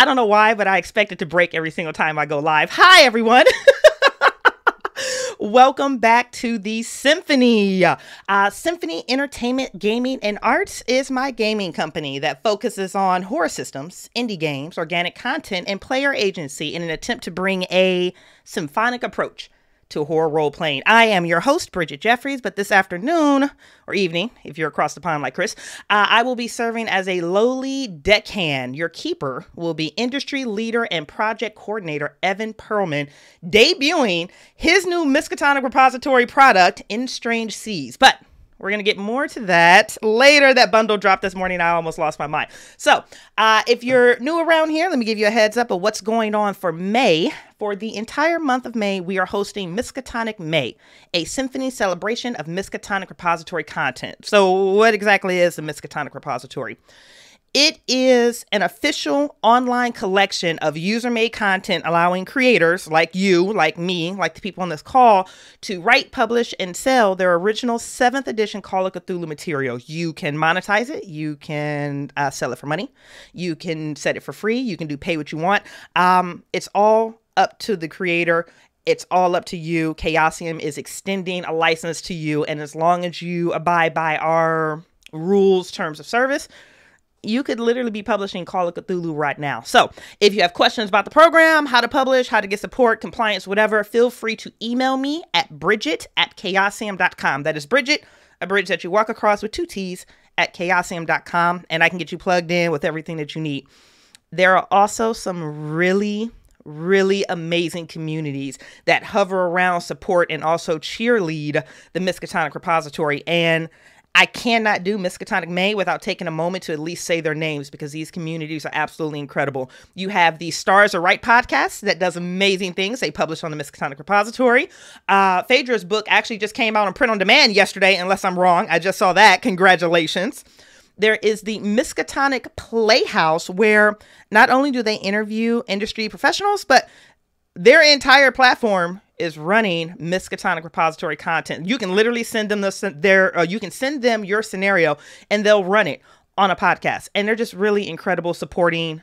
I don't know why, but I expect it to break every single time I go live. Hi, everyone. Welcome back to the Symphony. Symphony Entertainment, Gaming, and Arts is my gaming company that focuses on horror systems, indie games, organic content, and player agency in an attempt to bring a symphonic approach to horror role-playing. I am your host, Bridget Jeffries, but this afternoon, or evening, if you're across the pond like Chris, I will be serving as a lowly deckhand. Your keeper will be industry leader and project coordinator Evan Perlman, debuting his new Miskatonic repository product, In Strange Seas. But we're going to get more to that later. That bundle dropped this morning. I almost lost my mind. So if you're new around here, let me give you a heads up of what's going on for May. For the entire month of May, we are hosting Miskatonic May, a symphony celebration of Miskatonic repository content. So what exactly is the Miskatonic repository? It is an official online collection of user-made content allowing creators like you, like me, like the people on this call to write, publish, and sell their original 7th edition Call of Cthulhu material. You can monetize it. You can sell it for money. You can set it for free. You can do pay what you want. It's all up to the creator. It's all up to you. Chaosium is extending a license to you. And as long as you abide by our rules, terms of service, you could literally be publishing Call of Cthulhu right now. So if you have questions about the program, how to publish, how to get support, compliance, whatever, feel free to email me at bridget@chaosium.com. That is Bridget, a bridge that you walk across with 2 T's at chaosium.com, and I can get you plugged in with everything that you need. There are also some really amazing communities that hover around, support, and also cheerlead the Miskatonic repository. And I cannot do Miskatonic May without taking a moment to at least say their names, because these communities are absolutely incredible. You have the Stars Are Right podcast that does amazing things. They publish on the Miskatonic repository. Phaedra's book actually just came out on print on demand yesterday, unless I'm wrong. I just saw that. Congratulations. There is the Miskatonic Playhouse, where not only do they interview industry professionals, but their entire platform is running Miskatonic repository content. You can literally send them you can send them your scenario and they'll run it on a podcast. And they're just really incredible, supporting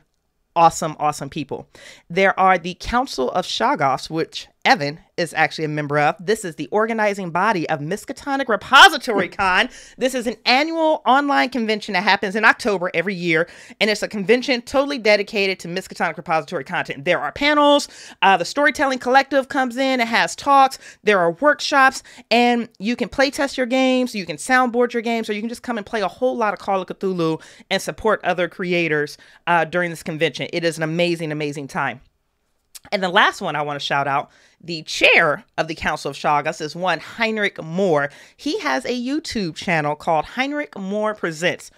awesome people. There are the Council of Shoggoths, which Evan is actually a member of. This is the organizing body of Miskatonic Repository Con. This is an annual online convention that happens in October every year, and it's a convention totally dedicated to Miskatonic repository content. There are panels, the Storytelling Collective comes in, it has talks, there are workshops, and you can play test your games, you can soundboard your games, or you can just come and play a whole lot of Call of Cthulhu and support other creators during this convention. It is an amazing time. And the last one I want to shout out, the chair of the Council of Shoggoths is one Heinrich Moore. He has a YouTube channel called Heinrich Moore Presents,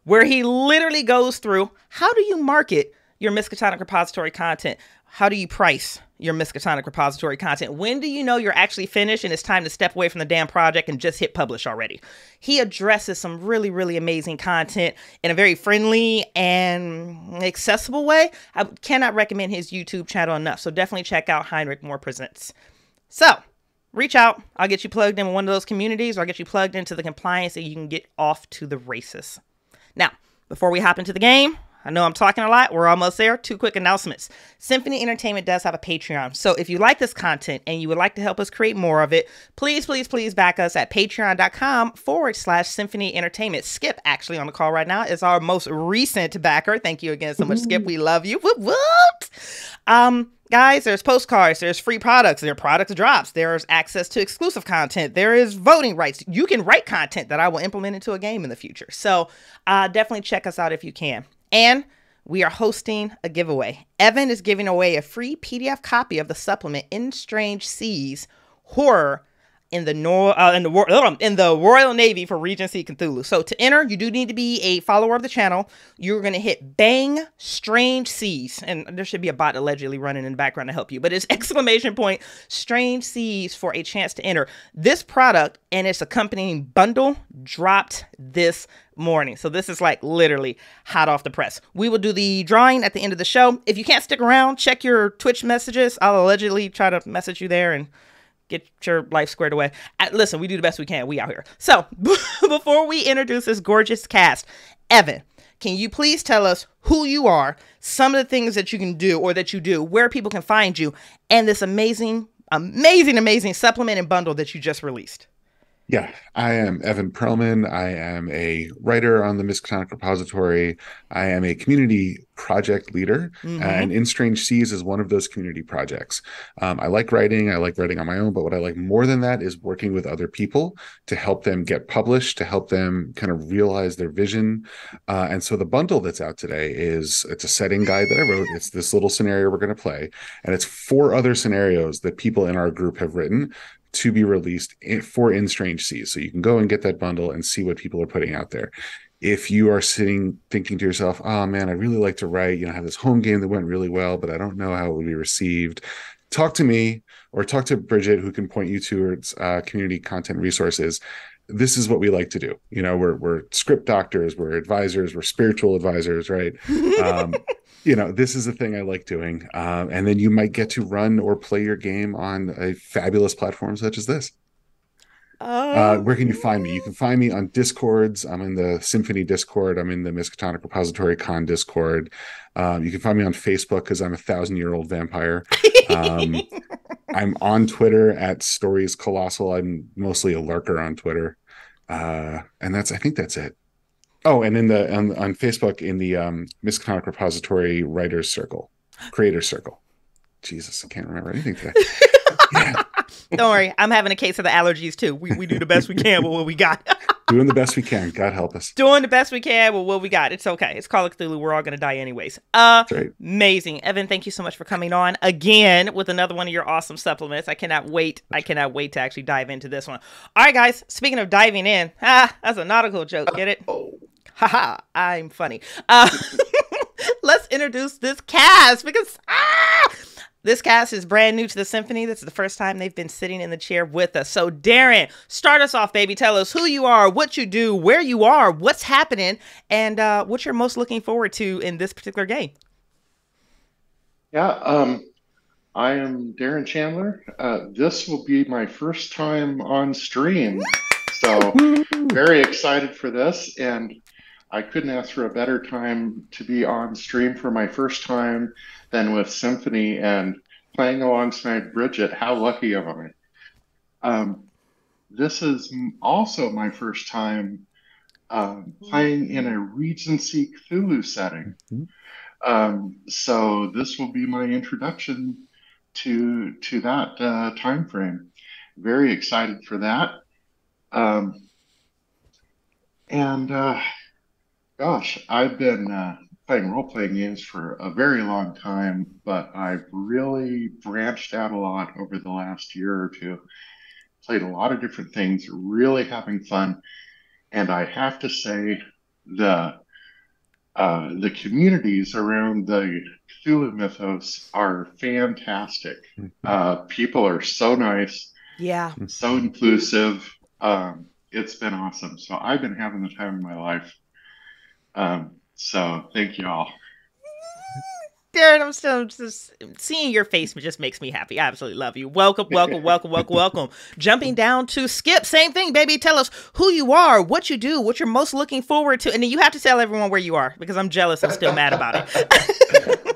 where he literally goes through, how do you market your Miskatonic repository content? How do you price your Miskatonic repository content? When do you know you're actually finished and it's time to step away from the damn project and just hit publish already? He addresses some really amazing content in a very friendly and accessible way. I cannot recommend his YouTube channel enough. So definitely check out Heinrich Moore Presents. So reach out. I'll get you plugged in one of those communities, or I'll get you plugged into the compliance so you can get off to the races. Now, before we hop into the game, I know I'm talking a lot. We're almost there. 2 quick announcements. Symphony Entertainment does have a Patreon. So if you like this content and you would like to help us create more of it, please back us at patreon.com/Symphony Entertainment. Skip, actually on the call right now, is our most recent backer. Thank you again so much, Skip. We love you. What? Guys, there's postcards, there's free products, there are product drops, there's access to exclusive content, there is voting rights. You can write content that I will implement into a game in the future. So definitely check us out if you can. And we are hosting a giveaway. Evan is giving away a free PDF copy of the supplement In Strange Seas Horror in the Royal Navy for Regency Cthulhu. So to enter, you do need to be a follower of the channel. You're going to hit bang Strange Seas, and there should be a bot allegedly running in the background to help you, but it's ! Strange Seas for a chance to enter. This product and its accompanying bundle dropped this morning. So this is like literally hot off the press. We will do the drawing at the end of the show. If you can't stick around, check your Twitch messages. I'll allegedly try to message you there and get your life squared away. Listen, we do the best we can. We out here. So before we introduce this gorgeous cast, Evan, can you please tell us who you are, some of the things that you can do or that you do, where people can find you, and this amazing, amazing supplement and bundle that you just released? Yeah, I am Evan Perlman. I am a writer on the Miskatonic repository. I am a community project leader, and In Strange Seas is one of those community projects. I like writing. I like writing on my own, but what I like more than that is working with other people to help them get published, to help them kind of realize their vision. And so the bundle that's out today it's a setting guide that I wrote. It's this little scenario we're going to play, and it's 4 other scenarios that people in our group have written to be released for In Strange Seas. So you can go and get that bundle and see what people are putting out there. If you are sitting thinking to yourself, oh man, I really like to write, I have this home game that went really well, but I don't know how it would be received, talk to me or talk to Bridget, who can point you towards community content resources. This is what we like to do. We're script doctors, we're advisors, we're spiritual advisors, right? This is a thing I like doing. And then you might get to run or play your game on a fabulous platform such as this. Where can you find me? You can find me on Discords. I'm in the Symphony Discord. I'm in the Miskatonic Repository Con Discord. You can find me on Facebook because I'm a 1,000-year-old vampire. I'm on Twitter at Stories Colossal. I'm mostly a lurker on Twitter. And I think that's it. Oh, and on Facebook in the Miskatonic Repository Writers Circle, Creators Circle. Jesus, I can't remember anything today. Yeah. Don't worry, I'm having a case of the allergies too. We do the best we can with what we got. Doing the best we can. God help us. Doing the best we can with what we got. It's okay. It's Call of Cthulhu. We're all going to die anyways. That's right. Amazing. Evan, thank you so much for coming on again with another one of your awesome supplements. I cannot wait to actually dive into this one. All right, guys. Speaking of diving in, that's a nautical joke. Get it? Haha, I'm funny. Let's introduce this cast because this cast is brand new to the Symphony. This is the first time they've been sitting in the chair with us. So Darrin, start us off, baby. Tell us who you are, what you do, where you are, what's happening, and what you're most looking forward to in this particular game. Yeah, I am Darrin Chandler. This will be my first time on stream. So very excited for this, and I couldn't ask for a better time to be on stream for my first time than with Symphony and playing alongside Bridget. How lucky am I? This is also my first time playing in a Regency Cthulhu setting. So this will be my introduction to that time frame. Very excited for that. Gosh, I've been playing role-playing games for a very long time, but I've really branched out a lot over the last year or two. Played a lot of different things, really having fun. And I have to say, the communities around the Cthulhu mythos are fantastic. People are so nice, so inclusive. It's been awesome. So I've been having the time of my life. So thank you all. Darrin, I'm still just seeing your face just makes me happy. I absolutely love you. Welcome. Jumping down to Skip, same thing, baby. Tell us who you are, what you do, what you're most looking forward to, and then you have to tell everyone where you are because I'm jealous. I'm still mad about it.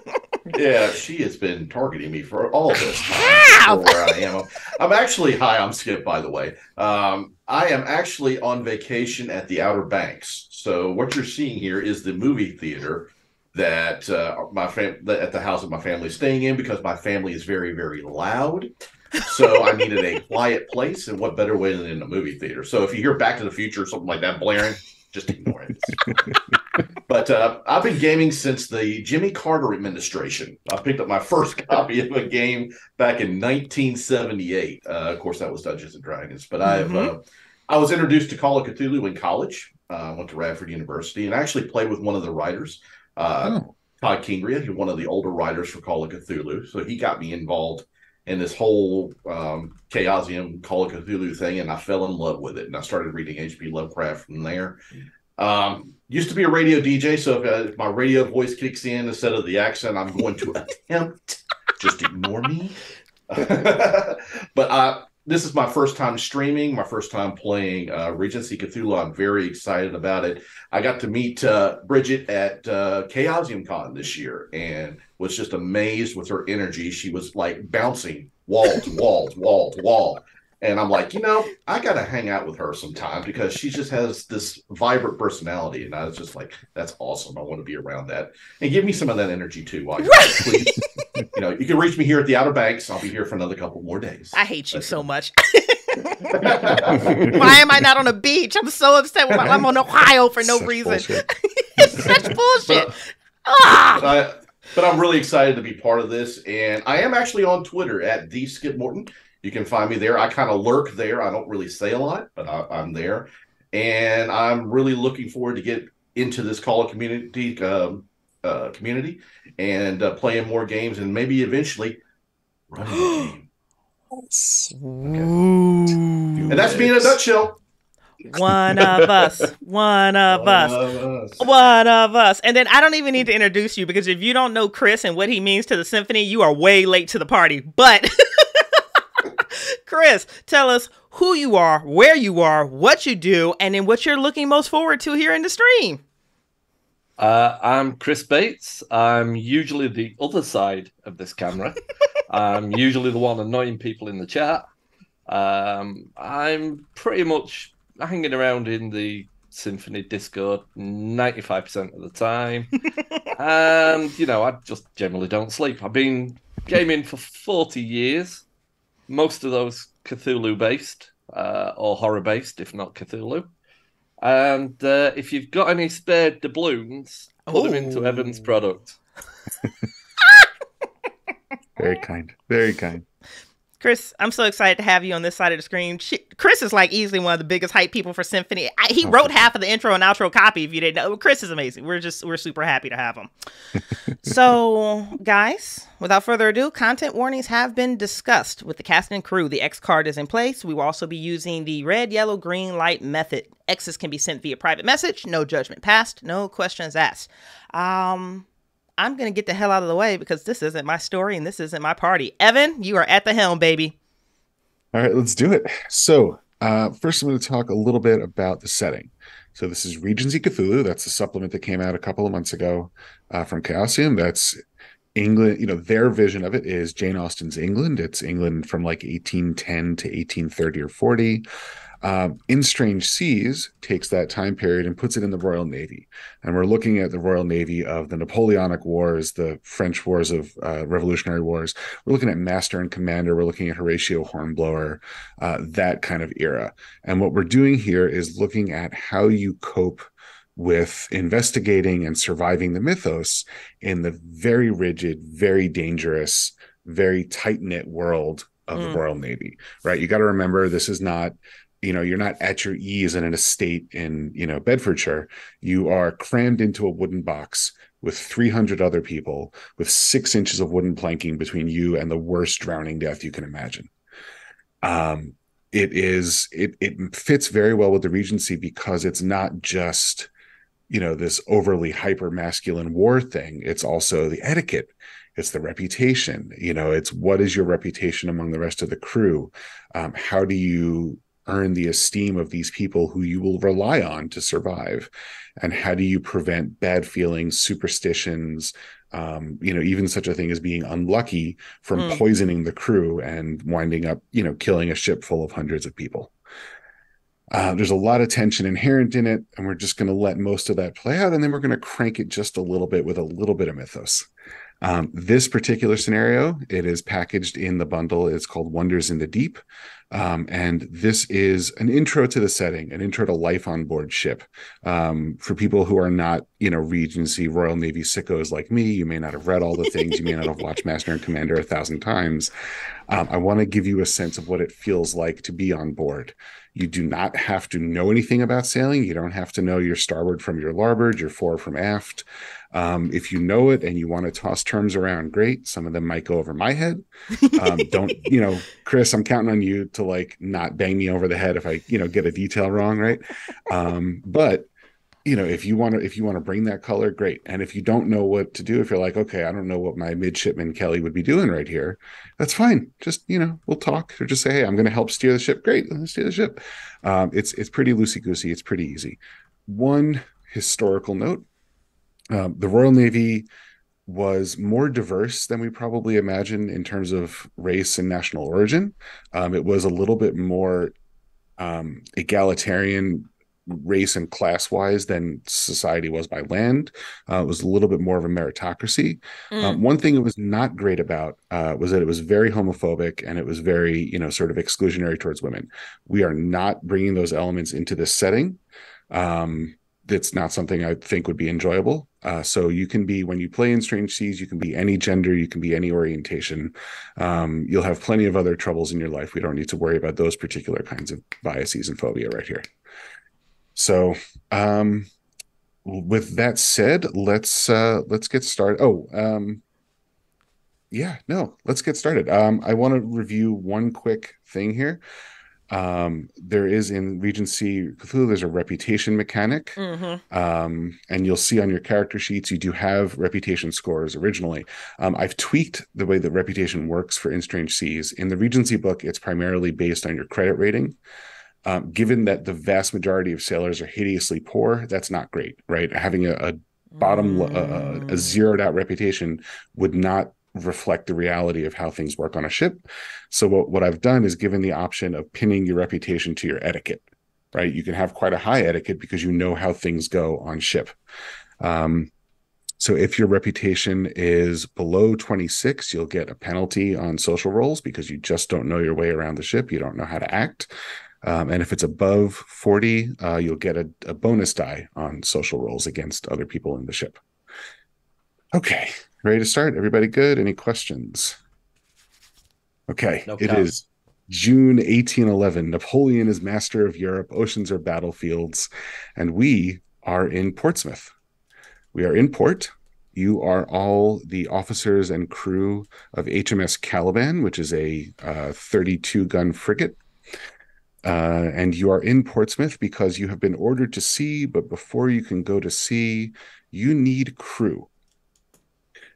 Yeah, she has been targeting me for all this time. Where I am. I'm Skip, by the way. I am actually on vacation at the Outer Banks. So what you're seeing here is the movie theater that at the house that my family is staying in because my family is very, very loud. So I needed a quiet place, and what better way than in a movie theater? So if you hear Back to the Future or something like that blaring, just ignore it. But I've been gaming since the Jimmy Carter administration. I picked up my first copy of a game back in 1978. Of course, that was Dungeons and Dragons. But I was introduced to Call of Cthulhu in college. I went to Radford University and actually played with one of the writers, Todd Kingria, who's one of the older writers for Call of Cthulhu. So he got me involved in this whole Chaosium Call of Cthulhu thing, and I fell in love with it. And I started reading H.P. Lovecraft from there. Used to be a radio DJ, so if my radio voice kicks in instead of the accent, I'm going to attempt. Just ignore me. But this is my first time streaming, my first time playing Regency Cthulhu. I'm very excited about it. I got to meet Bridget at Chaosium Con this year and was just amazed with her energy. She was like bouncing wall to wall to wall to wall. And I'm like, I got to hang out with her sometime because she just has this vibrant personality. And I was just like, that's awesome. I want to be around that. And give me some of that energy too. While you're please. You can reach me here at the Outer Banks. I'll be here for another couple more days. I hate you so much. Why am I not on a beach? I'm so upset. I'm on Ohio for no reason. It's such bullshit. But I'm really excited to be part of this. And I am actually on Twitter at @TheSkipMorton. You can find me there. I kind of lurk there. I don't really say a lot, but I'm there. And I'm really looking forward to get into this Call of Community and playing more games and maybe eventually running a game. Okay. And that's me in a nutshell. One of us. One of us. One of us. And then I don't even need to introduce you because if you don't know Chris and what he means to the symphony, you are way late to the party. But Chris, tell us who you are, where you are, what you do, and then what you're looking most forward to here in the stream. I'm Chris Bates. I'm usually the other side of this camera. I'm usually the one annoying people in the chat. I'm pretty much hanging around in the Symphony Discord 95% of the time. And, I just generally don't sleep. I've been gaming for 40 years. Most of those Cthulhu-based or horror-based, if not Cthulhu. And if you've got any spare doubloons, put them into Evan's product. Very kind. Very kind. Chris, I'm so excited to have you on this side of the screen. Chris is like easily one of the biggest hype people for Symphony. He wrote half of the intro and outro copy, if you didn't know. Chris is amazing. We're super happy to have him. So, guys, without further ado, content warnings have been discussed with the cast and crew. The X card is in place. We will also be using the red, yellow, green light method. X's can be sent via private message. No judgment passed. No questions asked. I'm going to get the hell out of the way because this isn't my story and this isn't my party. Evan, you are at the helm, baby. All right, let's do it. So first I'm going to talk a little bit about the setting. So this is Regency Cthulhu. That's a supplement that came out a couple of months ago from Chaosium. That's England. Their vision of it is Jane Austen's England. It's England from like 1810 to 1830 or 40. In Strange Seas takes that time period and puts it in the Royal Navy. And we're looking at the Royal Navy of the Napoleonic Wars, the French Wars of Revolutionary Wars. We're looking at Master and Commander. We're looking at Horatio Hornblower, that kind of era. And what we're doing here is looking at how you cope with investigating and surviving the mythos in the very rigid, very dangerous, very tight-knit world of the Royal Navy, right? You got to remember, this is not... you're not at your ease in an estate in, Bedfordshire. You are crammed into a wooden box with 300 other people with 6 inches of wooden planking between you and the worst drowning death you can imagine. It fits very well with the Regency because it's not just, this overly hyper masculine war thing. It's also the etiquette. It's the reputation. It's what is your reputation among the rest of the crew? How do you earn the esteem of these people who you will rely on to survive? And how do you prevent bad feelings, superstitions, even such a thing as being unlucky from poisoning the crew and winding up, killing a ship full of hundreds of people? There's a lot of tension inherent in it, and we're just going to let most of that play out, and then we're going to crank it just a little bit with a little bit of mythos. This particular scenario, it is packaged in the bundle. It's called Wonders in the Deep. And this is an intro to the setting, an intro to life on board ship. For people who are not, Regency Royal Navy sickos like me, you may not have read all the things, you may not have watched Master and Commander 1,000 times. I want to give you a sense of what it feels like to be on board. You do not have to know anything about sailing. You don't have to know your starboard from your larboard, your fore from aft. If you know it and you want to toss terms around, great. Some of them might go over my head. Don't, Chris, I'm counting on you to not bang me over the head if I, get a detail wrong, right? But if you want to bring that color, great. And if you don't know what to do, if you're like, okay, I don't know what my midshipman Kelly would be doing right here, that's fine. Just, we'll talk, or just say, hey, I'm going to help steer the ship. Great, let's steer the ship. It's pretty loosey-goosey. It's pretty easy. One historical note, the Royal Navy was more diverse than we probably imagine in terms of race and national origin. It was a little bit more egalitarian race and class wise than society was by land. It was a little bit more of a meritocracy. One thing it was not great about was that it was very homophobic, and it was very, sort of exclusionary towards women. We are not bringing those elements into this setting. That's not something I think would be enjoyable. So you can be, when you play in Strange Seas, you can be any gender, you can be any orientation. You'll have plenty of other troubles in your life. We don't need to worry about those particular kinds of biases and phobia right here. So with that said, let's get started. Let's get started. I want to review one quick thing here. There is, in Regency Cthulhu, there's a reputation mechanic. And you'll see on your character sheets, you do have reputation scores originally. I've tweaked the way that reputation works for In Strange Seas. In the Regency book, it's primarily based on your credit rating. Given that the vast majority of sailors are hideously poor, that's not great, right? Having a bottom, a zeroed out reputation would not reflect the reality of how things work on a ship. So what I've done is given the option of pinning your reputation to your etiquette, right? You can have quite a high etiquette because you know how things go on ship. So if your reputation is below 26, you'll get a penalty on social rolls because you just don't know your way around the ship. You don't know how to act. And if it's above 40, you'll get a bonus die on social rolls against other people in the ship. Okay, ready to start? Everybody good? Any questions? Okay, No it problem. is June 1811. Napoleon is master of Europe. Oceans are battlefields. And we are in Portsmouth. We are in port. You are all the officers and crew of HMS Caliban, which is a 32-gun frigate. And you are in Portsmouth because you have been ordered to sea, but before you can go to sea, you need crew.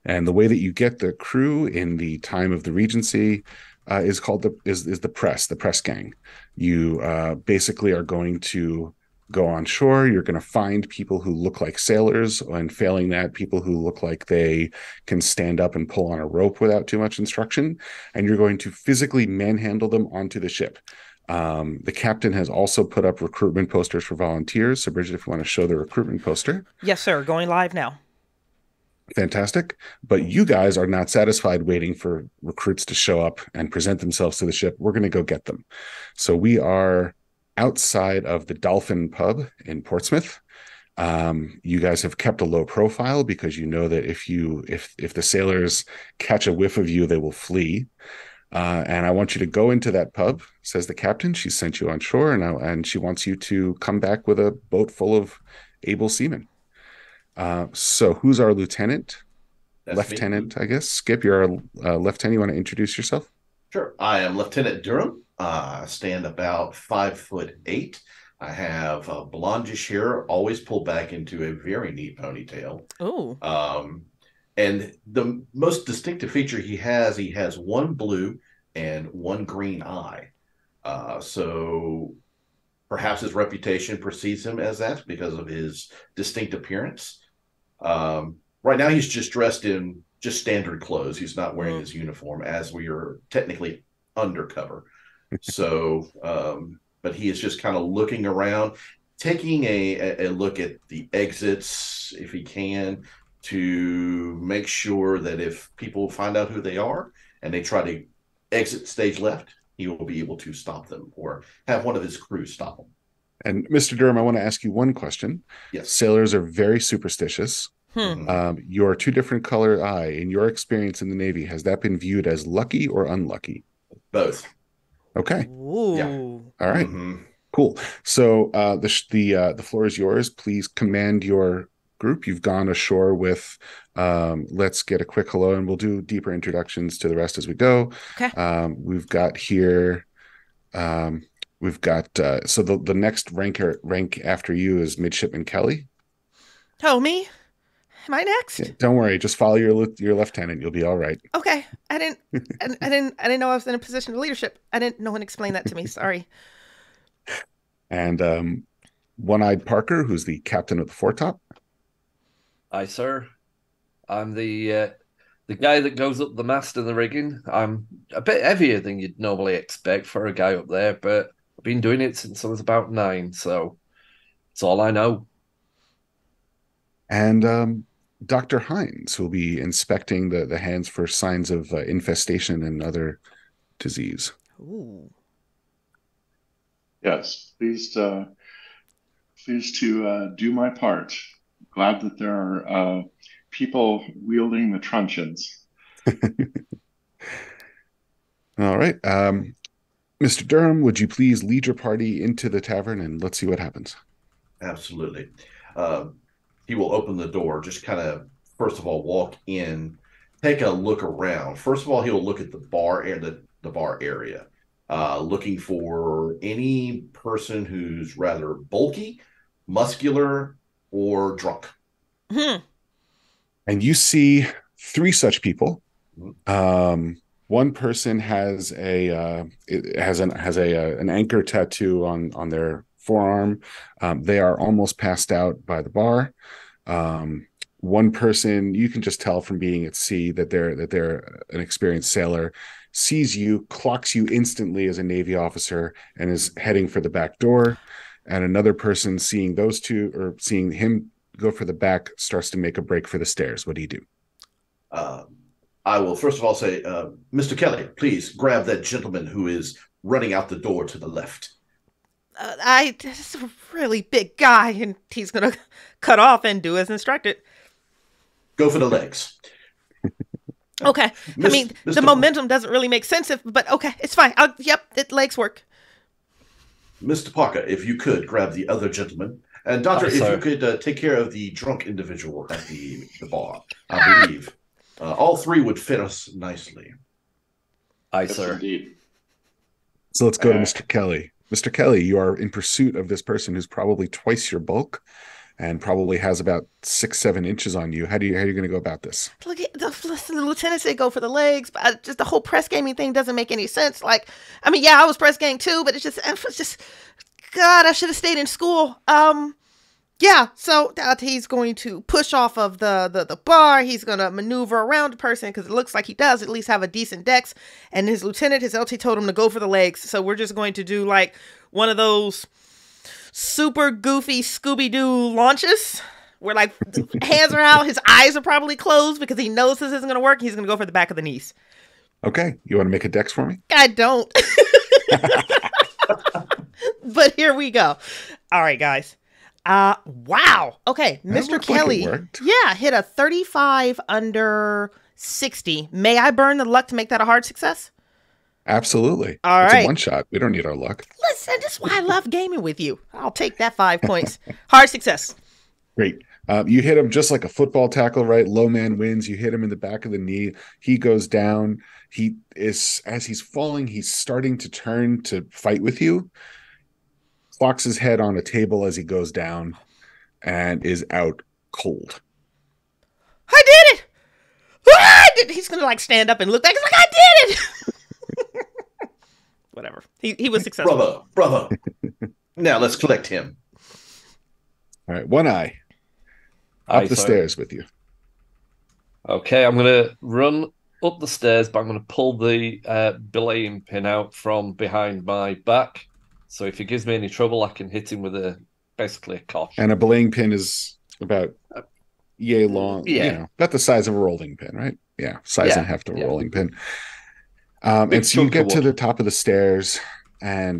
And the way that you get the crew in the time of the Regency is called the press gang. You basically are going to go on shore. You're going to find people who look like sailors, and failing that, people who look like they can stand up and pull on a rope without too much instruction. And you're going to physically manhandle them onto the ship. The captain has also put up recruitment posters for volunteers. So Bridget, if you want to show the recruitment poster. Yes, sir. Going live now. Fantastic. But you guys are not satisfied waiting for recruits to show up and present themselves to the ship. We're going to go get them. So we are outside of the Dolphin Pub in Portsmouth. You guys have kept a low profile because you know that if the sailors catch a whiff of you, they will flee. And I want you to go into that pub, says the captain. She sent you on shore, and she wants you to come back with a boat full of able seamen. So who's our lieutenant? That's Lieutenant, me. I guess. Skip, you're our lieutenant. You want to introduce yourself? Sure. I am Lieutenant Durham. I stand about 5'8". I have blondish hair, always pulled back into a very neat ponytail. Ooh. And the most distinctive feature he has one blue and one green eye. So perhaps his reputation precedes him as that because of his distinct appearance. Right now, he's just dressed in just standard clothes. He's not wearing his uniform, as we are technically undercover. So, but he is just kind of looking around, taking a look at the exits if he can, to make sure that if people find out who they are and they try to exit stage left, he will be able to stop them or have one of his crew stop them. And Mr. Durham, I want to ask you one question. Yes. Sailors are very superstitious. Your two different color eye, in your experience in the Navy, has that been viewed as lucky or unlucky? Both. Okay. Ooh. Yeah. All right. Cool. So the floor is yours. Please command your group. You've gone ashore with let's get a quick hello, and we'll do deeper introductions to the rest as we go. Okay. We've got here so the next rank after you is Midshipman Kelly. Oh, me? Am I next? Yeah, don't worry. Just follow your lieutenant. You'll be all right. Okay. I didn't know I was in a position of leadership. No one explained that to me. Sorry. And One-Eyed Parker, who's the captain of the foretop. Aye, sir. I'm the guy that goes up the mast and the rigging. I'm a bit heavier than you'd normally expect for a guy up there, but I've been doing it since I was about 9, so it's all I know. And Dr. Hines, who'll be inspecting the hands for signs of infestation and other disease. Ooh. Yes, pleased to do my part. Glad that there are people wielding the truncheons. All right. Mr. Durham, would you please lead your party into the tavern and let's see what happens? Absolutely. He will open the door, just kind of, first of all, walk in, take a look around. First of all, he'll look at the bar and the bar area, looking for any person who's rather bulky, muscular, or drunk. And you see 3 such people. One person has an anchor tattoo on their forearm. They are almost passed out by the bar. One person, you can just tell from being at sea that they're an experienced sailor, sees you, clocks you instantly as a Navy officer, and is heading for the back door. And another person, seeing those two, or seeing him go for the back, starts to make a break for the stairs. What do you do? I will first of all say, Mr. Kelly, please grab that gentleman who is running out the door to the left. This is a really big guy, and he's gonna cut off and do as instructed. Go for the legs. Okay. I mean, the momentum doesn't really make sense, but okay, it's fine. Legs work. Mr. Parker, if you could grab the other gentleman. And Doctor, if you could take care of the drunk individual at the bar. I believe all 3 would fit us nicely. Aye, Yes, sir. indeed. So let's go to Mr. Kelly. Mr. Kelly, you are in pursuit of this person who's probably twice your bulk and probably has about 6-7 inches on you. How are you going to go about this? Look, the lieutenant said go for the legs, but just the whole press gaming thing doesn't make any sense. Like, I mean, yeah, I was press gang too, but it's just, God, I should have stayed in school. Yeah, so he's going to push off of the bar. He's going to maneuver around the person because it looks like he does at least have a decent dex. And his LT told him to go for the legs. So we're just going to do like one of those super goofy Scooby-Doo launches where like hands are out, his eyes are probably closed because he knows this isn't going to work. He's going to go for the back of the knees. Okay, you want to make a dex for me? I don't. But here we go. All right, guys. Wow. Okay, Mr. Kelly. Yeah, hit a 35 under 60. May I burn the luck to make that a hard success? Absolutely. All right. It's a one shot. We don't need our luck. Listen, this is why I love gaming with you. I'll take that 5 points. Hard success. Great. You hit him just like a football tackle, right? Low man wins. You hit him in the back of the knee. He goes down. As he's falling, he's starting to turn to fight with you. Clocks his head on a table as he goes down and is out cold. I did it! I did. He's going to like stand up and look back. He's like, I did it! Whatever. He was successful. Bravo. Now let's collect him. All right. One eye. Up the stairs with you. Okay, I'm going to run up the stairs, but I'm going to pull the belaying pin out from behind my back. So if he gives me any trouble, I can hit him with basically a kosh. And a belaying pin is about yay long, about the size of a rolling pin, right? Yeah, size and heft of a rolling pin. And so you get to the top of the stairs, and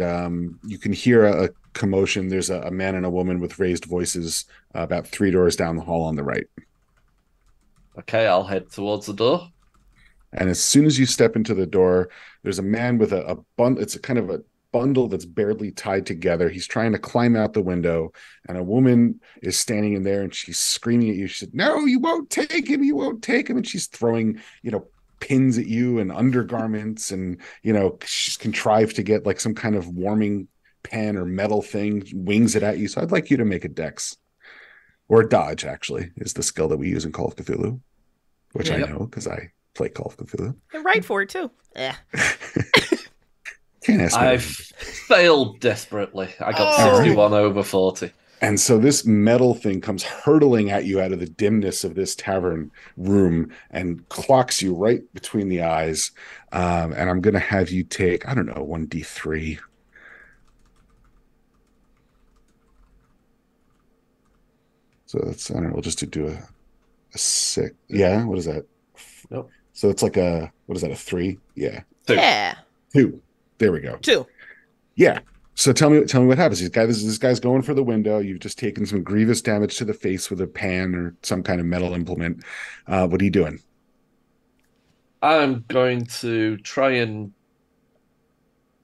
you can hear a commotion. There's a man and a woman with raised voices about 3 doors down the hall on the right. Okay, I'll head towards the door. And as soon as you step into the door, there's a man with a bundle. It's a kind of a bundle that's barely tied together. He's trying to climb out the window, and a woman is standing in there, and she's screaming at you. She said, "No, you won't take him. You won't take him." And she's throwing, pins at you and undergarments, and she's contrived to get like some kind of warming pan or metal thing, wings it at you. So I'd like you to make a dex. or dodge, actually, is the skill that we use in Call of Cthulhu, which I know because I play Call of Cthulhu. And right for it, too. Yeah. Can't ask me. I failed desperately. I got 61 over 40. And so this metal thing comes hurtling at you out of the dimness of this tavern room and clocks you right between the eyes. And I'm going to have you take, I don't know, 1d3. So that's, I don't know, we'll just do a 6. Yeah, what is that? Nope. So it's like a, what is that, a 3? Yeah. 2. Yeah. 2. There we go. 2. Yeah. So tell me what happens. This guy's going for the window. You've just taken some grievous damage to the face with a pan or some kind of metal implement. What are you doing? I'm going to try and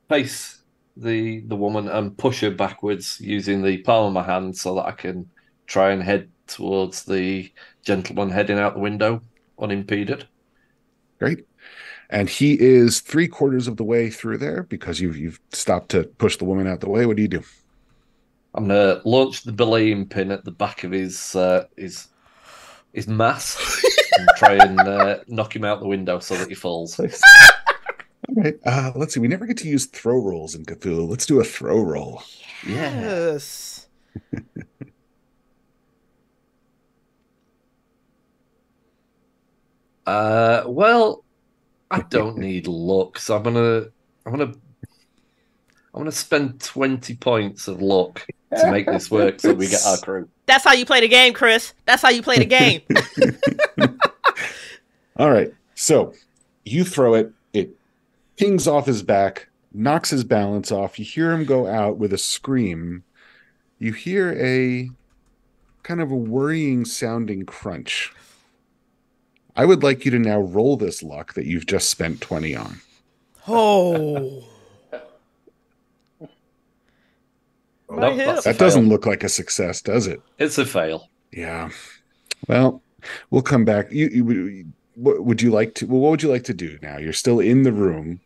face the woman and push her backwards using the palm of my hand so that I can try and head towards the gentleman heading out the window unimpeded. Great. And he is 3/4 of the way through there because you've stopped to push the woman out the way. What do you do? I'm gonna launch the belaying pin at the back of his mass and try and knock him out the window so that he falls. All right. Let's see. We never get to use throw rolls in Cthulhu. Let's do a throw roll. Yes. Well, I don't need luck, so I'm gonna spend 20 points of luck to make this work so we get our crew. That's how you play the game, Chris. That's how you play the game. All right. So you throw it. It pings off his back, knocks his balance off. You hear him go out with a scream. You hear a kind of a worrying sounding crunch. I would like you to now roll this luck that you've just spent 20 on. Oh. Nope, that doesn't look like a success, does it? It's a fail. Yeah. Well, we'll come back. What would you like to? Well, what would you like to do now? You're still in the room,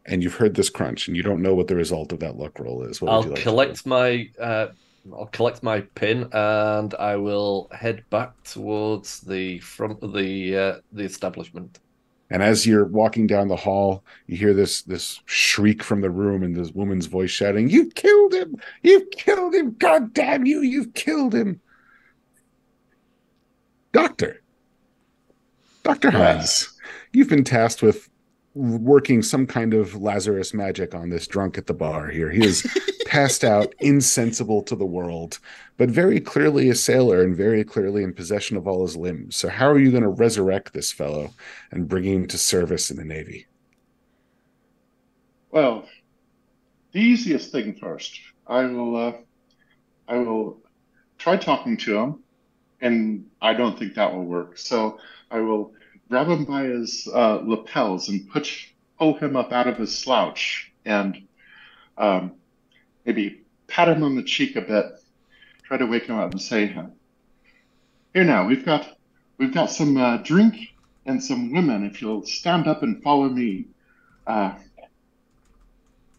and you've heard this crunch, and you don't know what the result of that luck roll is. I'll collect my pin, and I will head back towards the front of the establishment. And as you're walking down the hall, you hear this shriek from the room and this woman's voice shouting, "You killed him! You've killed him! God damn you! You've killed him!" Dr. Hines, you've been tasked with working some kind of Lazarus magic on this drunk at the bar here. He is passed out, insensible to the world, but very clearly a sailor and very clearly in possession of all his limbs. So how are you going to resurrect this fellow and bring him to service in the Navy? Well, the easiest thing first. I will try talking to him, and I don't think that will work. So I will grab him by his lapels and pull him up out of his slouch and maybe pat him on the cheek a bit, try to wake him up and say, "Here now, we've got some drink and some women. If you'll stand up and follow me,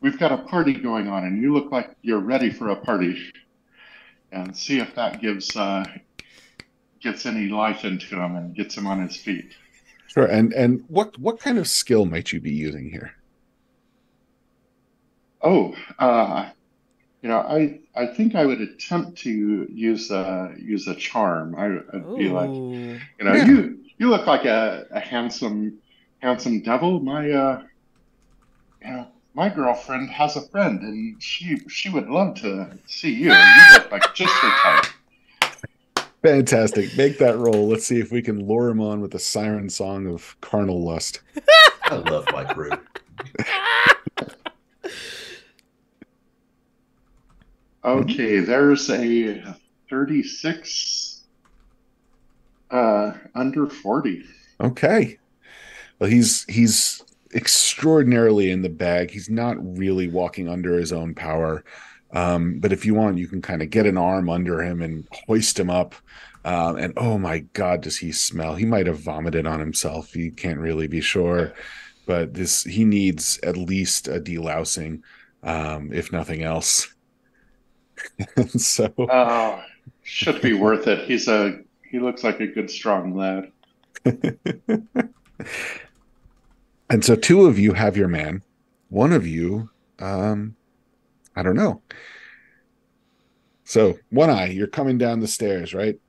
we've got a party going on, and you look like you're ready for a party." And see if that gets any life into him and gets him on his feet. Sure. And what kind of skill might you be using here? Oh, I think I would attempt to use a charm. I'd be like, you look like a handsome devil. My girlfriend has a friend, and she would love to see you. You look like just her type. Fantastic. Make that roll. Let's see if we can lure him on with a siren song of carnal lust. I love my crew. Okay, there's a 36 under 40. Okay. Well, he's extraordinarily in the bag. He's not really walking under his own power. But if you want, you can kind of get an arm under him and hoist him up. And oh my God, does he smell? He might have vomited on himself. You can't really be sure, but he needs at least a delousing, if nothing else. So Should be worth it. He looks like a good, strong lad. And so two of you have your man. One of you, I don't know. So One Eye, you're coming down the stairs, right?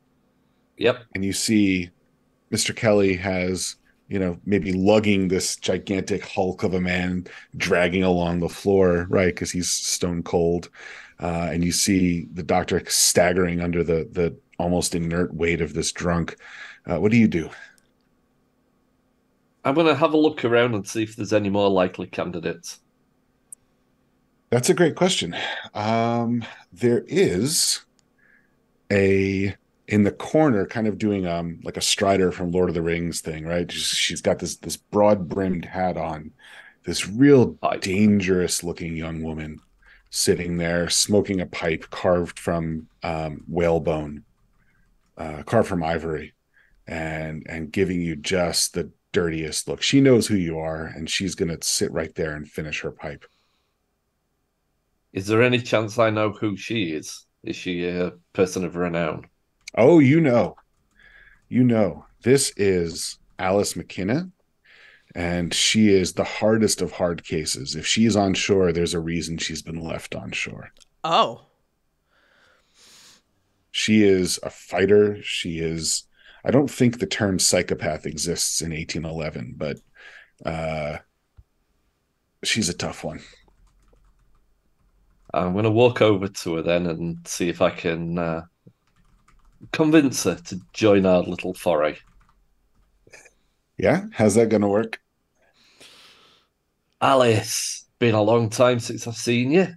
Yep. And you see Mr. Kelly has, maybe lugging this gigantic hulk of a man dragging along the floor, right? Because he's stone cold. And you see the doctor staggering under the almost inert weight of this drunk. What do you do? I'm going to have a look around and see if there's any more likely candidates. That's a great question. There is in the corner, kind of doing like a Strider from Lord of the Rings thing, right? She's got this broad brimmed hat on, this real dangerous looking young woman sitting there smoking a pipe carved from whalebone, carved from ivory, and giving you just the dirtiest look. She knows who you are, and she's gonna sit right there and finish her pipe. Is there any chance I know who she is? Is she a person of renown? Oh, this is Alice McKenna, and she is the hardest of hard cases. If she's on shore, there's a reason she's been left on shore. Oh. She is a fighter. I don't think the term psychopath exists in 1811, but she's a tough one. I'm going to walk over to her then and see if I can convince her to join our little foray. Yeah? How's that going to work? Alice, been a long time since I've seen you.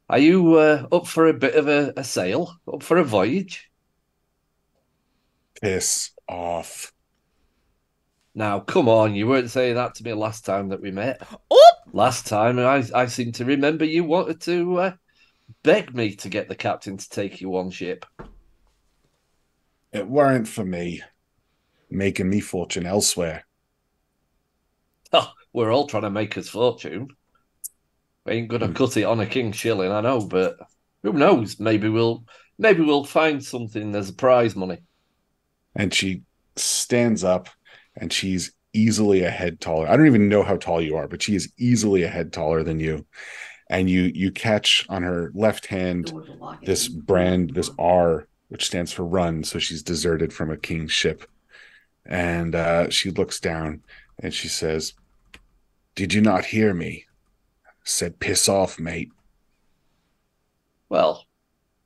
Are you up for a bit of a sail? Up for a voyage? Piss off. Now, come on, you weren't saying that to me last time that we met. Oh! Last time, I seem to remember you wanted to beg me to get the captain to take you on ship. It weren't for me. Making me fortune elsewhere. Oh, we're all trying to make us fortune. We ain't gonna cut it on a king shilling, I know, but who knows? Maybe we'll find something as a prize money. And she stands up, and she's easily a head taller. I don't even know how tall you are, but she is easily a head taller than you. And you catch on her left hand this R, which stands for run. So she's deserted from a king's ship. And she looks down and she says, "Did you not hear me? Said piss off, mate." Well,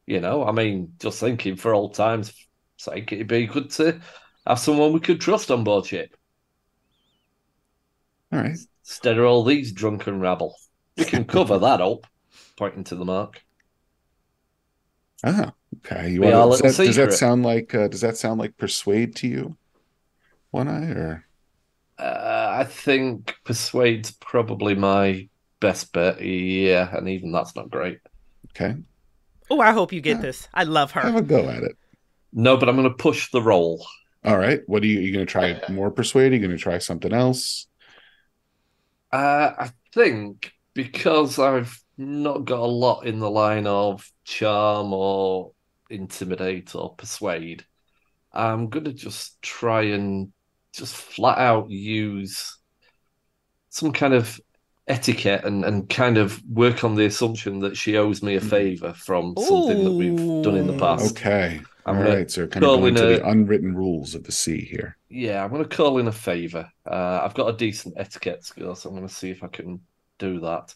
just thinking for old times' sake, it'd be good to have someone we could trust on board ship. All right. Instead of all these drunken rabble. We can cover that up, pointing to the mark. Ah, okay. Does that sound like persuade to you, One Eye, or? I think persuade's probably my best bet. Yeah, and even that's not great. Okay. Oh, I hope you get this. I love her. Have a go at it. No, but I'm going to push the roll. All right. What are you going to try more persuade? Are you going to try something else? I think because I've not got a lot in the line of charm or intimidate or persuade, I'm going to just try and just flat out use some kind of etiquette and kind of work on the assumption that she owes me a favor from something that we've done in the past. Okay. All right. So kind of going to the unwritten rules of the sea here. Yeah, I'm going to call in a favor. I've got a decent etiquette skill, so I'm going to see if I can do that.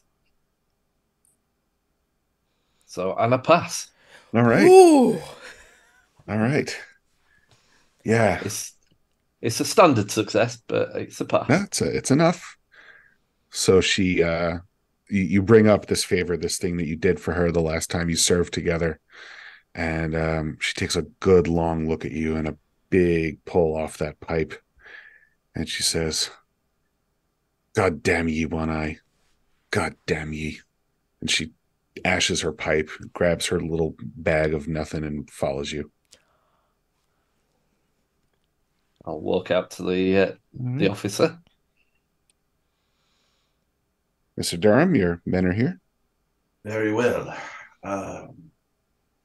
So, and I pass. All right. Ooh. All right. Yeah. It's a standard success, but it's a pass. No, it's enough. So she, you bring up this favor, this thing that you did for her the last time you served together. And she takes a good long look at you and a big pull off that pipe. And she says, "God damn ye, One Eye. God damn ye." And she ashes her pipe, grabs her little bag of nothing, and follows you. I'll walk out to the officer. Mr. Durham, your men are here. Very well.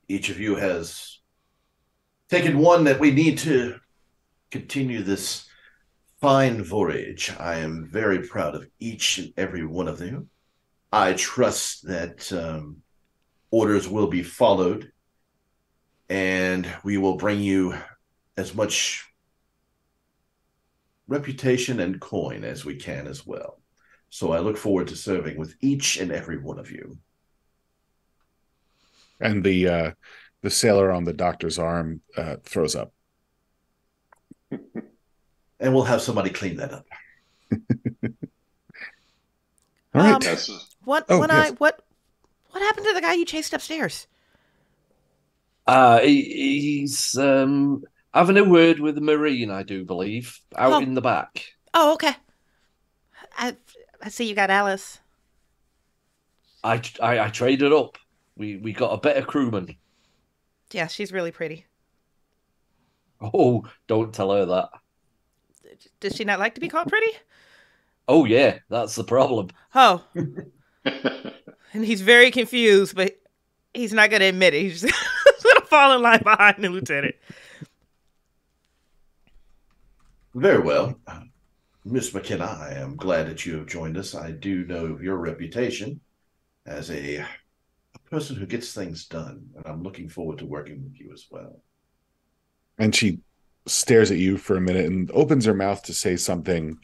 Each of you has taken one that we need to continue this fine voyage. I am very proud of each and every one of you. I trust that orders will be followed, and we will bring you as much reputation and coin as we can as well. So I look forward to serving with each and every one of you. And the sailor on the doctor's arm throws up. And we'll have somebody clean that up. All right. What happened to the guy you chased upstairs? He's having a word with the Marine, I do believe, out in the back. Oh, okay. I see you got Alice. I traded up. We got a better crewman. Yeah, she's really pretty. Oh, don't tell her that. Does she not like to be called pretty? Oh, yeah, that's the problem. Oh. And he's very confused, but he's not going to admit it. He's just going to fall in line behind the lieutenant. Very well. Miss McKenna, I am glad that you have joined us. I do know your reputation as a person who gets things done, and I'm looking forward to working with you as well. And she stares at you for a minute and opens her mouth to say something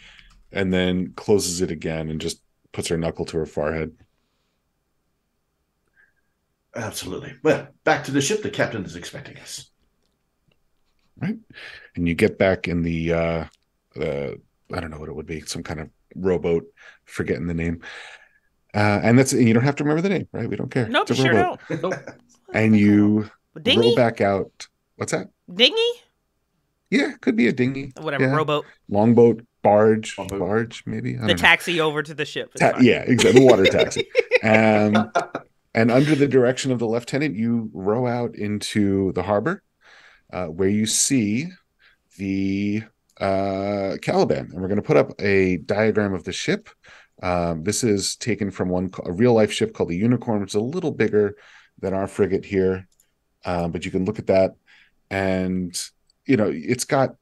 and then closes it again and just puts her knuckle to her forehead. Absolutely. Well, back to the ship. The captain is expecting us. Right. And you get back in the I don't know what it would be, some kind of rowboat, forgetting the name. And you don't have to remember the name, right? We don't care. Nope, sure don't. Nope. And you dinghy? row back out. What's that? Dinghy? Yeah, could be a dinghy. Whatever, yeah. rowboat. Longboat, barge, maybe. The taxi over to the ship. Yeah, exactly. The water taxi. And under the direction of the lieutenant, you row out into the harbor, where you see the Caliban. And we're going to put up a diagram of the ship. This is taken from a real-life ship called the Unicorn, which is a little bigger than our frigate here. But you can look at that, and it's got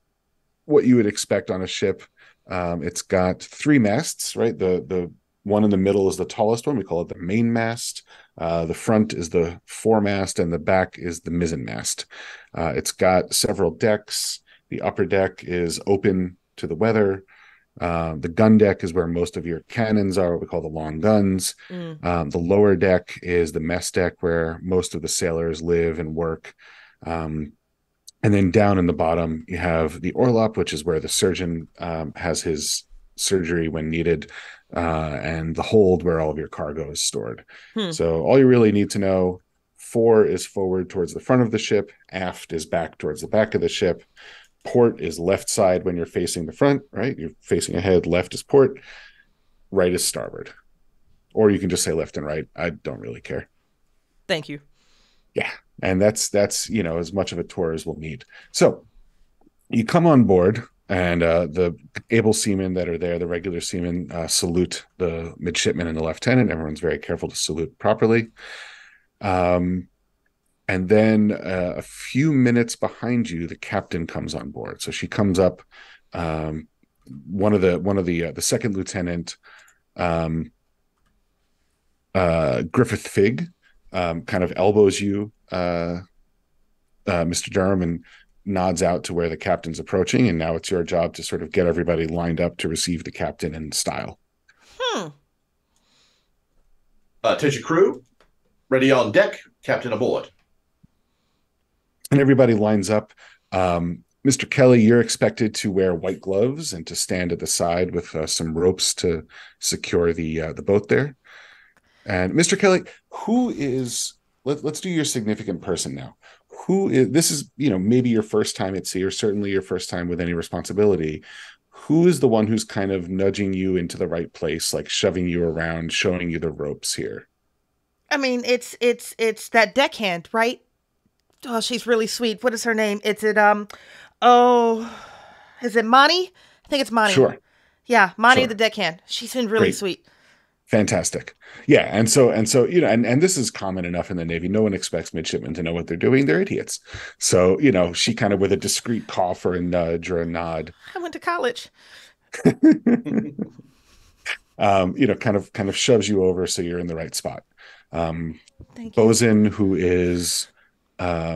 what you would expect on a ship. It's got 3 masts, right? The one in the middle is the tallest one. We call it the main mast. The front is the foremast, and the back is the mizzen mast. It's got several decks. The upper deck is open to the weather. The gun deck is where most of your cannons are, what we call the long guns. The lower deck is the mess deck, where most of the sailors live and work. And then down in the bottom, you have the orlop, which is where the surgeon has his surgery when needed, and the hold, where all of your cargo is stored. So all you really need to know, fore is forward towards the front of the ship, aft is back towards the back of the ship, port is left side when you're facing the front, right? You're facing ahead, left is port, right is starboard. Or you can just say left and right. I don't really care. Thank you. Yeah. And that's as much of a tour as we'll need. So you come on board, and the able seamen that are there, the regular seamen, salute the midshipman and the lieutenant. Everyone's very careful to salute properly. And then a few minutes behind you, the captain comes on board. So she comes up. One of the second lieutenant, Griffith Figg, kind of elbows you, Mr. Durham, and nods out to where the captain's approaching. And now it's your job to sort of get everybody lined up to receive the captain in style. Attention crew, ready on deck, captain aboard. And everybody lines up. Mr. Kelly, you're expected to wear white gloves and to stand at the side with some ropes to secure the boat there. And Mr. Kelly, who is? Let's do your significant person now. Who is? This is maybe your first time at sea, or certainly your first time with any responsibility. Who is the one who's kind of nudging you into the right place, like shoving you around, showing you the ropes here? I mean, it's that deckhand, right? Oh, she's really sweet. What is her name? Is it is it Monty? I think it's Monty. Sure. Yeah, Monty Sure. the deckhand. She's been really Great. sweet. Fantastic. Yeah. And so, and this is common enough in the Navy. No one expects midshipmen to know what they're doing. They're idiots. So, she kind of with a discreet cough or a nudge or a nod, I went to college. kind of shoves you over so you're in the right spot. Thank you. Bosun, who is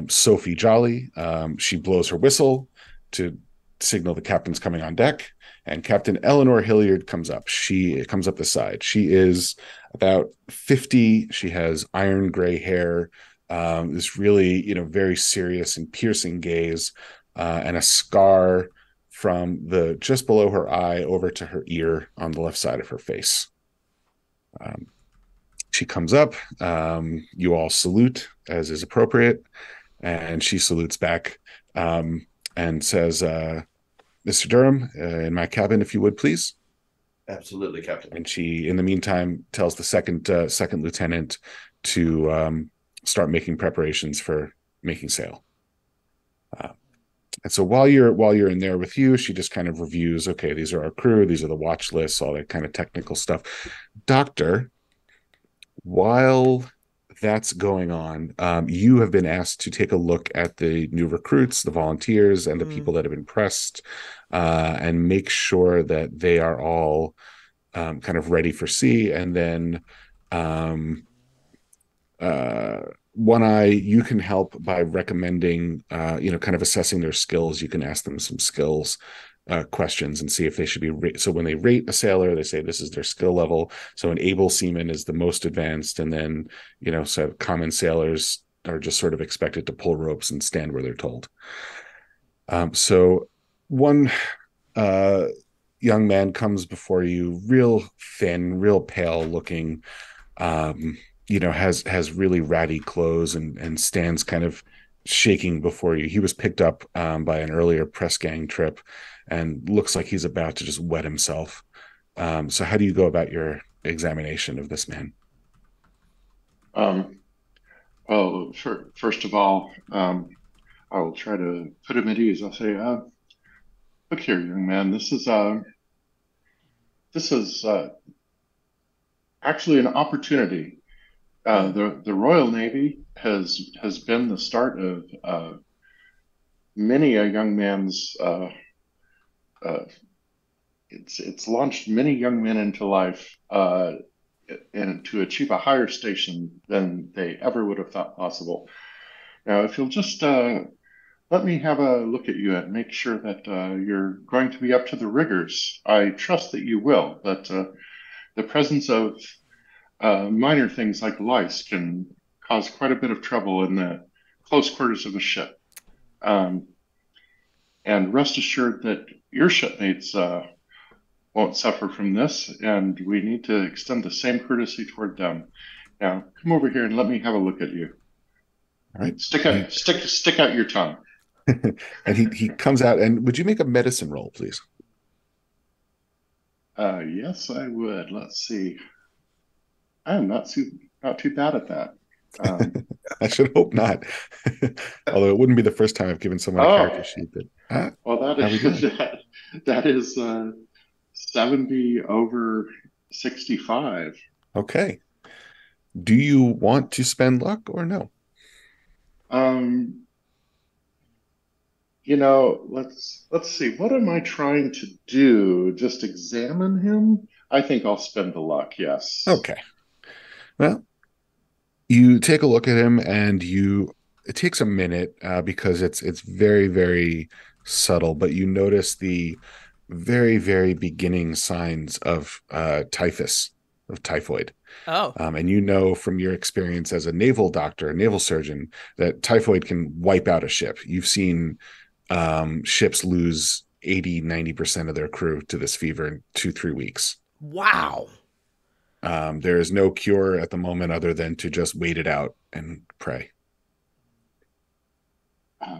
Sophie Jolly, she blows her whistle to signal the captain's coming on deck, and Captain Eleanor Hilliard comes up. She comes up the side. She is about 50. She has iron gray hair, this really, very serious and piercing gaze, and a scar from the just below her eye over to her ear on the left side of her face. She comes up. You all salute as is appropriate, and she salutes back, and says, "Mr. Durham, in my cabin, if you would, please." Absolutely, Captain. And she, in the meantime, tells the second lieutenant to start making preparations for making sail. And so while you're in there with you, she just kind of reviews. Okay, these are our crew. These are the watch lists. All that kind of technical stuff. Doctor, while that's going on, you have been asked to take a look at the new recruits, the volunteers, and the people that have been pressed, and make sure that they are all kind of ready for sea. And then One Eye, you can help by recommending, kind of assessing their skills. You can ask them some skills questions and see if they should be so when they rate a sailor, they say this is their skill level. So an able seaman is the most advanced, and then so common sailors are just sort of expected to pull ropes and stand where they're told. So one young man comes before you, real thin, real pale looking, has really ratty clothes and stands kind of shaking before you. He was picked up by an earlier press gang trip and looks like he's about to just wet himself. So how do you go about your examination of this man? Well, first of all, I will try to put him at ease. I'll say, look here, young man, this is actually an opportunity. The Royal Navy has been the start of many a young man's. It's launched many young men into life and to achieve a higher station than they ever would have thought possible. Now, if you'll just let me have a look at you and make sure that you're going to be up to the rigors. I trust that you will, but the presence of minor things like lice can cause quite a bit of trouble in the close quarters of a ship. And rest assured that your shipmates won't suffer from this, and we need to extend the same courtesy toward them. Now, come over here and let me have a look at you. All right. Stick out your tongue. And he comes out, and would you make a medicine roll, please? Yes, I would. Let's see. I am not too bad at that. I should hope not. Although it wouldn't be the first time I've given someone a character sheet that. Well, that is 70 over 65. Okay. Do you want to spend luck or no? Let's see. What am I trying to do? Just examine him? I think I'll spend the luck, yes. Okay. Well, you take a look at him, and it takes a minute because it's very, very subtle, but you notice the very, very beginning signs of typhus, of typhoid. Oh. And from your experience as a naval doctor, a naval surgeon, that typhoid can wipe out a ship. You've seen ships lose 80-90% of their crew to this fever in 2-3 weeks. Wow. There is no cure at the moment other than to just wait it out and pray.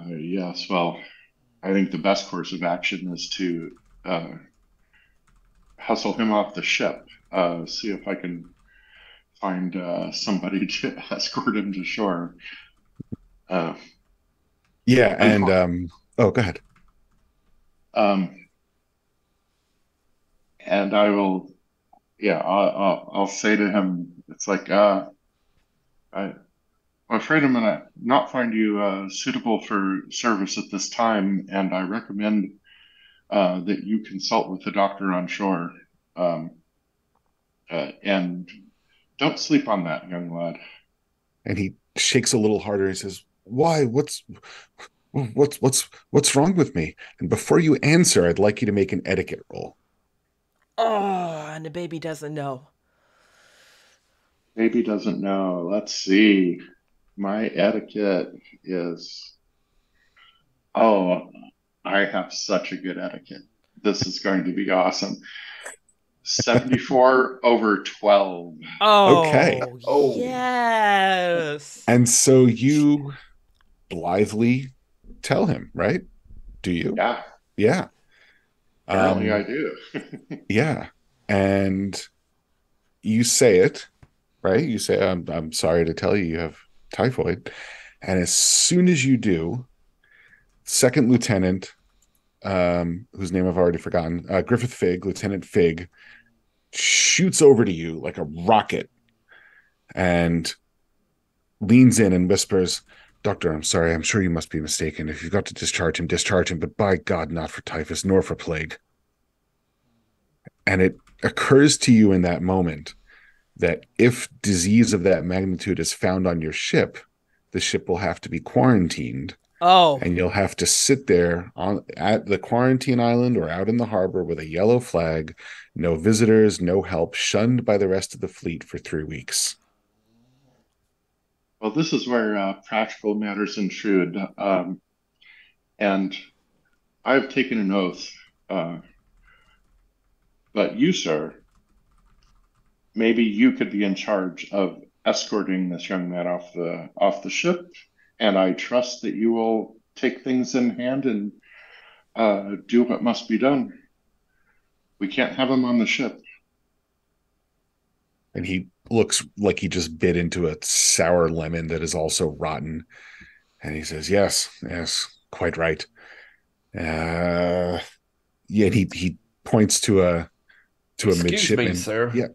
Yes, well, I think the best course of action is to hustle him off the ship. See if I can find somebody to escort him to shore. Oh, go ahead. And I will, Yeah, I'll say to him, it's like, I'm afraid I'm gonna not find you suitable for service at this time, and I recommend that you consult with the doctor on shore. Um, and don't sleep on that, young lad. And he shakes a little harder. He says, "Why? What's wrong with me?" And before you answer, I'd like you to make an etiquette roll. Oh, and the baby doesn't know. Baby doesn't know. Let's see. My etiquette is, oh, I have such a good etiquette. This is going to be awesome. 74 over 12. Okay. Oh, yes. And so you blithely tell him, right? Do you? Yeah, Yeah. apparently I do. Yeah. And you say it, right? You say, I'm sorry to tell you you have typhoid. And as soon as you do, second lieutenant, whose name I've already forgotten, Griffith Fig, Lieutenant Fig, shoots over to you like a rocket and leans in and whispers, "Doctor, I'm sorry. I'm sure you must be mistaken. If you've got to discharge him, but by God, not for typhus nor for plague." And it occurs to you in that moment that if disease of that magnitude is found on your ship, the ship will have to be quarantined. Oh. And you'll have to sit there at the quarantine island or out in the harbor with a yellow flag, no visitors, no help, shunned by the rest of the fleet for 3 weeks. Well, this is where practical matters intrude. And I've taken an oath. But you, sir, maybe you could be in charge of escorting this young man off the ship, and I trust that you will take things in hand and do what must be done. We can't have him on the ship. And he looks like he just bit into a sour lemon that is also rotten. And he says, yes, quite right. Yeah, he points to a midshipman. Me, sir. Yeah.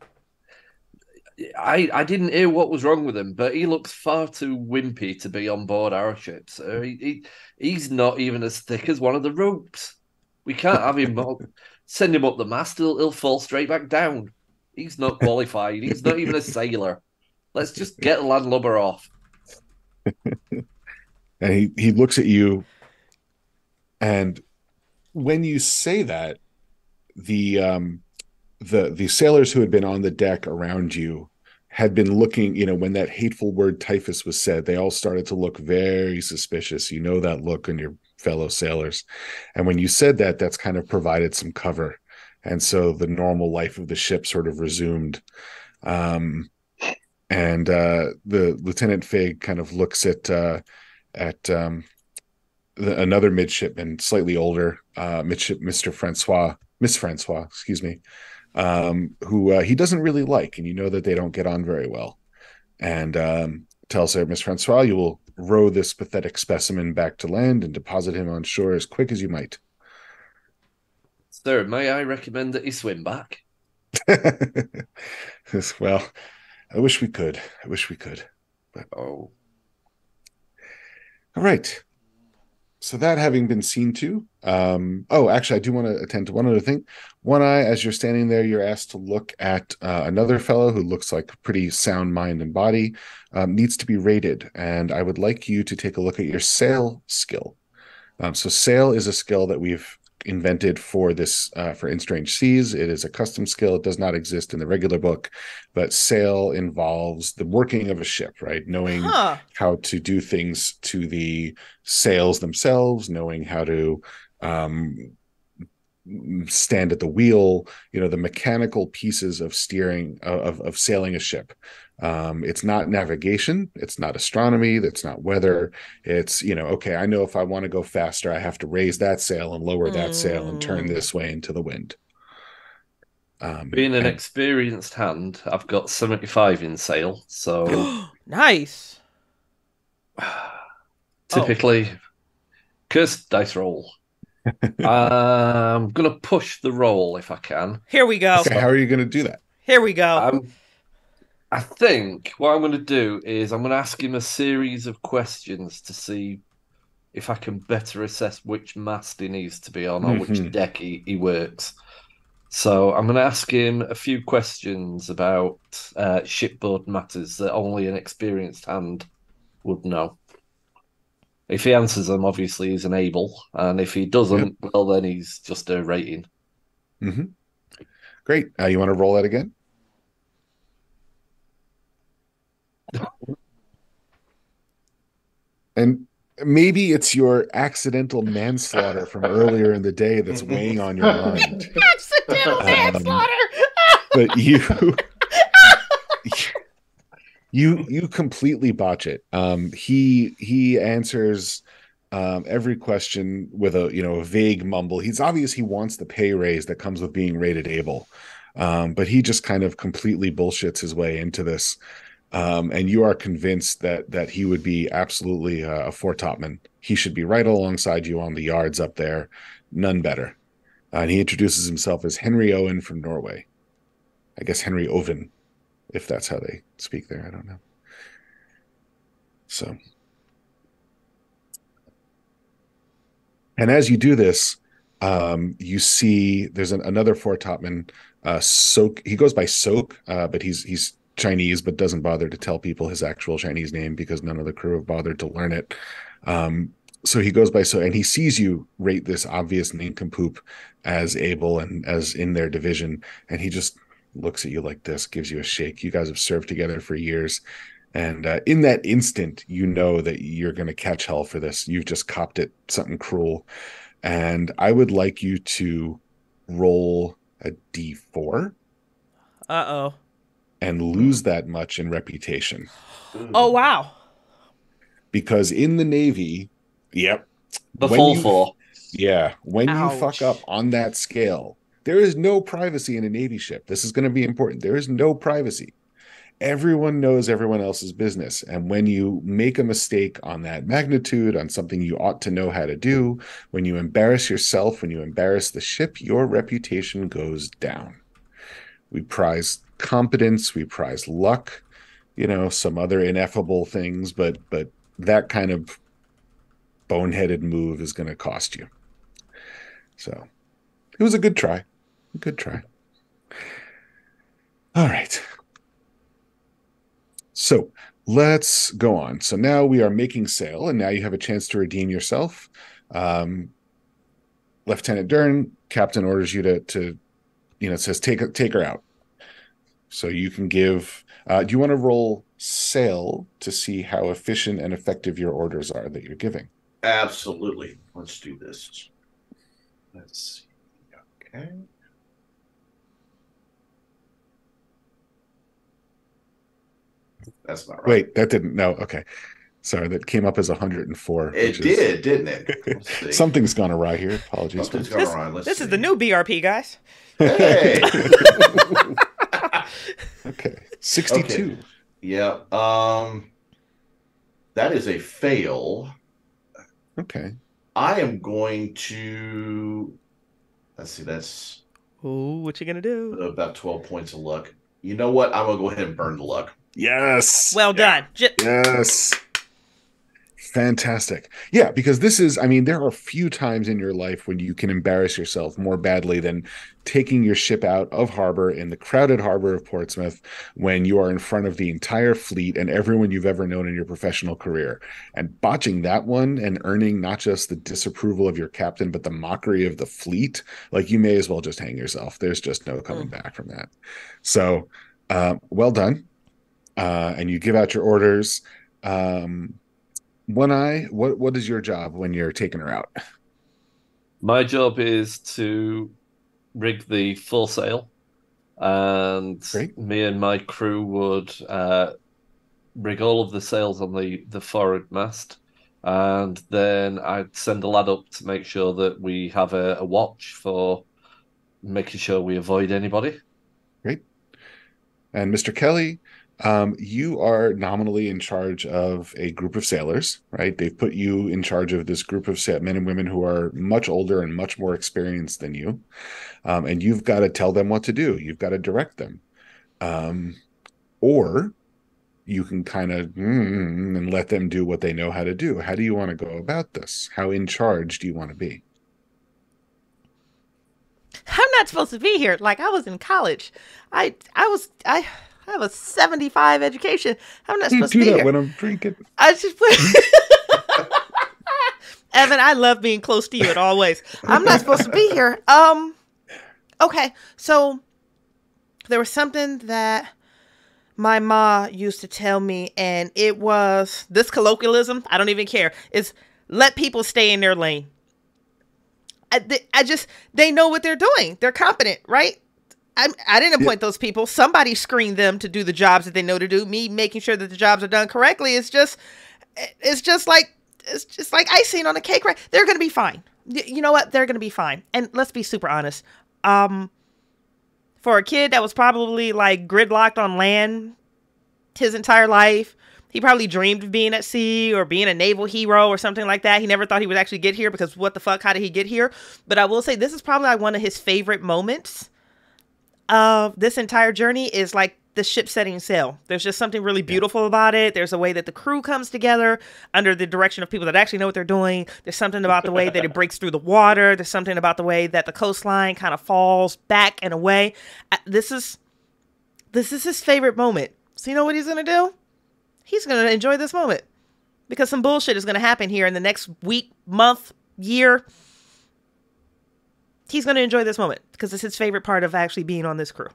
I didn't hear what was wrong with him, but he looks far too wimpy to be on board our ship, sir. He's not even as thick as one of the ropes. We can't have him send him up the mast. He'll fall straight back down. He's not qualified. He's not even a sailor. Let's just get the landlubber off. And he looks at you, and when you say that, the sailors who had been on the deck around you had been looking, when that hateful word typhus was said, they all started to look very suspicious. You know that look on your fellow sailors. And when you said that, that's kind of provided some cover. And so the normal life of the ship sort of resumed. And the Lieutenant Fig kind of looks at another midshipman, slightly older, Miss Francois, excuse me, who he doesn't really like, and you know that they don't get on very well. And tells her, "Miss Francois, you will row this pathetic specimen back to land and deposit him on shore as quick as you might." Sir, may I recommend that you swim back? Well, I wish we could. But... Oh. All right. So that having been seen to, actually, I do want to attend to one other thing. One Eye, as you're standing there, you're asked to look at another fellow who looks like a pretty sound mind and body, needs to be rated. And I would like you to take a look at your sail skill. So sail is a skill that we've invented for this, for In Strange Seas. It is a custom skill. It does not exist in the regular book, but sail involves the working of a ship, right? Knowing how to do things to the sails themselves, knowing how to stand at the wheel, the mechanical pieces of steering, of sailing a ship. It's not navigation, it's not astronomy, that's not weather. It's, okay, I know if I want to go faster, I have to raise that sail and lower that sail and turn this way into the wind. Being an experienced hand, I've got 75 in sail, so nice. Typically, cursed dice roll. I'm gonna push the roll if I can. Here we go. Okay, how are you going to do that? Here we go. I think what I'm going to do is I'm going to ask him a series of questions to see if I can better assess which mast he needs to be on or which deck he works. So I'm going to ask him a few questions about shipboard matters that only an experienced hand would know. If he answers them, obviously he's an able, and if he doesn't, well, then he's just a rating. Great. You want to roll that again? And maybe it's your accidental manslaughter from earlier in the day that's weighing on your mind. Accidental manslaughter. But you completely botch it. He answers every question with a vague mumble. He's obvious he wants the pay raise that comes with being rated able, but he just kind of completely bullshits his way into this. And you are convinced that he would be absolutely a foretopman. He should be right alongside you on the yards up there, none better. And he introduces himself as Henry Owen from Norway. I guess Henry Oven, if that's how they speak there. I don't know. So, and as you do this, you see there's another foretopman, Soak. He goes by Soak, but he's Chinese, but doesn't bother to tell people his actual Chinese name because none of the crew have bothered to learn it. So he goes by Soak, and he sees you rate this obvious nincompoop as able and as in their division, and he just looks at you like this, gives you a shake. You guys have served together for years. And in that instant, you know that you're going to catch hell for this. You've just copped it, something cruel. And I would like you to roll a d4. Uh-oh. And lose that much in reputation. Oh, wow. Because in the Navy, the full four. Yeah, when you fuck up on that scale, there is no privacy in a Navy ship. This is going to be important. There is no privacy. Everyone knows everyone else's business. And when you make a mistake on that magnitude, on something you ought to know how to do, when you embarrass yourself, when you embarrass the ship, your reputation goes down. We prize competence, we prize luck, some other ineffable things, but that kind of boneheaded move is going to cost you. So it was a good try. Good try. All right. So let's go on. So now we are making sail, and now you have a chance to redeem yourself. Lieutenant Darrin, captain orders you to it says take her out. So you can give. Do you want to roll sail to see how efficient and effective your orders are that you're giving? Absolutely. Let's do this. Let's see. Okay. That's not right. Wait, that didn't. No. Okay. Sorry, that came up as 104. It did, didn't it? Something's gone awry here. Apologies. Something's gone awry. This is the new BRP, guys. Hey. Okay. 62. Okay. Yeah. That is a fail. Okay. I am going to. Let's see. That's. Ooh, what you gonna do? About 12 points of luck. You know what? I'm gonna go ahead and burn the luck. Yes. Well done. Yes. Fantastic. Yeah, because this is, there are a few times in your life when you can embarrass yourself more badly than taking your ship out of harbor in the crowded harbor of Portsmouth when you are in front of the entire fleet and everyone you've ever known in your professional career. And botching that one and earning not just the disapproval of your captain, but the mockery of the fleet, like you may as well just hang yourself. There's just no coming back from that. So, well done. And you give out your orders. One Eye, what is your job when you're taking her out? My job is to rig the full sail, and me and my crew would rig all of the sails on the forward mast, and then I'd send a lad up to make sure that we have a watch for making sure we avoid anybody. Great. And Mr. Kelly, you are nominally in charge of a group of sailors, right? They've put you in charge of this group of men and women who are much older and much more experienced than you. And you've got to tell them what to do. You've got to direct them. Or you can kind of and let them do what they know how to do. How do you want to go about this? How in charge do you want to be? I'm not supposed to be here. Like, I was in college. I have a 75 education. I'm not supposed to be do that here. when I'm drinking. I just Evan, I love being close to you in all ways. I'm not supposed to be here. Okay, so there was something that my ma used to tell me, and it was this colloquialism. I don't even care. Is let people stay in their lane. They know what they're doing. They're competent, right? I didn't appoint those people. Somebody screened them to do the jobs that they know to do. Me making sure that the jobs are done correctly is just like icing on a cake, right? They're going to be fine. You know what? They're going to be fine. And let's be super honest. For a kid that was probably like gridlocked on land his entire life, he probably dreamed of being at sea or being a naval hero or something like that. He never thought he would actually get here because what the fuck? How did he get here? But I will say this is probably like one of his favorite moments of this entire journey is like the ship setting sail. There's just something really beautiful about it. There's a way that the crew comes together under the direction of people that actually know what they're doing. There's something about the way that it breaks through the water. There's something about the way that the coastline kind of falls back and away. This is his favorite moment. So you know what he's going to do? He's going to enjoy this moment because some bullshit is going to happen here in the next week, month, year. He's going to enjoy this moment because it's his favorite part of actually being on this crew.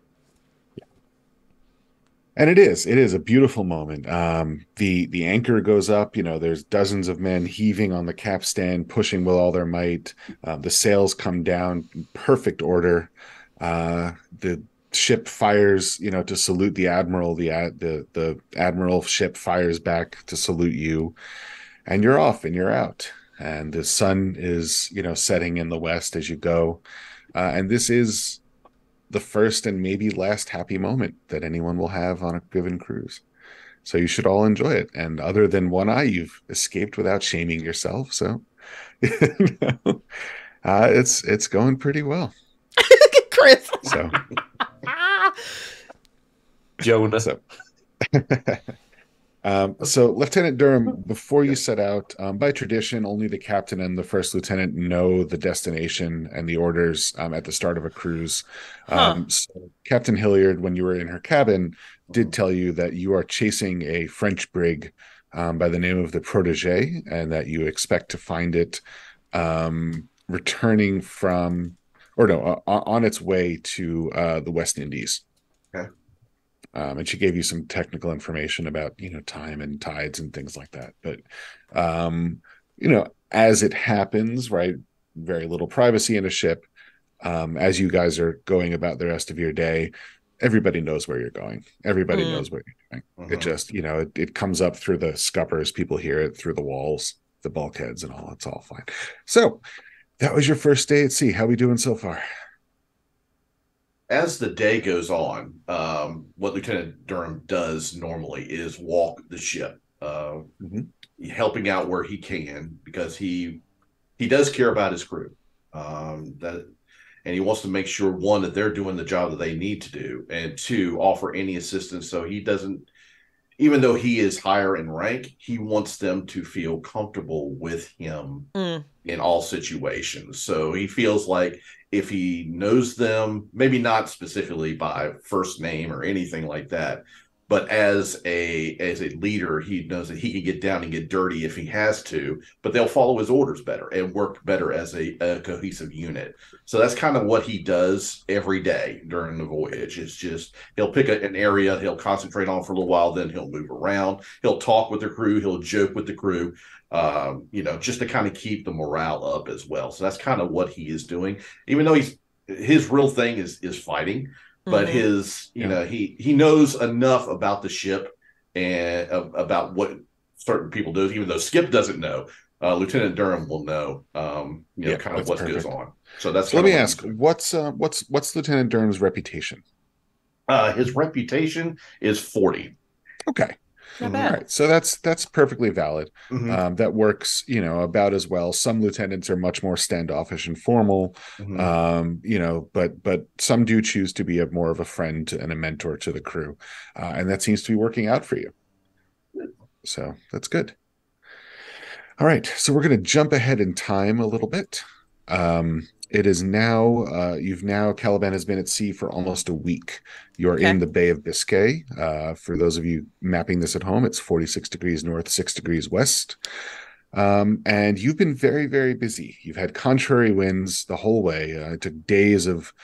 And it is a beautiful moment. The anchor goes up, there's dozens of men heaving on the capstan, pushing with all their might. The sails come down in perfect order. The ship fires, to salute the admiral. The admiral ship fires back to salute you, and you're off and you're out. And the sun is, setting in the west as you go. And this is the first and maybe last happy moment that anyone will have on a given cruise. So you should all enjoy it. And other than one eye, you've escaped without shaming yourself. So it's going pretty well. Chris. So Jonah. So Lieutenant Durham, before you set out, by tradition, only the captain and the first lieutenant know the destination and the orders at the start of a cruise. So Captain Hilliard, when you were in her cabin, did tell you that you are chasing a French brig by the name of the Protégé, and that you expect to find it returning from, on its way to the West Indies. Okay. And she gave you some technical information about, time and tides and things like that. But, as it happens, right, very little privacy in a ship. As you guys are going about the rest of your day, everybody knows where you're going. Everybody knows what you're doing. It just, it comes up through the scuppers. People hear it through the walls, the bulkheads and all. It's all fine. So that was your first day at sea. How are we doing so far? As the day goes on, what Lieutenant Durham does normally is walk the ship, helping out where he can, because he does care about his crew. And he wants to make sure, one, that they're doing the job that they need to do, and two, offer any assistance. So he doesn't, even though he is higher in rank, he wants them to feel comfortable with him in all situations. So he feels like if he knows them, maybe not specifically by first name or anything like that, but as a leader, he knows that he can get down and get dirty if he has to, but they'll follow his orders better and work better as a cohesive unit. So that's kind of what he does every day during the voyage. It's just, he'll pick an area, he'll concentrate on for a little while, then he'll move around, he'll talk with the crew, he'll joke with the crew, just to kind of keep the morale up as well. So that's kind of what he is doing, even though his real thing is fighting. But he knows enough about the ship and about what certain people do, even though Skip doesn't know. Lieutenant Durham will know, kind of what goes on. So that's. So let me ask, what's Lieutenant Durham's reputation? His reputation is 40. Okay. Not All bad. right, so that's perfectly valid. Mhm. That works, about as well. Some lieutenants are much more standoffish and formal, Mhm. but some do choose to be more of a friend and a mentor to the crew, and that seems to be working out for you. So that's good. All right, so we're going to jump ahead in time a little bit. It is now, Caliban has been at sea for almost a week. You're Okay. in the Bay of Biscay. For those of you mapping this at home, it's 46 degrees north, 6 degrees west. And you've been very, very busy. You've had contrary winds the whole way. It took days of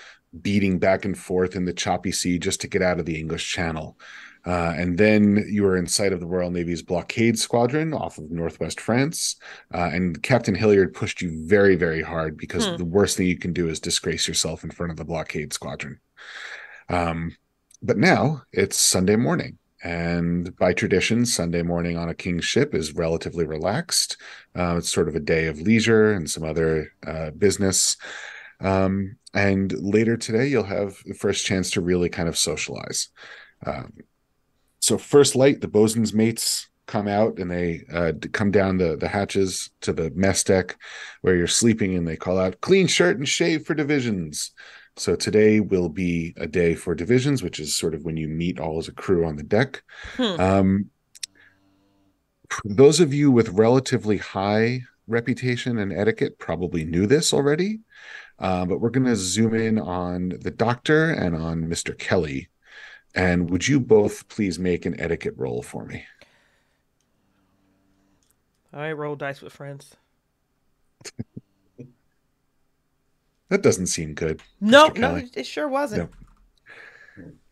beating back and forth in the choppy sea just to get out of the English Channel. And then you were in sight of the Royal Navy's blockade squadron off of northwest France. And Captain Hilliard pushed you very, very hard because the worst thing you can do is disgrace yourself in front of the blockade squadron. But now it's Sunday morning. And by tradition, Sunday morning on a king's ship is relatively relaxed. It's sort of a day of leisure and some other business. And later today, you'll have the first chance to really kind of socialize. So first light, the bosun's mates come out and they come down the hatches to the mess deck where you're sleeping, and they call out, "Clean shirt and shave for divisions." So today will be a day for divisions, which is sort of when you meet all as a crew on the deck. Those of you with relatively high reputation and etiquette probably knew this already, but we're going to zoom in on the doctor and on Mr. Kelly. And would you both please make an etiquette roll for me? All right, roll dice with friends. That doesn't seem good. No, Mr. Kelly. it sure wasn't.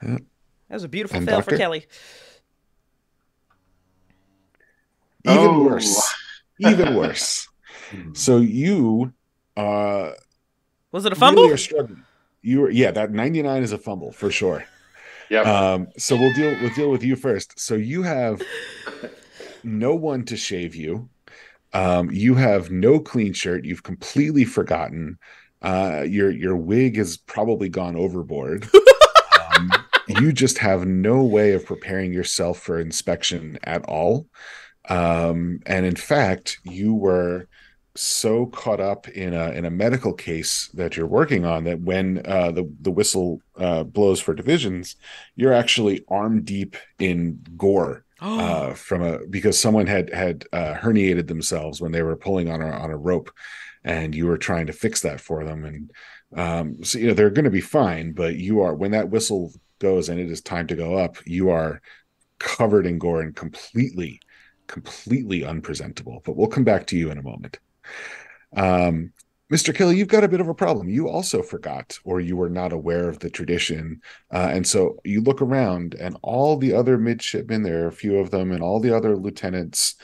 No. That was a beautiful And fail doctor? for Kelly. Even worse. Even worse. So you was it a fumble? really are struggling. That 99 is a fumble for sure. Yep. So we'll deal with you first. So you have no one to shave you. You have no clean shirt. You've completely forgotten. Your wig has probably gone overboard. You just have no way of preparing yourself for inspection at all. And in fact, you were so caught up in a medical case that you're working on that when the whistle blows for divisions, you're actually arm deep in gore because someone had herniated themselves when they were pulling on a rope, and you were trying to fix that for them. And so they're going to be fine, but when that whistle goes and it is time to go up, you are covered in gore and completely unpresentable. But we'll come back to you in a moment. Mr. Kelly, you've got a bit of a problem. You also forgot, or you were not aware of the tradition. And so you look around, and all the other midshipmen, there are a few of them, and all the other lieutenants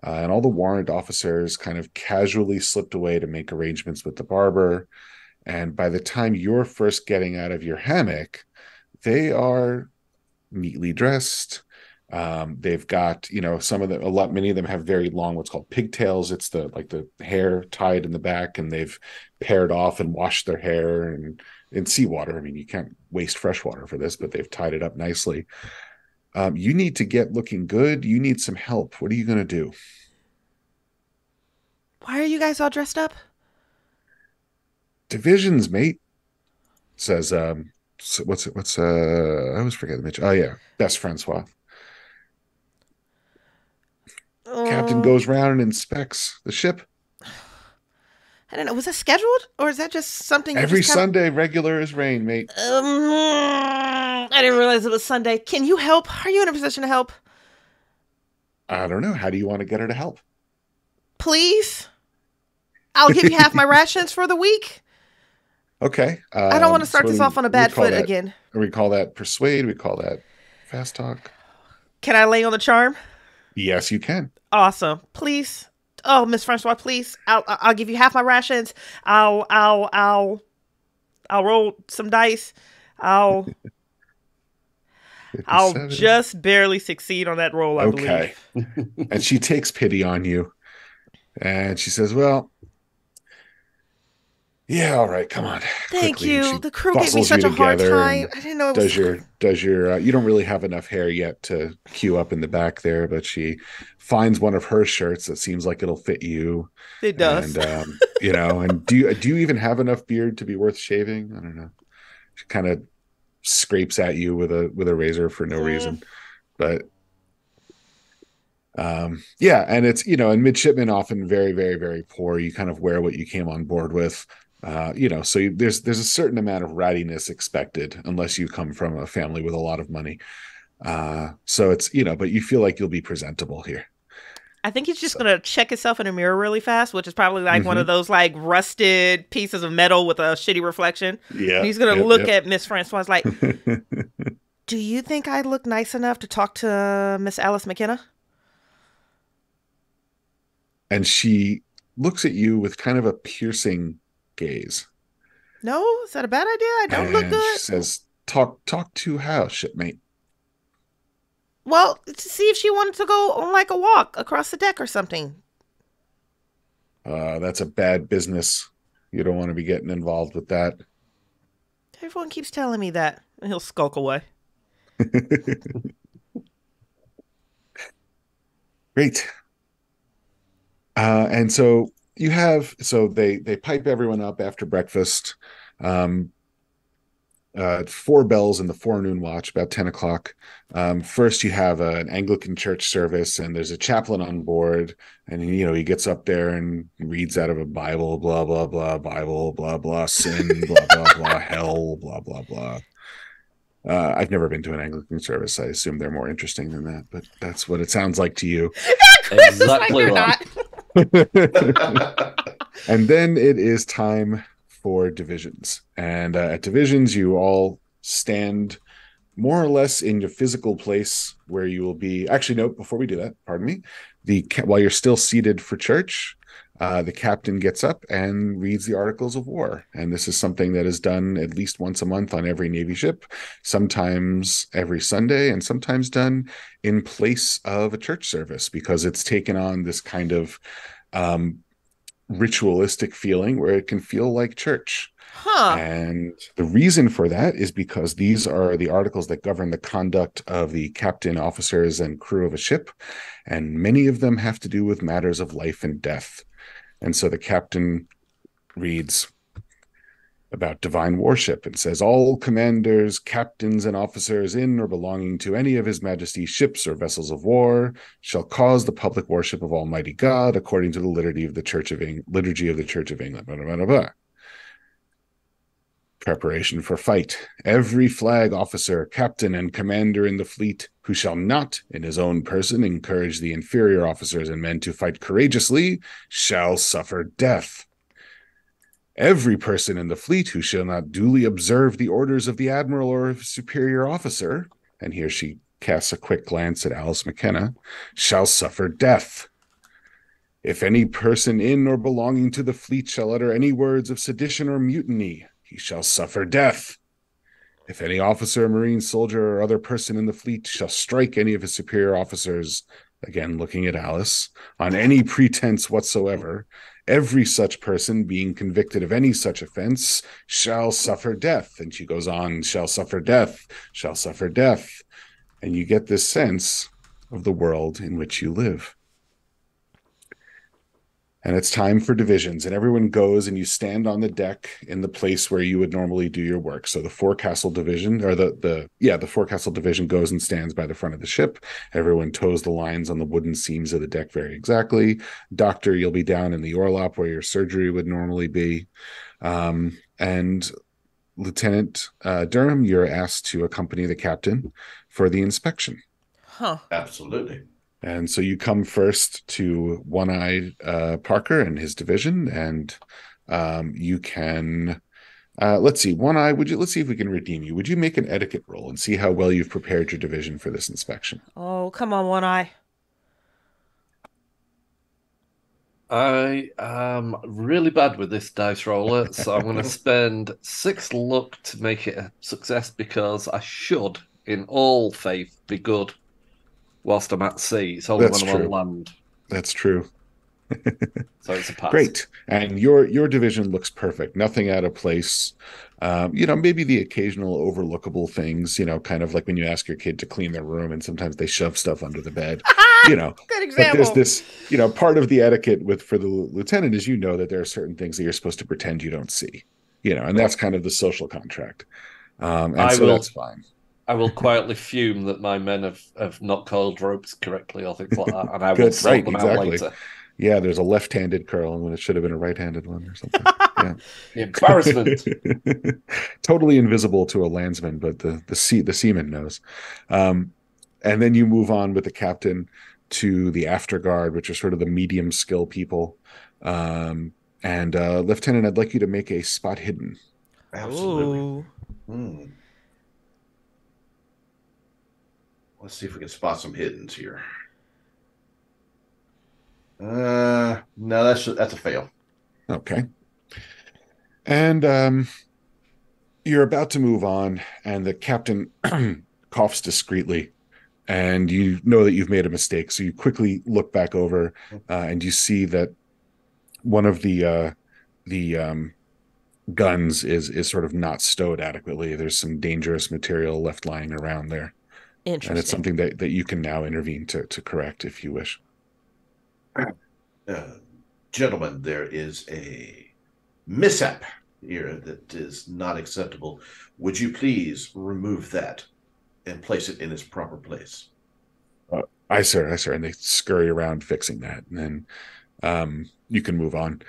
and all the warrant officers kind of casually slipped away to make arrangements with the barber. And by the time you're first getting out of your hammock, they are neatly dressed. They've got, many of them have very long, what's called pigtails. It's the hair tied in the back, and they've paired off and washed their hair and in seawater. I mean, you can't waste fresh water for this, but they've tied it up nicely. You need to get looking good. You need some help. What are you going to do? Why are you guys all dressed up? Divisions, mate, says, I always forget the Mitch. Oh yeah. Best Francois. Captain goes round and inspects the ship. I don't know. Was that scheduled, or is that just something? Every Sunday, regular as rain, mate. I didn't realize it was Sunday. Can you help? Are you in a position to help? I don't know. How do you want to get her to help? Please. I'll give you half my rations for the week. Okay. I don't want to start this off on a bad foot again. We call that persuade. We call that fast talk. Can I lay on the charm? Yes, you can. Awesome. Please. Oh, Miss Francois, please. I'll give you half my rations. I'll roll some dice. I'll just barely succeed on that roll, I believe. And she takes pity on you. And she says, "Well, Yeah, all right, come on. Thank Quickly. And you. she The crew gave me bustles such you a hard together time. and I didn't know it was. does your you don't really have enough hair yet to queue up in the back there, but she finds one of her shirts that seems like it'll fit you. It does. And and do you even have enough beard to be worth shaving? I don't know. She kind of scrapes at you with a razor for no reason. But yeah, and it's and midshipmen often very, very, very poor. You kind of wear what you came on board with. So there's a certain amount of rattiness expected unless you come from a family with a lot of money. So it's but you feel like you'll be presentable here. I think he's just gonna check himself in a mirror really fast, which is probably like one of those like rusted pieces of metal with a shitty reflection. Yeah, and he's gonna look at Miss Francois like, "Do you think I look nice enough to talk to Miss Alice McKenna?" And she looks at you with kind of a piercing gaze. No, is that a bad idea? I don't look good. She says, "Talk to how, shipmate?" Well, to see if she wanted to go on like a walk across the deck or something. That's a bad business. You don't want to be getting involved with that. Everyone keeps telling me that. And he'll skulk away. Great. And so they pipe everyone up after breakfast. 4 bells in the forenoon watch, about 10 o'clock. First, you have an Anglican church service, and there's a chaplain on board, and he gets up there and reads out of a Bible, blah blah blah, Bible, blah blah, sin, blah blah blah, hell, blah blah blah. I've never been to an Anglican service. I assume they're more interesting than that, but that's what it sounds like to you. Exactly right. And then it is time for divisions. And at divisions, you all stand more or less in your physical place where you will be. Actually, no, before we do that, pardon me. While you're still seated for church, the captain gets up and reads the Articles of War. And this is something that is done at least once a month on every Navy ship, sometimes every Sunday, and sometimes done in place of a church service, because it's taken on this kind of ritualistic feeling where it can feel like church. And the reason for that is because these are the articles that govern the conduct of the captain, officers, and crew of a ship, and many of them have to do with matters of life and death. And so the captain reads about divine worship and says, "All commanders, captains, and officers in or belonging to any of His Majesty's ships or vessels of war shall cause the public worship of Almighty God according to the liturgy of the Church of England." Blah, blah, blah, blah. Preparation for fight. Every flag officer, captain, and commander in the fleet who shall not in his own person encourage the inferior officers and men to fight courageously shall suffer death. Every person in the fleet who shall not duly observe the orders of the admiral or superior officer, and here she casts a quick glance at Alice McKenna, shall suffer death. If any person in or belonging to the fleet shall utter any words of sedition or mutiny, he shall suffer death. If any officer, marine, soldier, or other person in the fleet shall strike any of his superior officers, again looking at Alice, on any pretense whatsoever, every such person being convicted of any such offense shall suffer death. And she goes on, shall suffer death, shall suffer death. And you get this sense of the world in which you live. And it's time for divisions, and everyone goes and you stand on the deck in the place where you would normally do your work. So the forecastle division, or the forecastle division goes and stands by the front of the ship. Everyone toes the lines on the wooden seams of the deck very exactly. Doctor, you'll be down in the orlop where your surgery would normally be. And Lieutenant Durham, you're asked to accompany the captain for the inspection. Absolutely. And so you come first to One-Eyed Parker and his division, and you can, let's see, One-Eye, let's see if we can redeem you. Would you make an etiquette roll and see how well you've prepared your division for this inspection? Oh, come on, One-Eye. I am really bad with this dice roller, so I'm going to spend 6 luck to make it a success, because I should, in all faith, be good whilst I'm at sea. It's only when I'm on land. That's true. So it's a pass. Great. And your division looks perfect. Nothing out of place. Maybe the occasional overlookable things, kind of like when you ask your kid to clean their room and sometimes they shove stuff under the bed, Good example. But there's this, part of the etiquette for the lieutenant is that there are certain things that you're supposed to pretend you don't see, and that's kind of the social contract. That's fine. I will quietly fume that my men have not coiled ropes correctly or things like that, and I will sort them out later. Yeah, there's a left-handed curl when it should have been a right-handed one or something. Yeah. Embarrassment. Totally invisible to a landsman, but the seaman knows. And then you move on with the captain to the afterguard, which are sort of the medium skill people. Lieutenant, I'd like you to make a spot hidden. Absolutely. Let's see if we can spot some hiddens here. No, that's a fail. Okay. And you're about to move on, and the captain coughs discreetly, and you know that you've made a mistake. So you quickly look back over, and you see that one of the guns is sort of not stowed adequately. There's some dangerous material left lying around there. Interesting. And it's something that you can now intervene to correct if you wish. Gentlemen, there is a mishap here that is not acceptable. Would you please remove that and place it in its proper place? Aye, sir. And they scurry around fixing that. And then you can move on.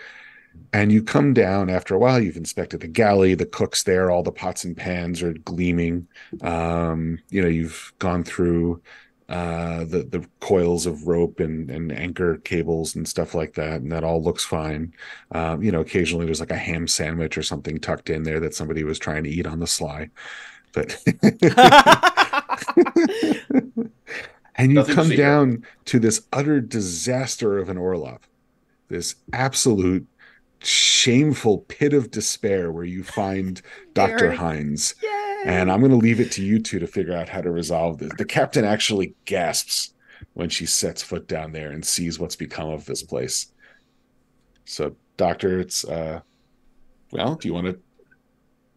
And you come down after a while. You've inspected the galley, the cook's there, all the pots and pans are gleaming. You've gone through the coils of rope and anchor cables and stuff like that, and that all looks fine. Occasionally there's like a ham sandwich or something tucked in there that somebody was trying to eat on the sly. But and you come down to this utter disaster of an Orlop, this absolute shameful pit of despair where you find Dr. Hines. Yay! And I'm going to leave it to you two to figure out how to resolve this. The captain actually gasps when she sets foot down there and sees what's become of this place. So, Doctor, it's do you want to?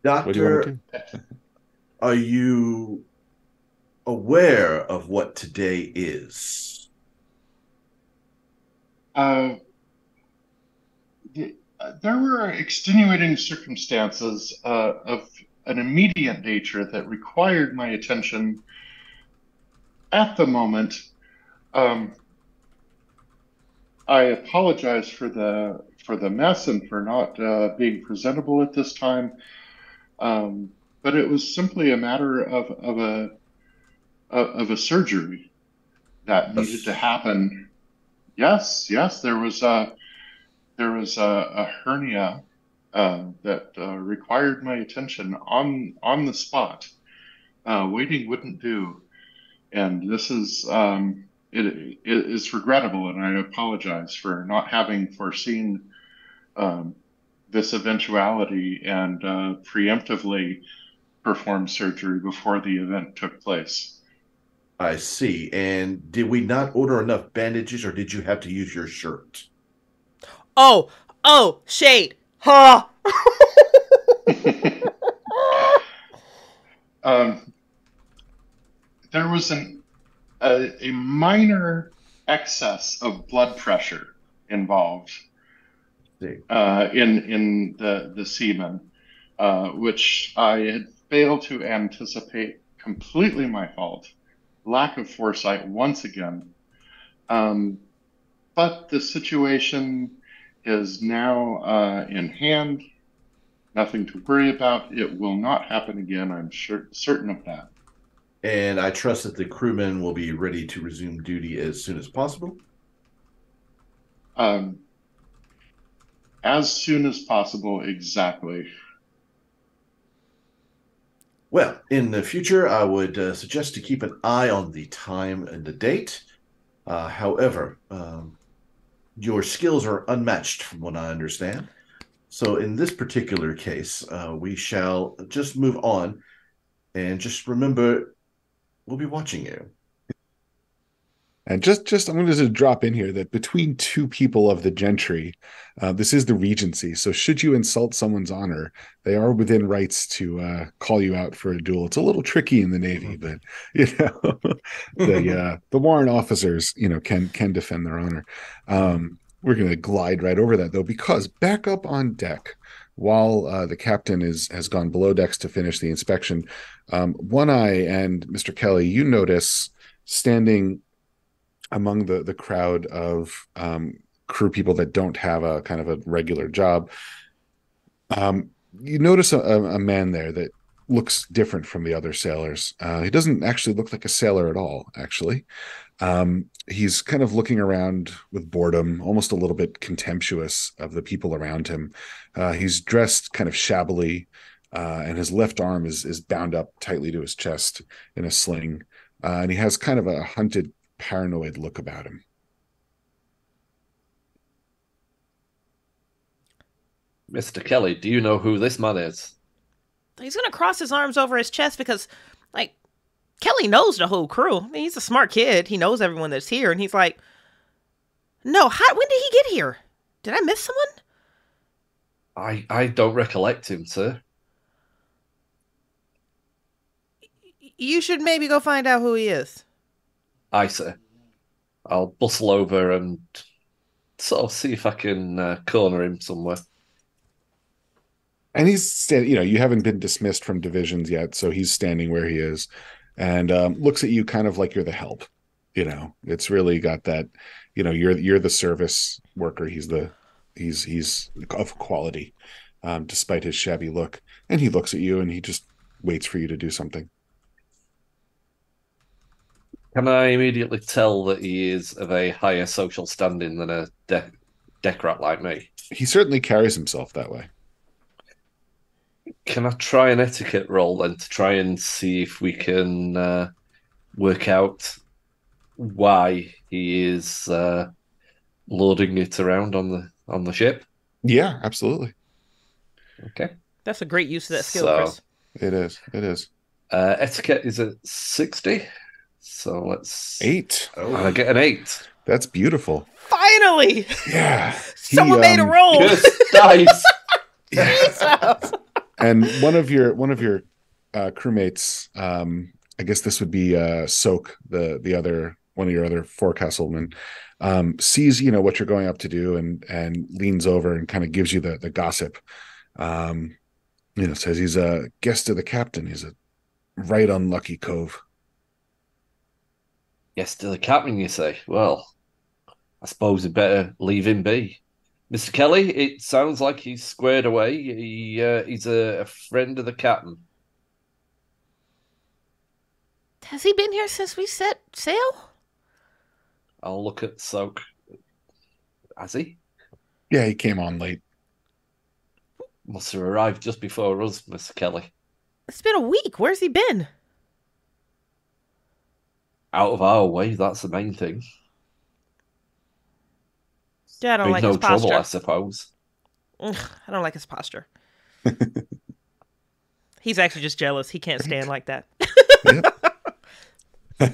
Doctor, what do you want to do? Are you aware of what today is? There were extenuating circumstances of an immediate nature that required my attention at the moment. I apologize for the mess and for not being presentable at this time, but it was simply a matter of a surgery that needed to happen. Yes, there was a hernia that required my attention on the spot. Waiting wouldn't do, and this is it is regrettable, and I apologize for not having foreseen this eventuality and preemptively performed surgery before the event took place. I see. And did we not order enough bandages, or did you have to use your shirt? Oh, shade. Ha! There was a minor excess of blood pressure involved in the semen, which I had failed to anticipate. Completely my fault. Lack of foresight once again. But the situation is now in hand. Nothing to worry about. It will not happen again. I'm certain of that. And I trust that the crewmen will be ready to resume duty as soon as possible? As soon as possible, exactly. Well, in the future, I would suggest to keep an eye on the time and the date. However, your skills are unmatched from what I understand. So in this particular case, we shall just move on and just remember, we'll be watching you. And just I'm going to drop in here that between two people of the gentry, this is the Regency. So should you insult someone's honor, they are within rights to call you out for a duel. It's a little tricky in the Navy, but the warrant officers can defend their honor. We're going to glide right over that though, because back up on deck, while the captain has gone below decks to finish the inspection, One Eye and Mr. Kelly, you notice standing among the crowd of crew people that don't have a kind of a regular job, you notice a man there that looks different from the other sailors. He doesn't actually look like a sailor at all, actually. He's kind of looking around with boredom, almost a little bit contemptuous of the people around him. He's dressed kind of shabbily, and his left arm is bound up tightly to his chest in a sling. And he has kind of a hunted, paranoid look about him. Mr. Kelly, do you know who this man is? He's going to cross his arms over his chest because, like, Kelly knows the whole crew. I mean, he's a smart kid. He knows everyone that's here. And he's like, no, when did he get here? Did I miss someone? I don't recollect him, sir. You should maybe go find out who he is. Aye, sir. I'll bustle over and sort of see if I can corner him somewhere. And he's standing, you haven't been dismissed from divisions yet, so he's standing where he is and looks at you kind of like you're the help. It's really got that, you're the service worker. He's of quality, despite his shabby look. And he looks at you and he just waits for you to do something. Can I immediately tell that he is of a higher social standing than a deck rat like me? He certainly carries himself that way. Can I try an etiquette roll then to try and see if we can work out why he is loading it around on the ship? Yeah, absolutely. Okay. That's a great use of that skill, Chris. It is. Etiquette is at 60. So let's 8. Oh, I get an 8. That's beautiful. Finally! Yeah. Someone made a roll. Just dice. Jesus. And one of your crewmates, I guess this would be Soak, the other one of your other forecastlemen, sees what you're going up to do and leans over and kind of gives you the gossip. Says he's a guest of the captain. He's a right unlucky cove. Yes, to the captain, you say? Well, I suppose we'd better leave him be. Mr. Kelly, it sounds like he's squared away. He's a friend of the captain. Has he been here since we set sail? I'll look at Soak. Has he? Yeah, he came on late. Must have arrived just before us, Mr. Kelly. It's been a week. Where's he been? Out of our way, that's the main thing. Yeah, I don't like his posture. Trouble, I suppose. Ugh, I don't like his posture. He's actually just jealous. He can't stand like that. All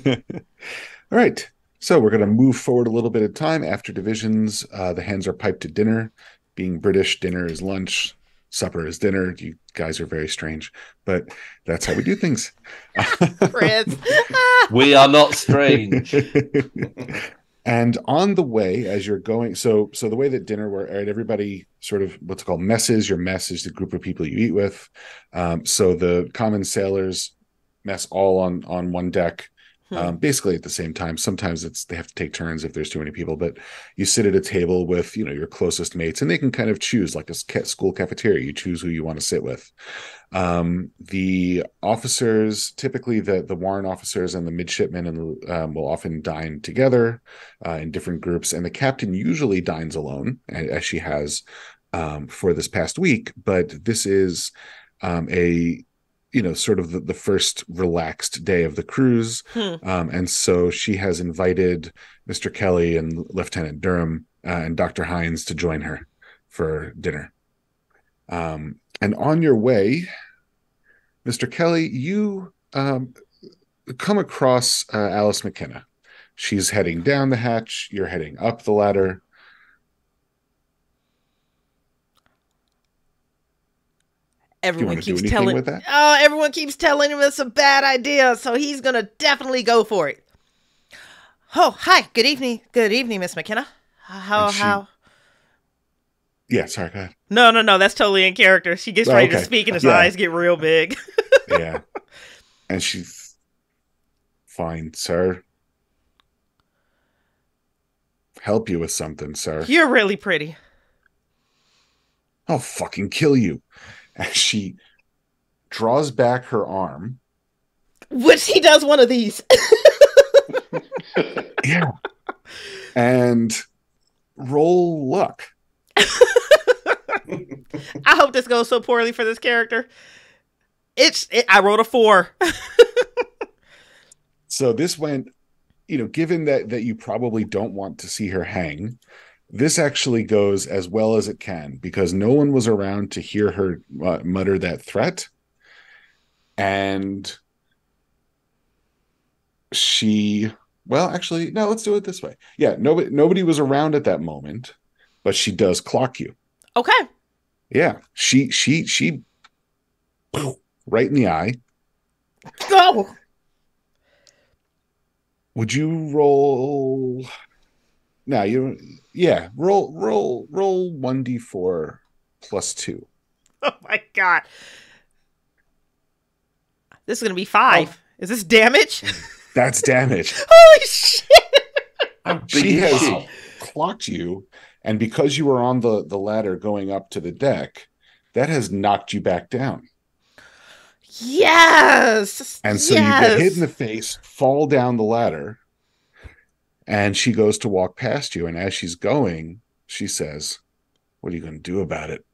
right. So we're going to move forward a little bit of time. After divisions, the hands are piped to dinner. Being British, dinner is lunch. Supper is dinner. You guys are very strange, but that's how we do things. Chris. We are not strange. And on the way, as you're going, so the way that dinner works, right, everybody sort of what's called messes. Your mess is the group of people you eat with. So the common sailors mess all on one deck. Basically at the same time. Sometimes they have to take turns if there's too many people, but you sit at a table with your closest mates, and they can kind of choose, like a school cafeteria. You choose who you want to sit with. The officers, typically the warrant officers and the midshipmen, and will often dine together in different groups, and the captain usually dines alone, as she has for this past week. But this is sort of the first relaxed day of the cruise. And so she has invited Mr. Kelly and Lieutenant Durham and Dr. Hines to join her for dinner. And on your way, Mr. Kelly, you come across Alice McKenna. She's heading down the hatch. You're heading up the ladder. Everyone do keeps anything telling with that? Oh, everyone keeps telling him it's a bad idea, so he's gonna definitely go for it. Oh, hi. Good evening. Good evening, Miss McKenna. How? Yeah, sorry, go ahead. No. That's totally in character. She gets ready to speak, and his eyes get real big. Yeah, and she's fine, sir. Help you with something, sir. You're really pretty. I'll fucking kill you. And she draws back her arm. Which he does one of these. Yeah. And roll luck. I hope this goes so poorly for this character. I rolled a 4. So this went, given that you probably don't want to see her hang, this actually goes as well as it can because no one was around to hear her mutter that threat. And actually, no, let's do it this way. Yeah, nobody was around at that moment, but she does clock you. Okay. Yeah, she right in the eye. Go. Would you roll? No, roll 1d4 plus 2. Oh my god. This is gonna be 5. Is this damage? That's damage. Holy shit! She has clocked you, and because you were on the ladder going up to the deck, that has knocked you back down. Yes. And so you get hit in the face, fall down the ladder, and she goes to walk past you. And as she's going, she says, "What are you going to do about it?"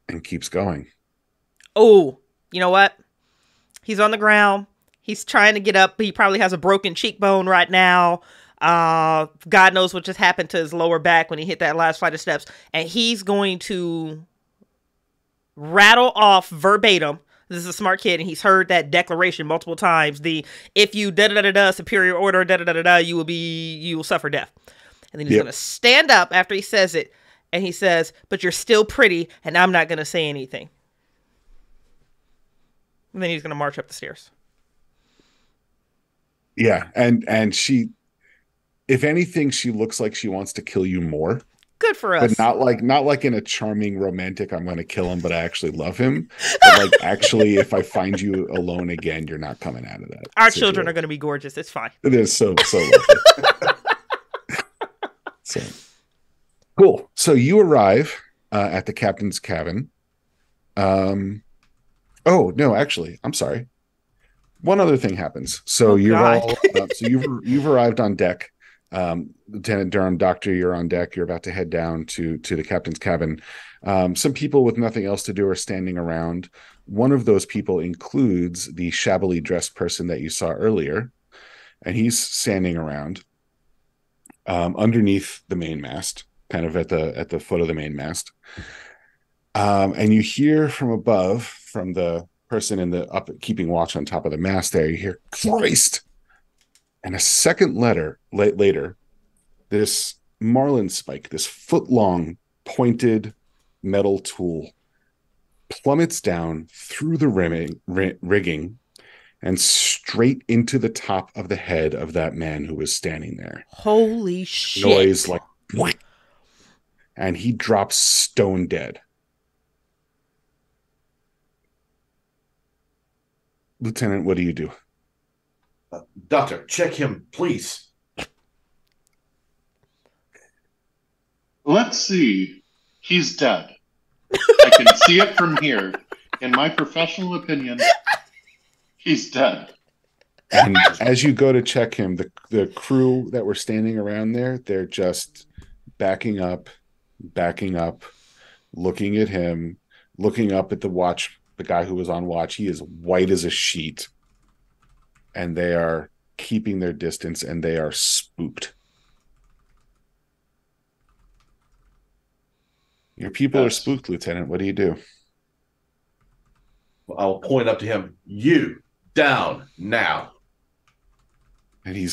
And keeps going. Oh, you know what? He's on the ground. He's trying to get up. He probably has a broken cheekbone right now. God knows what just happened to his lower back when he hit that last flight of steps. And he's going to rattle off verbatim. This is a smart kid, and he's heard that declaration multiple times. If you da-da-da-da-da, superior order, da-da-da-da-da, you will suffer death. And then he's going to stand up after he says it, and he says, "But you're still pretty, and I'm not going to say anything." And then he's going to march up the stairs. Yeah, and she, if anything, she looks like she wants to kill you more. Good for us. But not like in a charming romantic, I'm going to kill him, but I actually love him. But like, actually, if I find you alone again, you're not coming out of that. Our children are going to be gorgeous. It's fine. It is so lovely. So cool. So you arrive at the captain's cabin. Oh no, actually, I'm sorry. One other thing happens. So you've arrived on deck. Lieutenant Durham, Doctor, you're on deck. You're about to head down to the captain's cabin. Some people with nothing else to do are standing around. One of those people includes the shabbily dressed person that you saw earlier, and he's standing around underneath the mainmast, kind of at the foot of the mainmast. And you hear from above, from the person in the up keeping watch on top of the mast there, you hear "Christ!" And a second later, this marlin spike, this foot-long pointed metal tool, plummets down through the rigging and straight into the top of the head of that man who was standing there. Holy shit. Noise like "Whack!" And he drops stone dead. Lieutenant, what do you do? Doctor, check him, please. Let's see. He's dead. I can see it from here. In my professional opinion, he's dead. And as you go to check him, the crew that were standing around there, they're just backing up, looking at him, looking up at the guy who was on watch. He is white as a sheet. And they are keeping their distance, and they are spooked. Your people are spooked, Lieutenant. What do you do? I'll point up to him. You, down, now. And he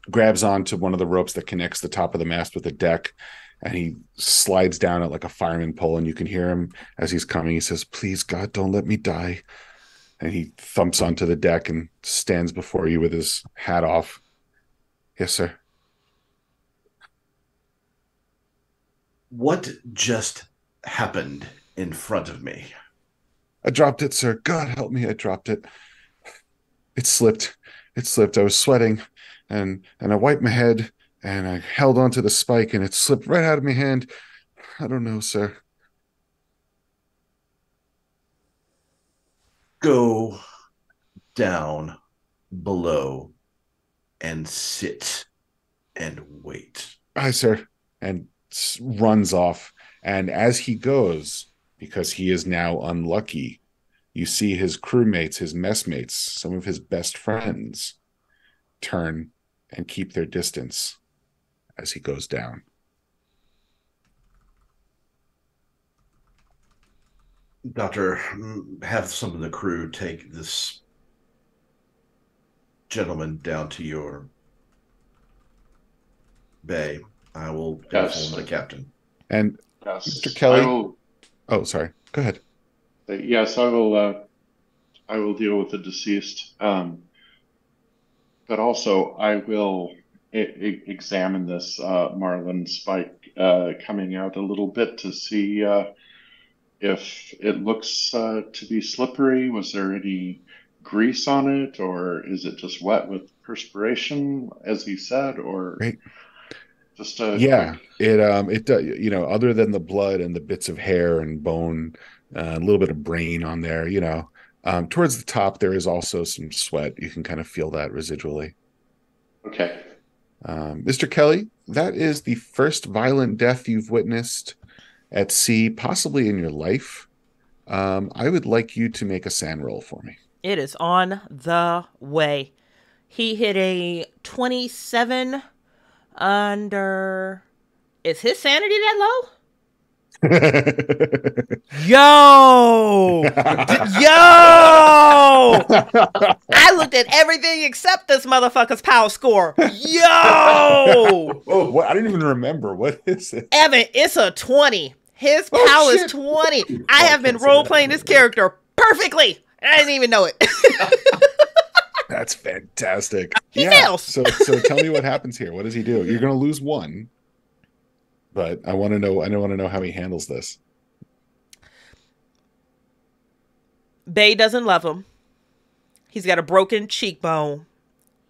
grabs onto one of the ropes that connects the top of the mast with the deck, and he slides down it like a fireman pole, and you can hear him as he's coming. He says, "Please, God, don't let me die." And he thumps onto the deck and stands before you with his hat off. "Yes, sir." What just happened in front of me? "I dropped it, sir. God help me, I dropped it. It slipped. It slipped. I was sweating, and I wiped my head, and I held onto the spike, and it slipped right out of my hand. I don't know, sir." Go down below and sit and wait. "Aye, sir." And runs off. And as he goes, because he is now unlucky, you see his crewmates, his messmates, some of his best friends turn and keep their distance as he goes down. Doctor, have some of the crew take this gentleman down to your bay. I will inform the captain. And Yes, Mr. Kelly. will, Oh, sorry. Go ahead. yes, I will. I will deal with the deceased, but also I will examine this marlin spike coming out a little bit to see if it looks to be slippery. Was there any grease on it, or is it just wet with perspiration, as he said, or Right. just a Yeah, quick... it other than the blood and the bits of hair and bone, a little bit of brain on there, towards the top there is also some sweat. You can kind of feel that residually. Okay. Mr. Kelly, that is the first violent death you've witnessed at sea, possibly in your life. I would like you to make a SAN roll for me. It is on the way. He hit a 27 under... Is his sanity that low? Yo! Yo! I looked at everything except this motherfucker's power score. Yo! Oh, what? I didn't even remember. What is it? Evan, it's a 20. His power is 20. I have been role-playing this character perfectly. I didn't even know it. That's fantastic. He fails. So tell me what happens here. What does he do? You're going to lose one, but I want to know. I want to know how he handles this. Bay doesn't love him. He's got a broken cheekbone.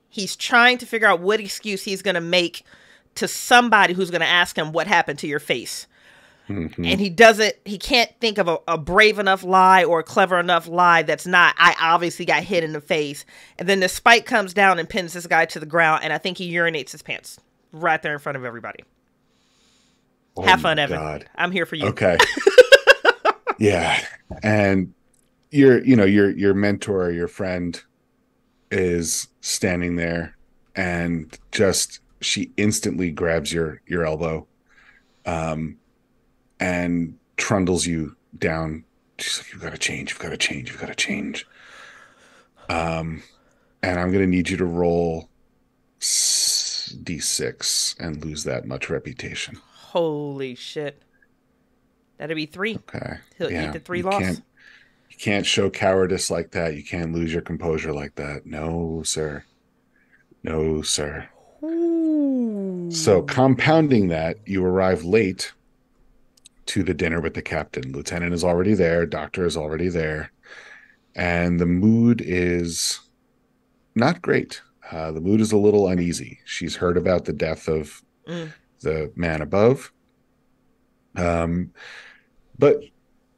He's trying to figure out what excuse he's going to make to somebody who's going to ask him what happened to your face. Mm-hmm. And he can't think of a brave enough lie or a clever enough lie that's not, I obviously got hit in the face. And then the spike comes down and pins this guy to the ground, and I think he urinates his pants right there in front of everybody. Oh, have fun, Evan. God. I'm here for you. Okay. Yeah. And your mentor, your friend is standing there, and she instantly grabs your elbow. And trundles you down. She's like, "You've got to change. You've got to change. You've got to change." And I'm going to need you to roll D6 and lose that much reputation. Holy shit. That'd be 3. Okay. He'll eat the 3 loss. You can't show cowardice like that. You can't lose your composure like that. No, sir. No, sir. Ooh. So compounding that, you arrive late to the dinner with the captain. Lieutenant is already there. Doctor is already there. And the mood is not great. The mood is a little uneasy. She's heard about the death of the man above. But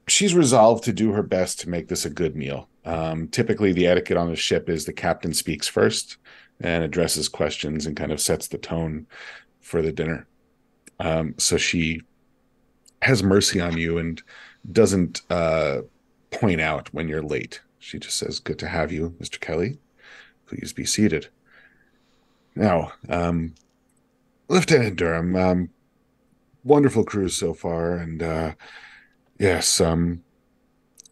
she's resolved to do her best to make this a good meal. Typically, the etiquette on the ship is the captain speaks first and addresses questions and kind of sets the tone for the dinner. So she has mercy on you and doesn't point out when you're late. She just says, "Good to have you, Mr. Kelly. Please be seated." Now, Lieutenant Durham, wonderful cruise so far, and yes, I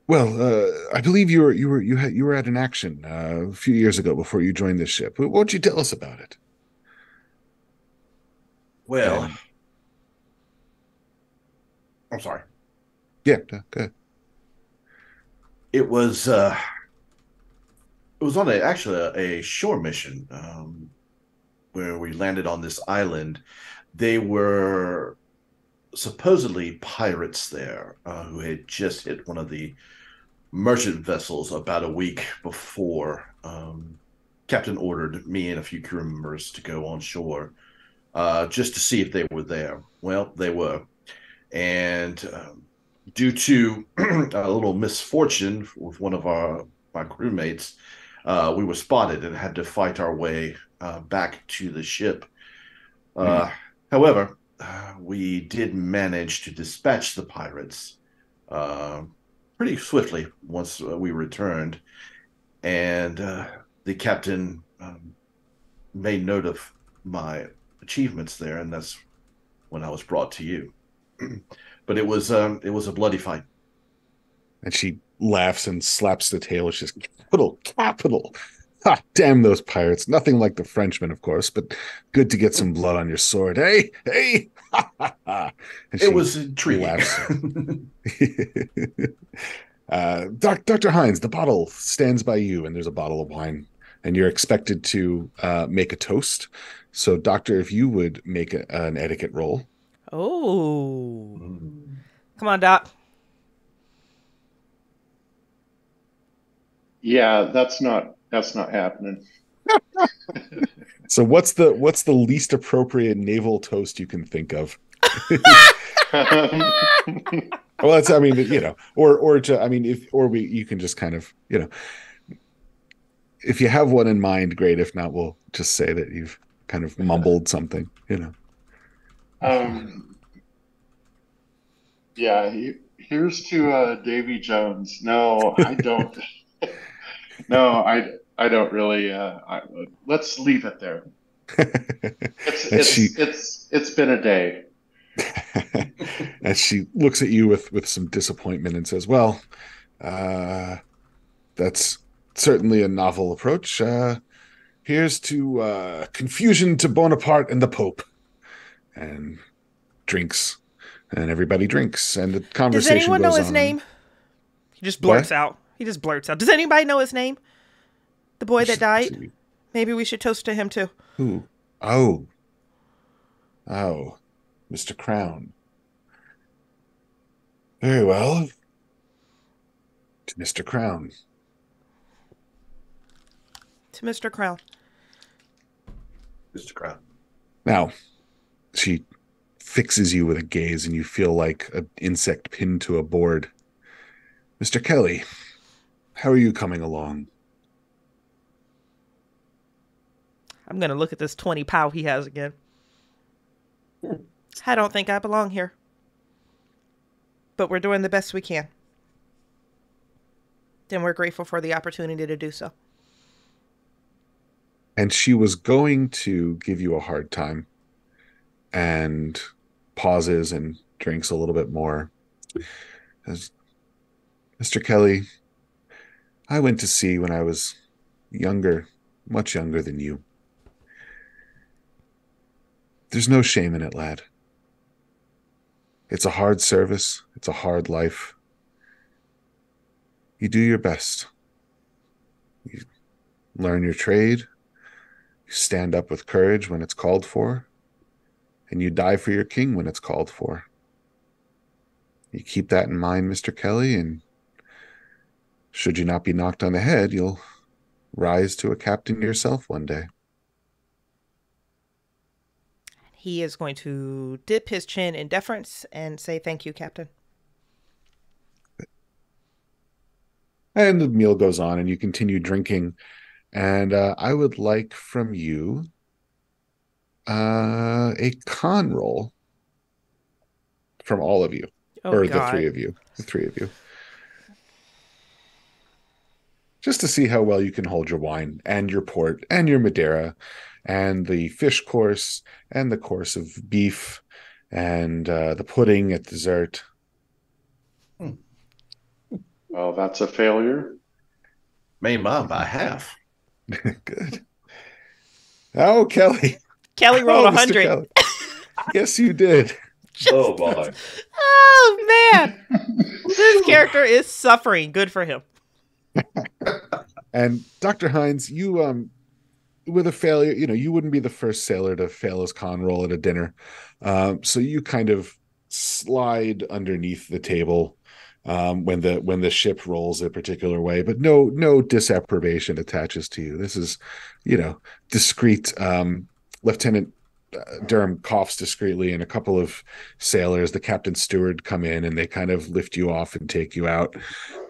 believe you were at an action a few years ago before you joined this ship. Won't you tell us about it? Well, And- I'm sorry. yeah, good. It was on a shore mission where we landed on this island. They were supposedly pirates there who had just hit one of the merchant vessels about a week before. Captain ordered me and a few crew members to go on shore just to see if they were there. Well, they were. And due to a little misfortune with one of my crewmates, we were spotted and had to fight our way back to the ship. However, we did manage to dispatch the pirates pretty swiftly once we returned, and the captain made note of my achievements there, and that's when I was brought to you. But it was a bloody fight. And she laughs and slaps the table. She's capital, capital. Ha, damn those pirates. Nothing like the Frenchmen, of course, but good to get some blood on your sword. Hey, hey. Ha, ha, ha. It was intriguing. Dr. Hines, the bottle stands by you, and there's a bottle of wine, and you're expected to make a toast. So, Doctor, if you would make an etiquette roll. Oh. Come on, Doc. Yeah, that's not happening. So what's the least appropriate naval toast you can think of? Well, that's, I mean, you know, you can just kind of, you know, if you have one in mind, great. If not, we'll just say that you've kind of mumbled something, you know. Yeah, here's to Davy Jones. No, I don't. No, I don't really. Let's leave it there. It's been a day. As she looks at you with some disappointment and says, "Well, that's certainly a novel approach. Here's to confusion to Bonaparte and the Pope," and drinks, and everybody drinks, and the conversation Does anyone goes know his on. name? He just blurts What? out. He just blurts out. Does anybody know his name? The boy that died? Maybe we should toast to him too. Who? Oh, Mr. Crown. Very well. To Mr. Crown. To Mr. Crown. Mr. Crown. Now, she fixes you with a gaze, and you feel like an insect pinned to a board. Mr. Kelly, how are you coming along? I'm going to look at this 20 pow he has again. I don't think I belong here. But we're doing the best we can. And we're grateful for the opportunity to do so. And she was going to give you a hard time, and pauses and drinks a little bit more. As Mr. Kelly, I went to sea when I was younger, much younger than you. There's no shame in it, lad. It's a hard service. It's a hard life. You do your best. You learn your trade. You stand up with courage when it's called for. And you die for your king when it's called for. You keep that in mind, Mr. Kelly, and should you not be knocked on the head, you'll rise to a captain yourself one day. He is going to dip his chin in deference and say, "Thank you, Captain." And the meal goes on, and you continue drinking. And I would like from you a con roll from all of you, Oh, or God. the three of you, just to see how well you can hold your wine and your port and your Madeira and the fish course and the course of beef and the pudding at dessert. Well, that's a failure. Made mine by half. Good. Oh, Kelly. Kelly rolled Oh, Mr. 100. Kelly. Yes, you did. Oh boy. Oh man, this character is suffering. Good for him. And Dr. Hines, you with a failure, you wouldn't be the first sailor to fail his con roll at a dinner. So you kind of slide underneath the table when the ship rolls a particular way, but no disapprobation attaches to you. This is, discreet. Lieutenant Durham coughs discreetly, and a couple of sailors, the captain's steward, come in and they kind of lift you off and take you out.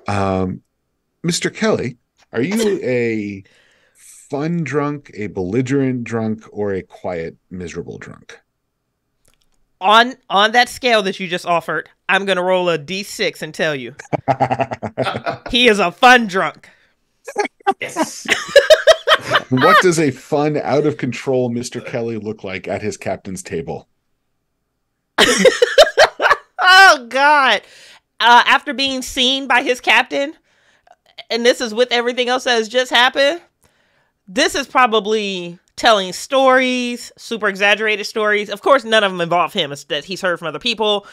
Mr. Kelly, are you a fun drunk, a belligerent drunk, or a quiet, miserable drunk? On that scale that you just offered, I'm gonna roll a d6 and tell you. He is a fun drunk. Yes. What does a fun, out of control Mr. Kelly look like at his captain's table? Oh God. After being seen by his captain, and this is with everything else that has just happened, this is probably telling stories, super exaggerated stories. Of course, none of them involve him. It's that he's heard from other people.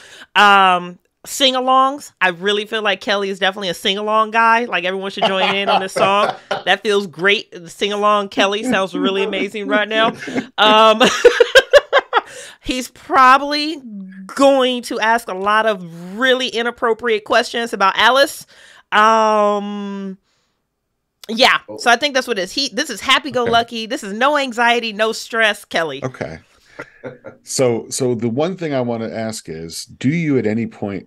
Sing-alongs. I really feel like Kelly is definitely a sing-along guy. Like, everyone should join in on this song. That feels great. The sing-along Kelly sounds really amazing right now. He's probably going to ask a lot of really inappropriate questions about Alice. Yeah, so I think that's what it is. This is happy-go-lucky. This is no anxiety, no stress, Kelly. Okay. So the one thing I want to ask is, do you at any point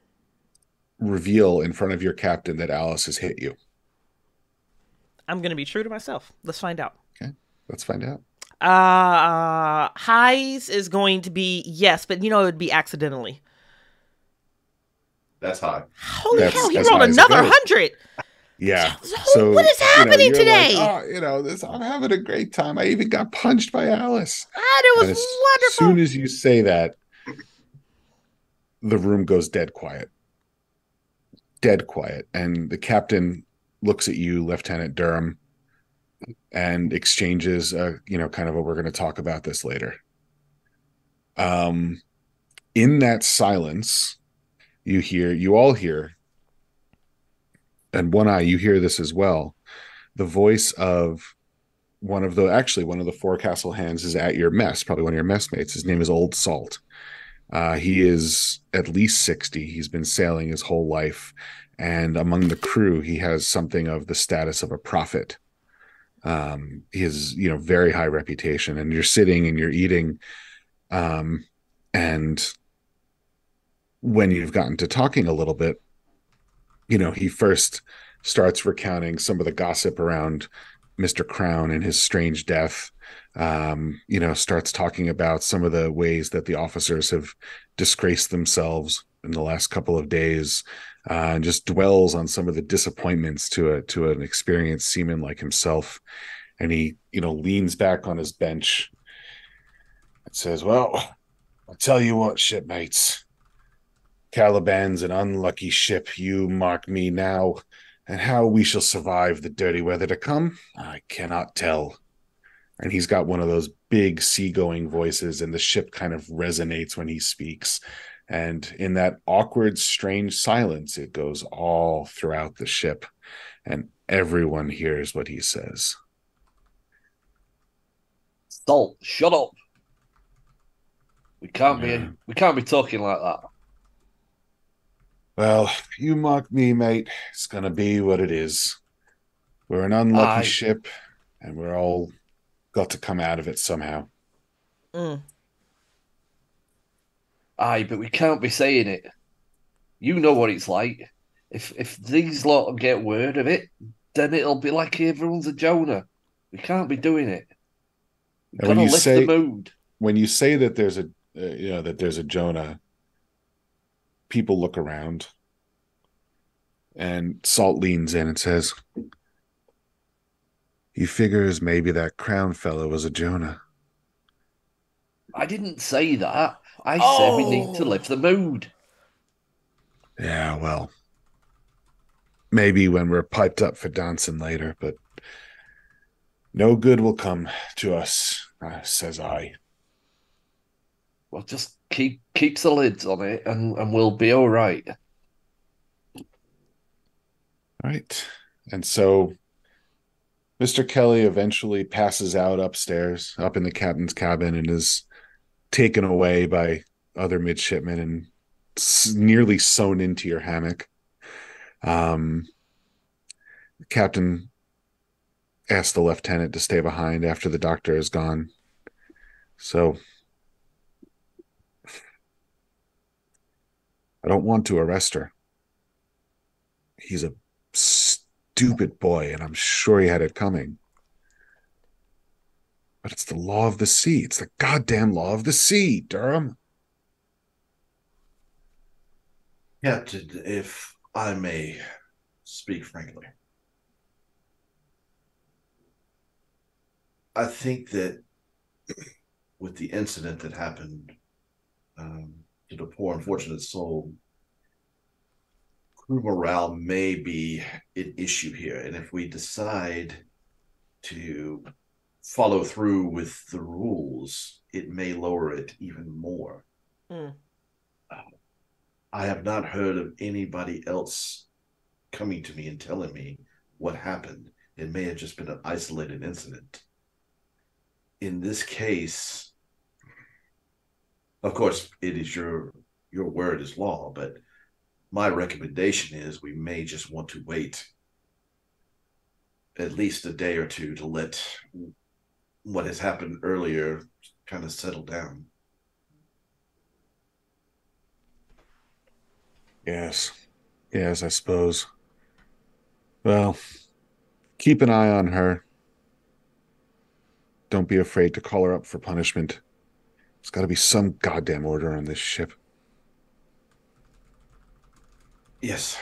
reveal in front of your captain that Alice has hit you? I'm going to be true to myself. Let's find out. Okay, let's find out. Highs is going to be yes, but it would be accidentally. That's high. Holy hell, he rolled another 100. Yeah. So what is happening today? Like, I'm having a great time. I even got punched by Alice. It was wonderful. As soon as you say that, the room goes dead quiet. Dead quiet. And the captain looks at you, Lieutenant Durham, and exchanges, kind of we're going to talk about this later. In that silence, you all hear, and One Eye, you hear this as well. The voice of one of the forecastle hands is at your mess, probably one of your messmates. His name is Old Salt. He is at least 60. He's been sailing his whole life. And among the crew, he has something of the status of a prophet. He has, very high reputation. And you're sitting and you're eating. And when you've gotten to talking a little bit, he first starts recounting some of the gossip around Mr. Crown and his strange death. Starts talking about some of the ways that the officers have disgraced themselves in the last couple of days, and just dwells on some of the disappointments to an experienced seaman like himself. And he, leans back on his bench and says, "Well, I'll tell you what, shipmates. Caliban's an unlucky ship, you mark me now, and how we shall survive the dirty weather to come, I cannot tell." And he's got one of those big seagoing voices, and the ship kind of resonates when he speaks. And in that awkward, strange silence, it goes all throughout the ship, and everyone hears what he says. Salt, shut up. We can't be talking like that. Well, you mark me, mate. It's going to be what it is. We're an unlucky ship, and we're all got to come out of it somehow. Aye, but we can't be saying it. You know what it's like. If these lot get word of it, then it'll be like everyone's a Jonah. We can't be doing it. We've got to lift the mood. When you say that there's a Jonah, people look around, and Salt leans in and says, "He figures maybe that Crown fellow was a Jonah." I didn't say that. I said we need to lift the mood. Yeah, well, maybe when we're piped up for dancing later, but no good will come to us, says I. Well, just keeps the lids on it, and we'll be all right. All right. And so Mr. Kelly eventually passes out upstairs, up in the captain's cabin, and is taken away by other midshipmen and nearly sewn into your hammock. The captain asked the lieutenant to stay behind after the doctor is gone. So I don't want to arrest her. He's a stupid boy, and I'm sure he had it coming. But it's the law of the sea. It's the goddamn law of the sea, Durham. Captain, if I may speak frankly, I think that with the incident that happened to the poor unfortunate soul, crew morale may be an issue here. And if we decide to follow through with the rules, it may lower it even more. I have not heard of anybody else coming to me and telling me what happened. It may have just been an isolated incident. In this case, of course, it is your word is law, but my recommendation is we may just want to wait at least a day or two to let what has happened earlier kind of settle down. Yes, I suppose. Well, keep an eye on her. Don't be afraid to call her up for punishment. There's got to be some goddamn order on this ship. Yes,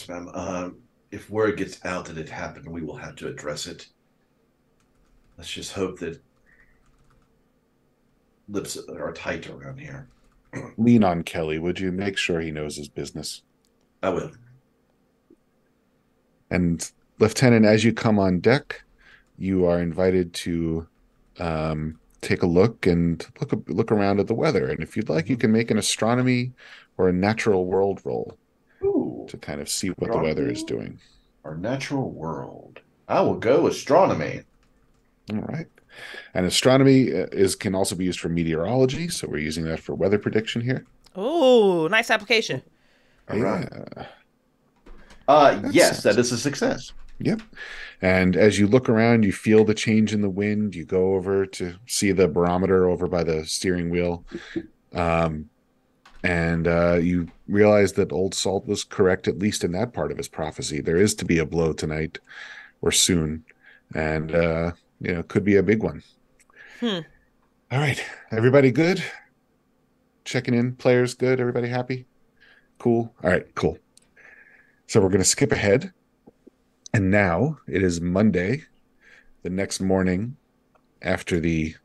ma'am. If word gets out that it happened, we will have to address it. Let's just hope that lips are tight around here. Lean on Kelly, would you? Make sure he knows his business. I will. And Lieutenant, as you come on deck, you are invited to take a look and look around at the weather. And if you'd like, you can make an astronomy or a natural world roll. Ooh, to kind of see what the weather is doing. Our natural world. I will go astronomy. All right. And astronomy can also be used for meteorology, so we're using that for weather prediction here. Oh, nice application. All right. Yeah. Yes, that is a success. Yep. And as you look around, you feel the change in the wind. You go over to see the barometer over by the steering wheel. And you realize that Old Salt was correct, at least in that part of his prophecy. There is to be a blow tonight or soon. And, could be a big one. All right. Everybody good? Checking in. Players good? Everybody happy? Cool. All right, cool. So we're going to skip ahead. And now it is Monday, the next morning after the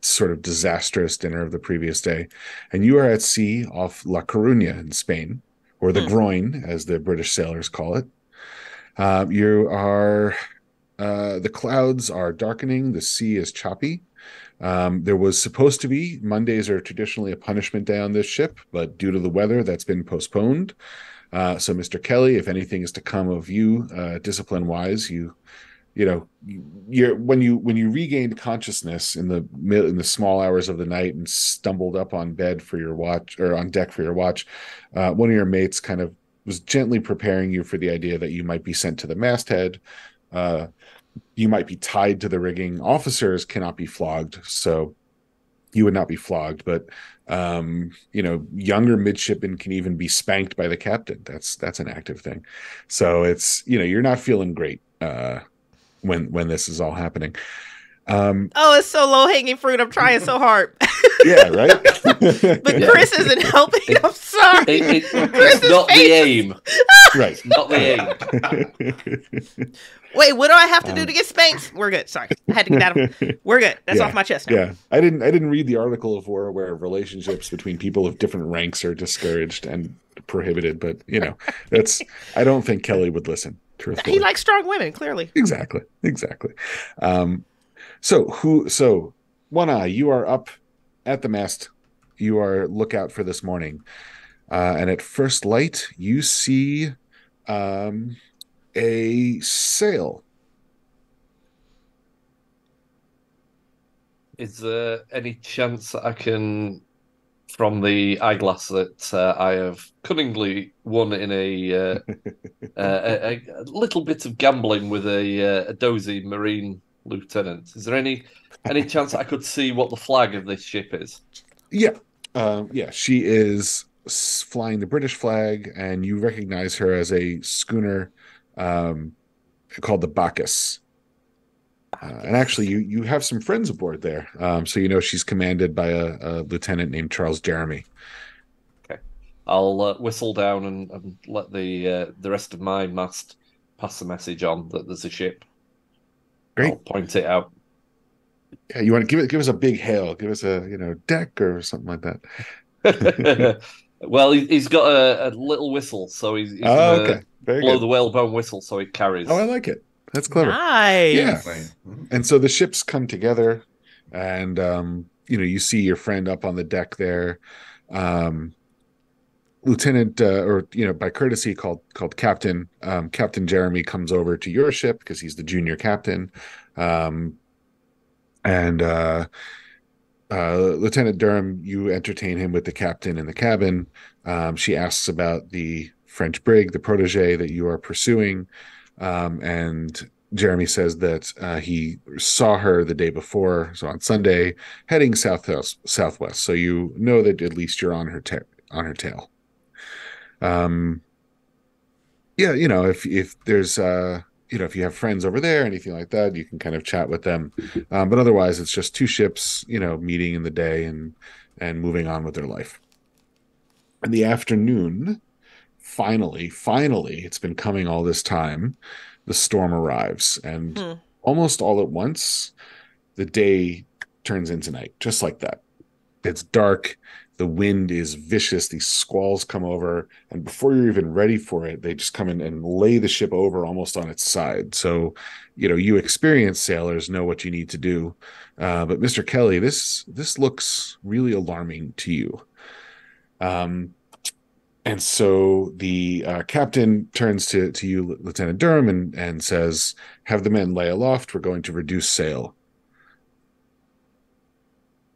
sort of disastrous dinner of the previous day, and you are at sea off La Coruña in Spain, or the Groin, as the British sailors call it. The clouds are darkening, the sea is choppy. There was supposed to be, Mondays are traditionally a punishment day on this ship, but due to the weather, that's been postponed. So Mr. Kelly, if anything is to come of you, discipline-wise, when you regained consciousness in the small hours of the night and stumbled up on bed for your watch, or on deck for your watch, one of your mates kind of was gently preparing you for the idea that you might be sent to the masthead. You might be tied to the rigging. Officers cannot be flogged, so you would not be flogged, but younger midshipmen can even be spanked by the captain. That's an active thing. So it's, you're not feeling great when this is all happening. It's so low-hanging fruit. I'm trying so hard. Yeah, right? But Chris isn't helping. I'm sorry. It's not the aim. Right. Not the aim. Wait, what do I have to do to get spanked? We're good. Sorry. I had to get that. We're good. That's off my chest now. Yeah. I didn't read the article of war where relationships between people of different ranks are discouraged and prohibited, but I don't think Kelly would listen, truthfully. He likes strong women, clearly. Exactly. So One Eye, you are up at the mast, you are lookout for this morning. And at first light, you see a sail. Is there any chance that I can, from the eyeglass that I have cunningly won in a little bit of gambling with a dozy marine lieutenant, is there any chance I could see what the flag of this ship is? Yeah. Yeah, she is flying the British flag, and you recognize her as a schooner called the Bacchus. And actually, you have some friends aboard there. So you know she's commanded by a lieutenant named Charles Jeremy. Okay. I'll whistle down and let the rest of my mast pass the message on that there's a ship. Great. I'll point it out. Yeah, you want to give us a big hail, give us a deck or something like that. Well, he's got a little whistle, so he's gonna okay. Very blow good. the whalebone whistle so it carries. Oh, I like it. That's clever. Nice. Yeah. And so the ships come together, and you see your friend up on the deck there. Lieutenant, or by courtesy called Captain. Captain Jeremy comes over to your ship because he's the junior captain. And Lieutenant Durham, you entertain him with the captain in the cabin. She asks about the French brig, the protege that you are pursuing. And Jeremy says that he saw her the day before, so on Sunday, heading southwest. So you know that at least you're on her tail. Yeah, if there's if you have friends over there, anything like that, you can kind of chat with them. But otherwise, it's just two ships, meeting in the day and moving on with their life. In the afternoon, finally, it's been coming all this time, the storm arrives, and almost all at once, the day turns into night, just like that. It's dark. The wind is vicious. These squalls come over, and before you're even ready for it, they just come in and lay the ship over almost on its side. So, you experienced sailors know what you need to do. But Mr. Kelly, this looks really alarming to you. And so the captain turns to you, Lieutenant Durham, and says, "Have the men lay aloft. We're going to reduce sail."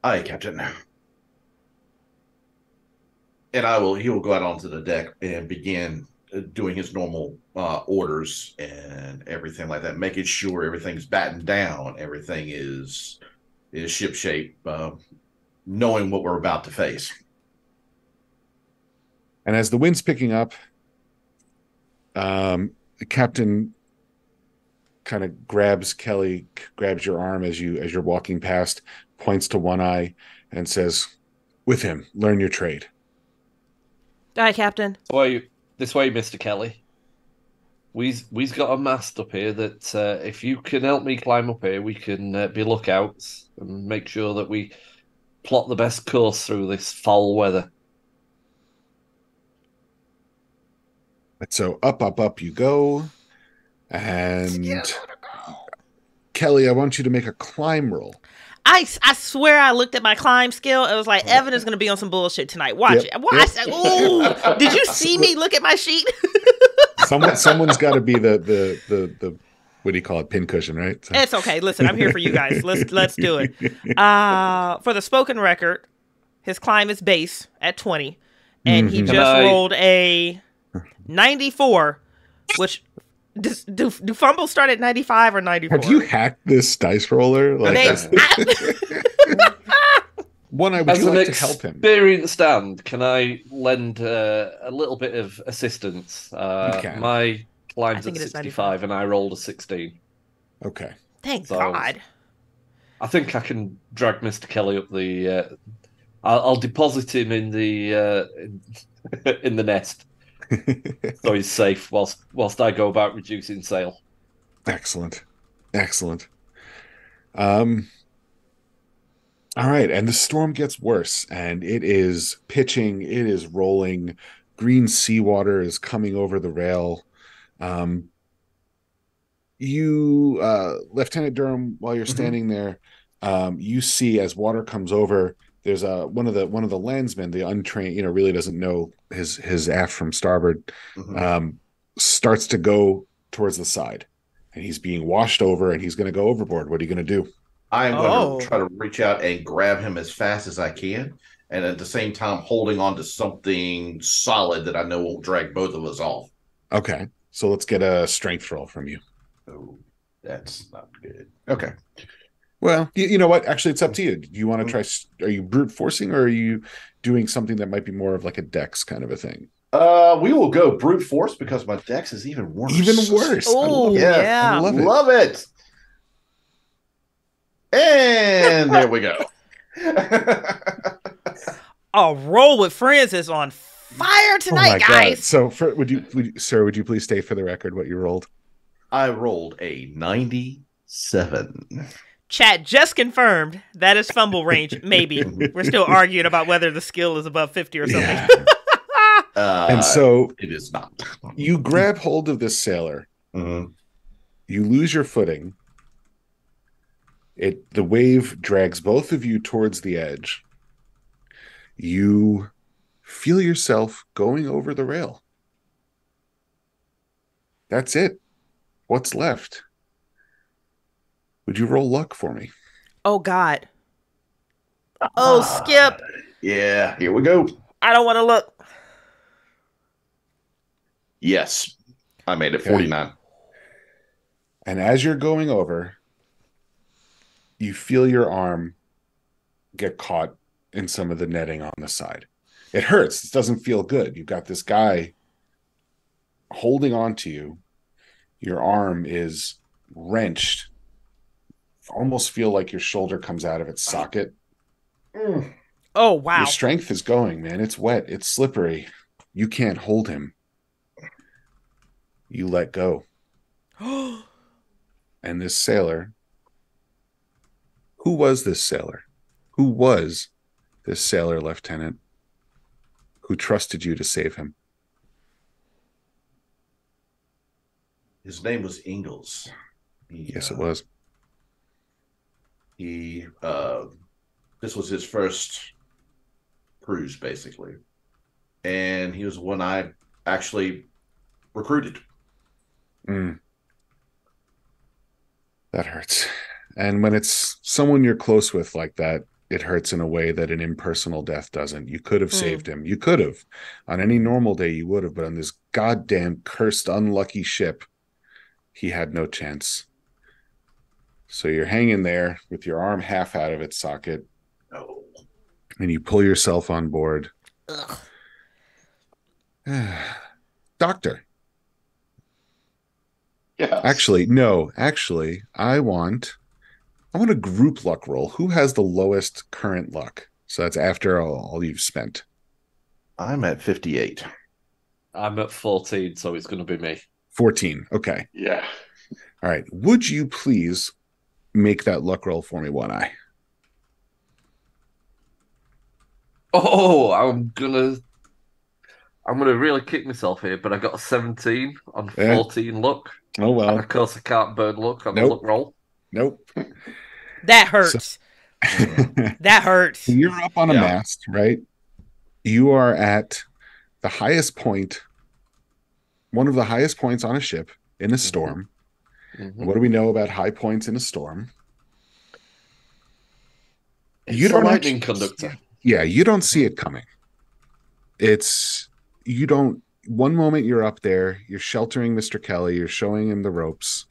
Aye, Captain. And he will go out onto the deck and begin doing his normal orders and everything like that, making sure everything's battened down, everything is ship shape, knowing what we're about to face. And as the wind's picking up, the captain kind of grabs your arm as you're walking past, points to one eye, and says, "With him, learn your trade." Aye, Captain. This way, Mr. Kelly. We've got a mast up here that if you can help me climb up here, we can be lookouts and make sure that we plot the best course through this foul weather. So up you go. And Kelly, I want you to make a climb roll. I swear I looked at my climb skill. It was like, Evan is going to be on some bullshit tonight. Watch it. Ooh, did you see me look at my sheet? Someone's got to be the what do you call it, pincushion, right? So. It's okay. Listen, I'm here for you guys. Let's do it. For the spoken record, his climb is base at 20, and he just rolled a 94, which do fumbles start at 95 or 94? Have you hacked this dice roller? One, I would like to help him. Experienced stand, can I lend a little bit of assistance? You can. My climb's at 65 and I rolled a 16. Okay. Thank God. I think I can drag Mr. Kelly up the... I'll deposit him in the in the nest. So he's safe whilst I go about reducing sail. Excellent. All right, and the storm gets worse, and it is pitching, it is rolling, green seawater is coming over the rail. Lieutenant Durham, while you're standing there, you see as water comes over, there's one of the landsmen, the untrained, really doesn't know his aft from starboard, starts to go towards the side, and he's being washed over, and he's going to go overboard. What are you going to do? I'm going to try to reach out and grab him as fast as I can, and at the same time holding on to something solid that I know won't drag both of us off. Okay, so let's get a strength roll from you. Oh, that's not good. Okay. Well, you know what? Actually, it's up to you. Do you want to try? Are you brute forcing, or are you doing something that might be more of like a dex kind of a thing? We will go brute force because my dex is even worse. Even worse. Oh, yeah. I love it. And there we go. A roll with friends is on fire tonight, guys. God. So, would you please state for the record what you rolled? I rolled a 97. Chat just confirmed that is fumble range. Maybe we're still arguing about whether the skill is above 50 or something. Yeah. And so it is not. You grab hold of this sailor. Mm-hmm. You lose your footing. The wave drags both of you towards the edge. You feel yourself going over the rail. That's it. What's left? Would you roll luck for me? Oh, God. Oh, Skip. Yeah, here we go. I don't want to look. Yes, I made it 49. And as you're going over, you feel your arm get caught in some of the netting on the side. It hurts. It doesn't feel good. You've got this guy holding on to you. Your arm is wrenched. Almost feel like your shoulder comes out of its socket. Oh, wow. Your strength is going, man. It's wet. It's slippery. You can't hold him. You let go. And this sailor, who was this sailor? Who was this sailor lieutenant who trusted you to save him? His name was Ingalls. Yes, it was. This was his first cruise, basically. And he was one I actually recruited. That hurts. And when it's someone you're close with like that, it hurts in a way that an impersonal death doesn't. You could have saved him. You could have. On any normal day, you would have. But on this goddamn cursed, unlucky ship, he had no chance. So you're hanging there with your arm half out of its socket. No. And you pull yourself on board. Doctor. Yes. Actually, no. Actually, I want a group luck roll. Who has the lowest current luck? So that's after all you've spent. I'm at 58. I'm at 14, so it's going to be me. 14. Okay. Yeah. All right. Would you please make that luck roll for me, One Eye? Oh, I'm gonna really kick myself here, but I got a 17 on 14 luck. Oh well. And of course, I can't burn luck on the luck roll. Nope. That hurts. That hurts. You're up on a mast, right? You are at the highest point, one of the highest points on a ship in a storm. Mm-hmm. What do we know about high points in a storm? It's a lightning conductor. Yeah, you don't see it coming. One moment you're up there, you're sheltering Mr. Kelly, you're showing him the ropes,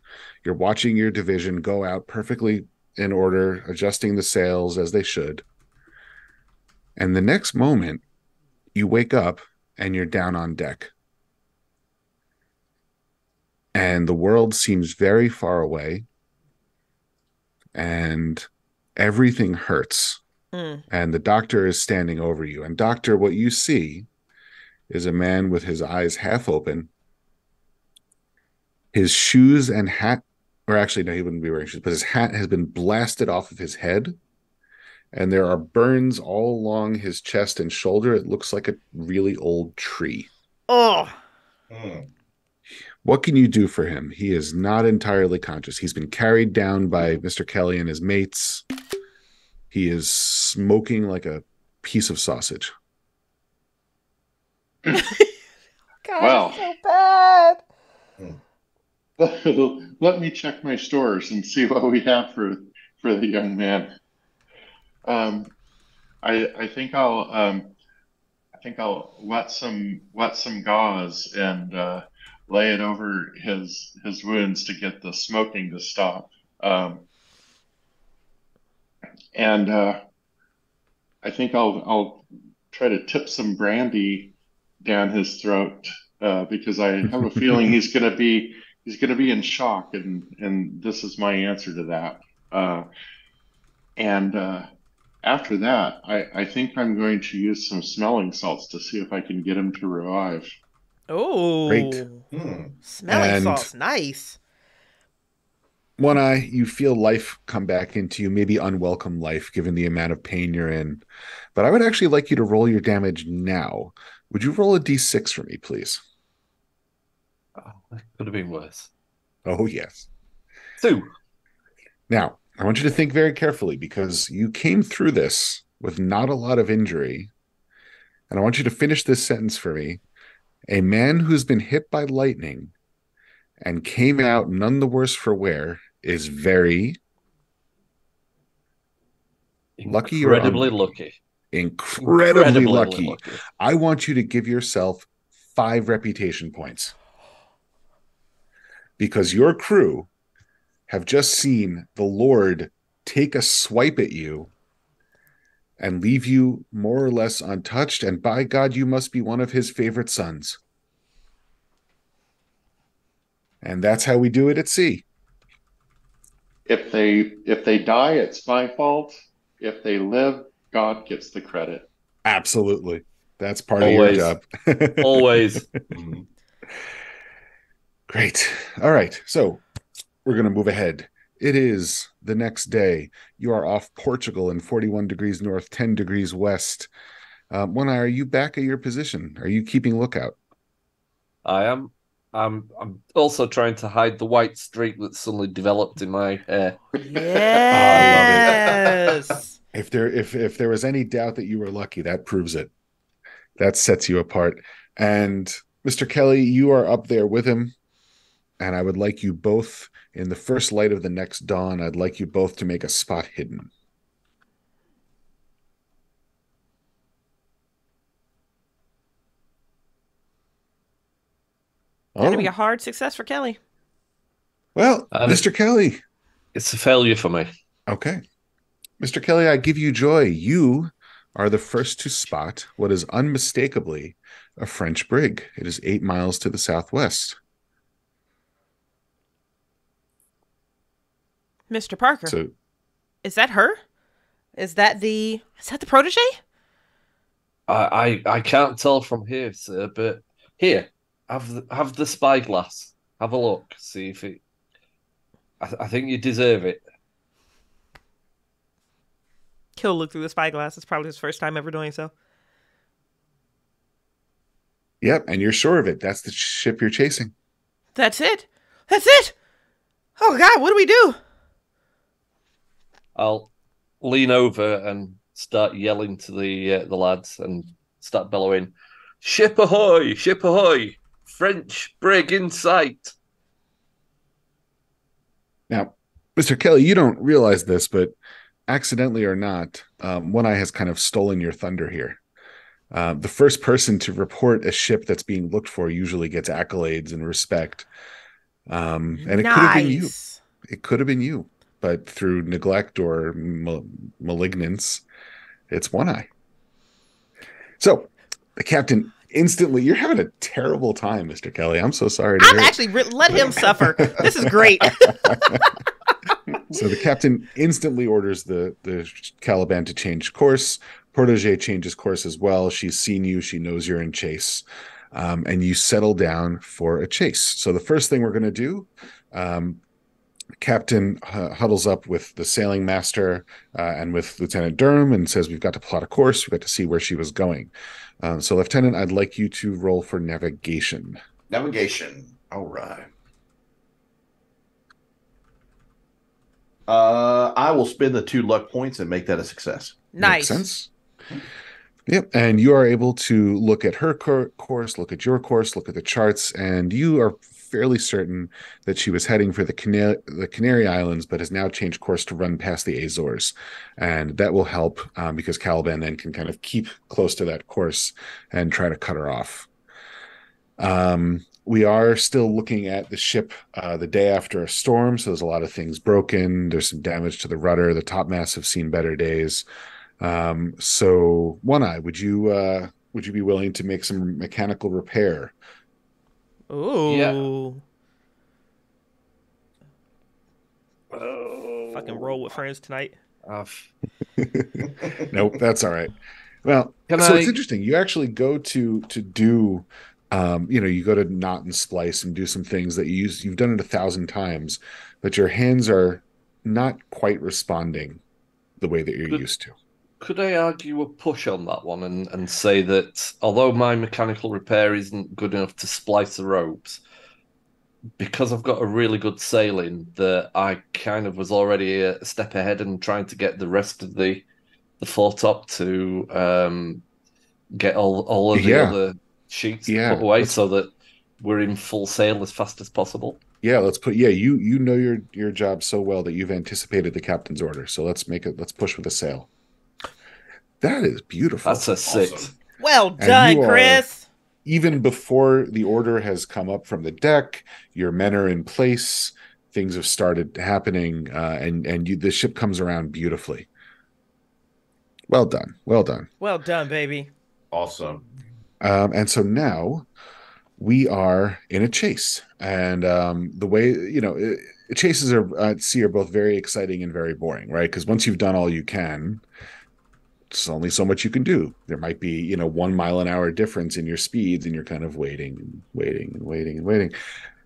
you're watching your division go out perfectly in order, adjusting the sails as they should. And the next moment, you wake up and you're down on deck. And the world seems very far away. And everything hurts. And the doctor is standing over you. And doctor, what you see is a man with his eyes half open. His shoes and hat, or actually, no, he wouldn't be wearing shoes, but his hat has been blasted off of his head. And there are burns all along his chest and shoulder. It looks like a really old tree. Oh. What can you do for him? He is not entirely conscious. He's been carried down by Mr. Kelly and his mates. He is smoking like a piece of sausage. God, Well. it's so bad. Let me check my stores and see what we have for the young man. I think I'll wet some gauze and lay it over his wounds to get the smoking to stop. And I think I'll try to tip some brandy down his throat because I have a feeling he's gonna be in shock, and this is my answer to that. And after that, I think I'm going to use some smelling salts to see if I can get him to revive. Oh, Great. Smelling salts, nice. One Eye, you feel life come back into you, maybe unwelcome life given the amount of pain you're in. But I would actually like you to roll your damage now. Would you roll a d6 for me, please? Oh, that could have been worse. Oh, yes. 2. Now, I want you to think very carefully because you came through this with not a lot of injury. And I want you to finish this sentence for me. A man who's been hit by lightning and came out none the worse for wear is very lucky or incredibly lucky. Incredibly lucky. I want you to give yourself 5 reputation points because your crew have just seen the Lord take a swipe at you and leave you more or less untouched, and by God, you must be one of his favorite sons. And that's how we do it at sea. If they die, it's my fault. If they live, God gets the credit. Absolutely. That's part of your job. Always. Great. All right. So we're going to move ahead. It is the next day. You are off Portugal in 41 degrees north, 10 degrees west. One Eye, are you back at your position? Are you keeping lookout? I am. I'm also trying to hide the white streak that suddenly developed in my hair. Yes. I love it. If there was any doubt that you were lucky, that proves it. That sets you apart. And Mr. Kelly, you are up there with him. And I would like you both, in the first light of the next dawn, I'd like you both to make a spot hidden. That'd be a hard success for Kelly. Well, Mr. Kelly. It's a failure for me. Okay. Mr. Kelly, I give you joy. You are the first to spot what is unmistakably a French brig. It is 8 miles to the southwest. Mr. Parker. So, is that her? Is that the protege? I can't tell from here, sir, but here, have the spyglass. Have a look. See if it. I think you deserve it. He'll look through the spyglass. It's probably his first time ever doing so. Yep, and you're sure of it. That's the ship you're chasing. That's it. That's it. Oh God, what do we do? I'll lean over and start yelling to the lads and start bellowing, "Ship ahoy! Ship ahoy! French brig in sight!" Now, Mr. Kelly, you don't realize this, but accidentally or not, One Eye has kind of stolen your thunder here. The first person to report a ship that's being looked for usually gets accolades and respect. And it could have been you. It could have been you. But through neglect or malignance, it's One Eye. So the captain instantly, you're having a terrible time, Mr. Kelly. I'm so sorry to hear it. Actually, let him suffer. This is great. So the captain instantly orders the Caliban to change course. Protege changes course as well. She's seen you. She knows you're in chase. And you settle down for a chase. So the first thing we're going to do, Captain huddles up with the sailing master and with Lieutenant Durham and says, we've got to plot a course. We've got to see where she was going. So, Lieutenant, I'd like you to roll for navigation. Navigation. All right. I will spend the 2 luck points and make that a success. Makes Nice. sense. Yep. And you are able to look at her course, look at your course, look at the charts, and you are fairly certain that she was heading for the Canary Islands, but has now changed course to run past the Azores. And that will help because Caliban then can kind of keep close to that course and try to cut her off. We are still looking at the ship the day after a storm, so there's a lot of things broken. There's some damage to the rudder. The topmasts have seen better days. So One Eye, would you be willing to make some mechanical repair? Ooh. Oh. Fucking roll with friends tonight. Nope, that's all right. Well, it's interesting. You actually go to do, you go to knot and splice and do some things that you've done it 1,000 times, but your hands are not quite responding the way that you're used to. Could I argue a push on that one and say that although my mechanical repair isn't good enough to splice the ropes, because I've got a really good sailing, that I kind of was already a step ahead and trying to get the rest of the foretop to get all of the other sheets put away so that we're in full sail as fast as possible. Yeah, you know your job so well that you've anticipated the captain's order. So let's push with a sail. That is beautiful. That's a 6. Awesome. Well done, Chris. Even before the order has come up from the deck, your men are in place. Things have started happening, and the ship comes around beautifully. Well done. Well done. Well done, baby. Awesome. And so now we are in a chase, and the way chases at sea are both very exciting and very boring, right? Because once you've done all you can, there's only so much you can do. There might be 1 mile an hour difference in your speeds, and you're kind of waiting and waiting and waiting and waiting.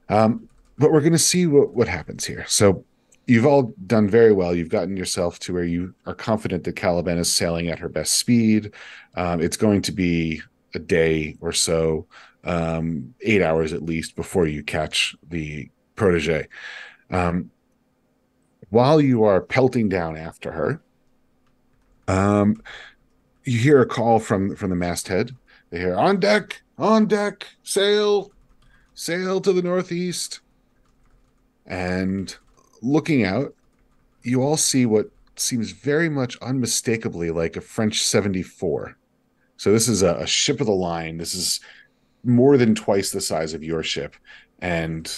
But we're going to see what happens here. So you've all done very well. You've gotten yourself to where you are confident that Caliban is sailing at her best speed. It's going to be a day or so, 8 hours at least, before you catch the protege. While you are pelting down after her, you hear a call from the masthead. They hear, on deck, sail to the northeast. And looking out, you all see what seems very much unmistakably like a French 74. So this is a ship of the line. This is more than twice the size of your ship. And,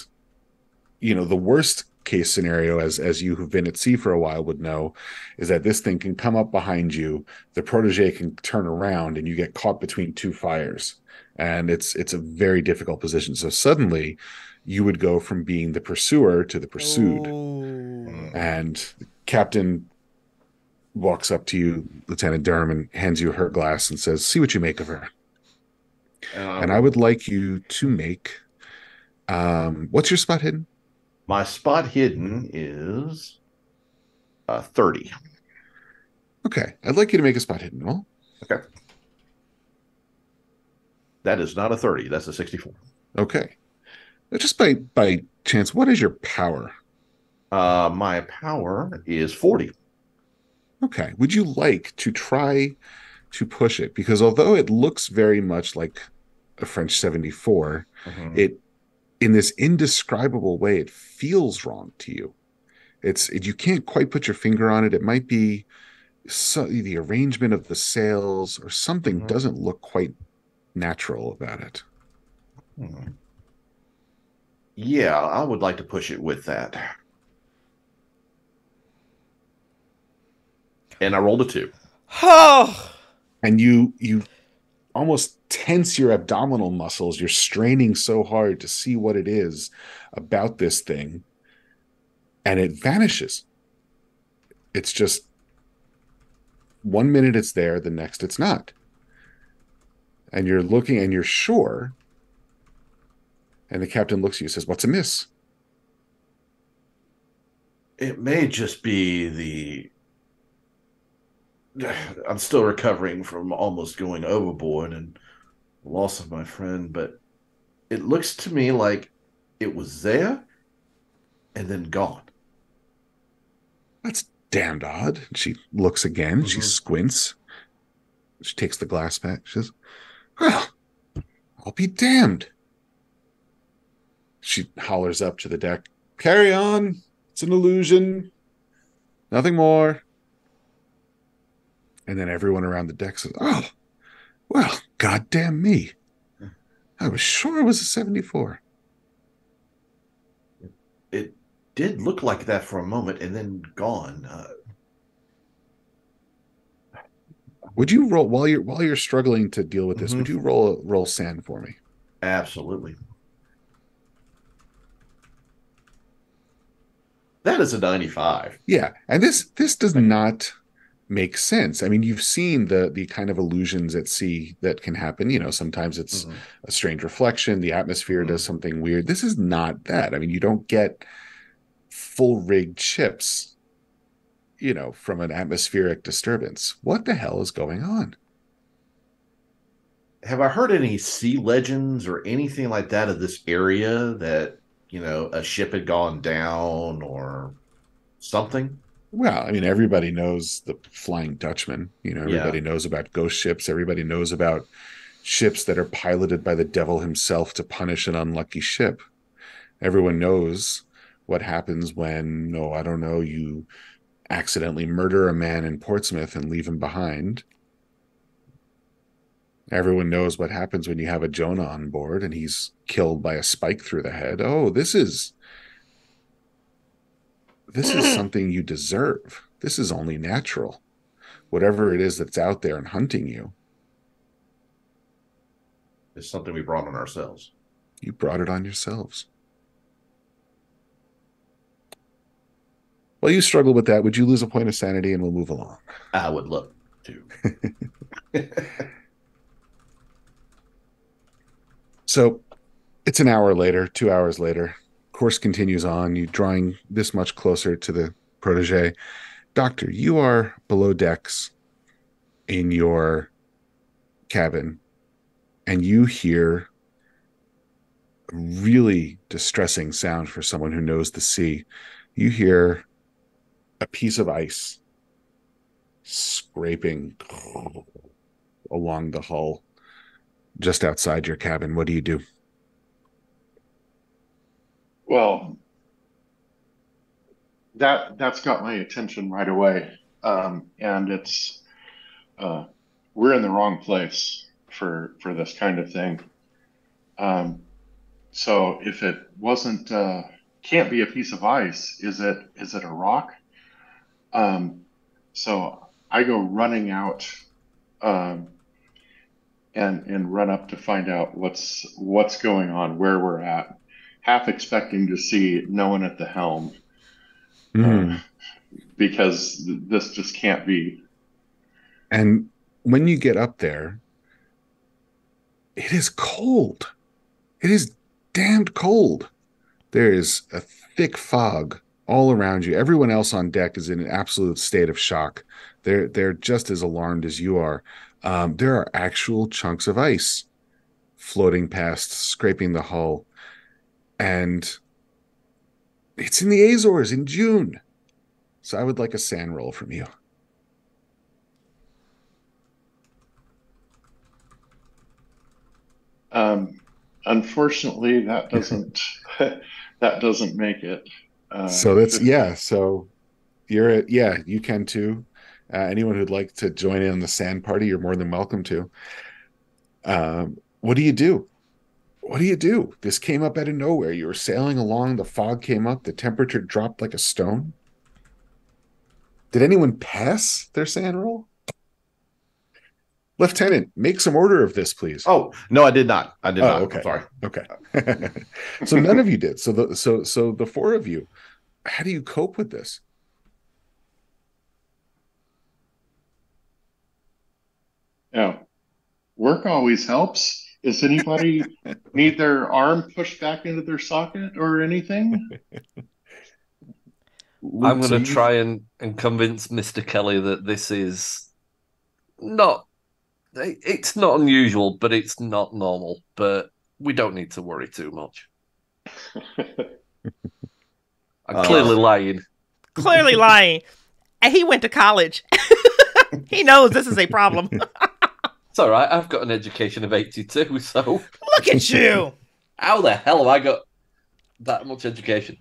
the worst case scenario, as you who've been at sea for a while would know, is that this thing can come up behind you, the protege can turn around, and you get caught between 2 fires. And it's a very difficult position. So suddenly you would go from being the pursuer to the pursued. Ooh. And the captain walks up to you, Lieutenant Durham, and hands you her glass and says, see what you make of her. And I would like you to make, what's your spot hidden? My spot hidden is 30. Okay. I'd like you to make a spot hidden roll. Okay. That is not a 30. That's a 64. Okay. Just by chance, what is your power? My power is 40. Okay. Would you like to try to push it? Because although it looks very much like a French 74, it, in this indescribable way, it feels wrong to you. You can't quite put your finger on it. It might be the arrangement of the sails or something doesn't look quite natural about it. Yeah, I would like to push it with that. And I rolled a 2. Oh. And you almost tense your abdominal muscles. You're straining so hard to see what it is about this thing. And it vanishes. It's just 1 minute it's there, the next it's not. And you're looking and you're sure. And the captain looks at you and says, what's amiss? It may just be I'm still recovering from almost going overboard and the loss of my friend, but it looks to me like it was there and then gone. That's damned odd. She looks again. She Mhm. squints. She takes the glass back. She says, well, I'll be damned. She hollers up to the deck. Carry on. It's an illusion. Nothing more. And then everyone around the deck says, oh, well, goddamn me. I was sure it was a 74. It did look like that for a moment and then gone. Would you roll while you're struggling to deal with this? Mhm. Would you roll sand for me? Absolutely. That is a 95. Yeah, and this does not make sense. I mean, you've seen the kind of illusions at sea that can happen. You know, sometimes it's Mhm. a strange reflection, the atmosphere does something weird. This is not that. I mean, you don't get full rigged ships, you know, from an atmospheric disturbance. What the hell is going on? Have I heard any sea legends or anything like that of this area that, you know, a ship had gone down or something? Well, I mean, everybody knows the Flying Dutchman. You know, everybody Yeah. knows about ghost ships. Everybody knows about ships that are piloted by the devil himself to punish an unlucky ship. Everyone knows what happens when, oh, I don't know, you accidentally murder a man in Portsmouth and leave him behind. Everyone knows what happens when you have a Jonah on board and he's killed by a spike through the head. Oh, this is something you deserve. This is only natural. Whatever it is that's out there and hunting you, It's something we brought on ourselves. you brought it on yourselves. Well, you struggle with that. Would you lose a point of sanity and we'll move along? I would love to. So it's an hour later, 2 hours later. Course continues on. You drawing this much closer to the protege. Doctor, you are below decks in your cabin, and you hear a really distressing sound for someone who knows the sea. You hear a piece of ice scraping along the hull just outside your cabin. What do you do? Well, that's got my attention right away, and it's we're in the wrong place for this kind of thing. So if it wasn't can't be a piece of ice, is it a rock? So I go running out and run up to find out what's going on, where we're at, half expecting to see no one at the helm, because this just can't be. And when you get up there, it is cold. It is damned cold. There is a thick fog all around you. Everyone else on deck is in an absolute state of shock. They're just as alarmed as you are. There are actual chunks of ice floating past, scraping the hull. And it's in the Azores in June. So I would like a sand roll from you. Unfortunately, that doesn't that doesn't make it. So that's, yeah. So you're at, yeah, you can too. Anyone who'd like to join in on the sand party, you're more than welcome to. What do you do? What do you do? This came up out of nowhere. You were sailing along, the fog came up, the temperature dropped like a stone. Did anyone pass their sand roll? Lieutenant, make some order of this, please. Oh, no, I did not. I did not. Okay. I'm sorry. Okay. So none of you did. So the four of you, how do you cope with this? Yeah, work always helps. Does anybody need their arm pushed back into their socket or anything? I'm going So to try and convince Mr. Kelly that this is not, it's not unusual, but it's not normal. But we don't need to worry too much. I'm clearly lying. clearly lying. And he went to college. He knows this is a problem. It's all right. I've got an education of 82, so Look at you. how the hell have I got that much education?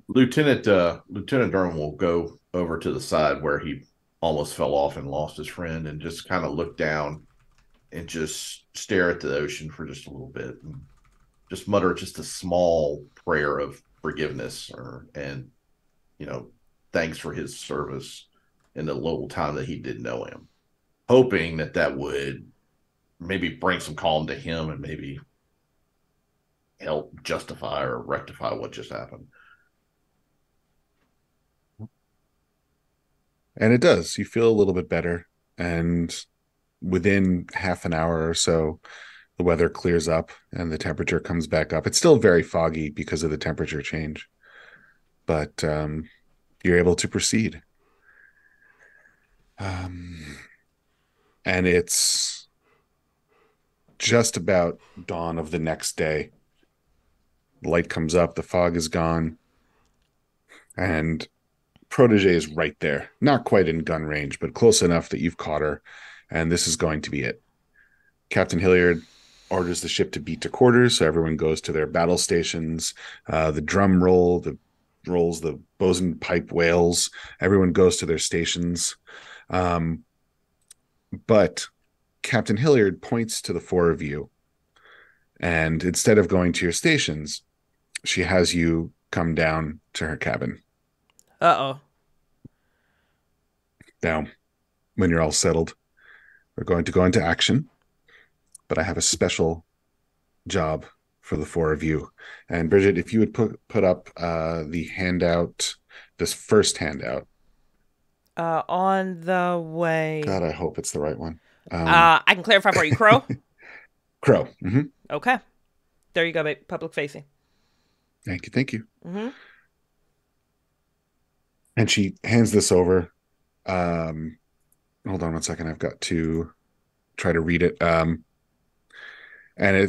Lieutenant Darrin will go over to the side where he almost fell off and lost his friend, and just kind of look down and just stare at the ocean for just a little bit, and just mutter just a small prayer of forgiveness and thanks for his service in the little time that he did know him, hoping that would maybe bring some calm to him and maybe help justify or rectify what just happened. And it does. You feel a little bit better. And within half an hour or so, the weather clears up and the temperature comes back up. It's still very foggy because of the temperature change, but you're able to proceed. And it's just about dawn of the next day. The light comes up, the fog is gone, and Protege is right there. Not quite in gun range, but close enough that you've caught her, and this is going to be it. Captain Hilliard orders the ship to beat to quarters, so everyone goes to their battle stations. The drum rolls, the bosun pipe wails. Everyone goes to their stations. But Captain Hilliard points to the four of you, and instead of going to your stations, she has you come down to her cabin. Uh-oh. Now, when you're all settled, we're going to go into action, but I have a special job for the four of you. And Bridget, if you would put up the handout, this first handout. On the way. God, I hope it's the right one. I can clarify for you, Crow. Crow. Mm-hmm. Okay. There you go, babe. Public facing. Thank you. Mm-hmm. And she hands this over. Hold on one second. I've got to try to read it.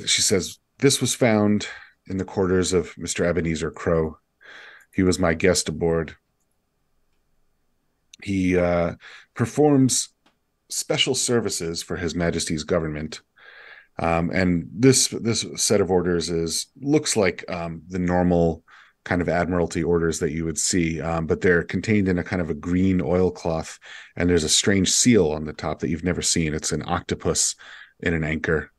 She says, "This was found in the quarters of Mr. Ebenezer Crow. He was my guest aboard. He performs special services for His Majesty's government. And this set of orders looks like the normal kind of admiralty orders that you would see, but they're contained in a kind of a green oilcloth, and there's a strange seal on the top that you've never seen. It's an octopus in an anchor,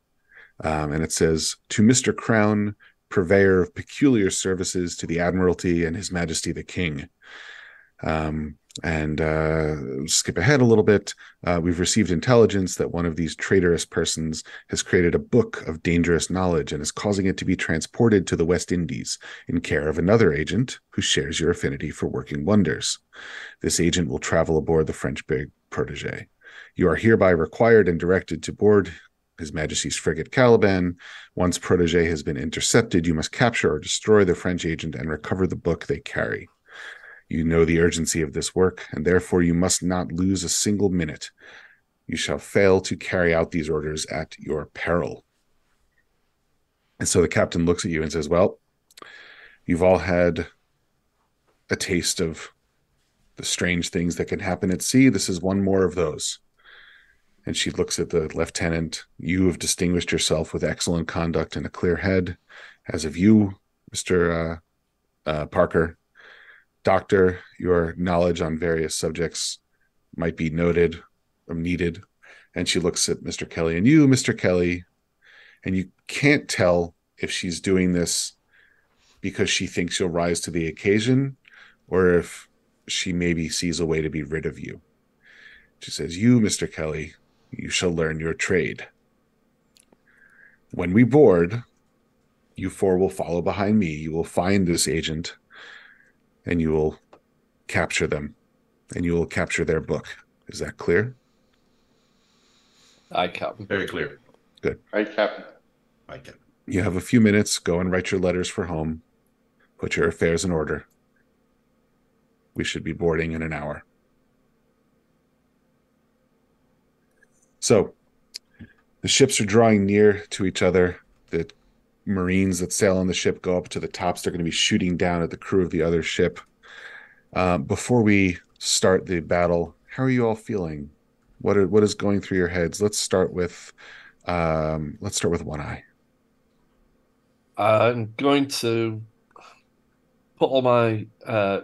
and it says, 'To Mr. Crown, purveyor of peculiar services to the Admiralty and His Majesty the King.' Skip ahead a little bit. We've received intelligence that one of these traitorous persons has created a book of dangerous knowledge and is causing it to be transported to the West Indies in care of another agent who shares your affinity for working wonders. This agent will travel aboard the French brig Protege. You are hereby required and directed to board His Majesty's frigate Caliban. Once Protege has been intercepted, you must capture or destroy the French agent and recover the book they carry. You know the urgency of this work, and therefore you must not lose a single minute. You shall fail to carry out these orders at your peril." And so the captain looks at you and says, "Well, you've all had a taste of the strange things that can happen at sea. This is one more of those." And she looks at the lieutenant. "You have distinguished yourself with excellent conduct and a clear head. As of you, Mr. Parker, Doctor, your knowledge on various subjects might be noted or needed." And she looks at Mr. Kelly and you, Mr. Kelly, and you can't tell if she's doing this because she thinks you'll rise to the occasion or if she maybe sees a way to be rid of you. She says, "You, Mr. Kelly, you shall learn your trade. When we board, you four will follow behind me. You will find this agent, and you will capture them, and you will capture their book. Is that clear?" Aye, Captain. Very clear. Good. Aye, Captain. Aye, Captain. You have a few minutes. Go and write your letters for home. Put your affairs in order. We should be boarding in an hour. So, the ships are drawing near to each other. The Marines that sail on the ship go up to the tops. They're going to be shooting down at the crew of the other ship. Before we start the battle, how are you all feeling? What is going through your heads? Let's start with One Eye. I'm going to put all my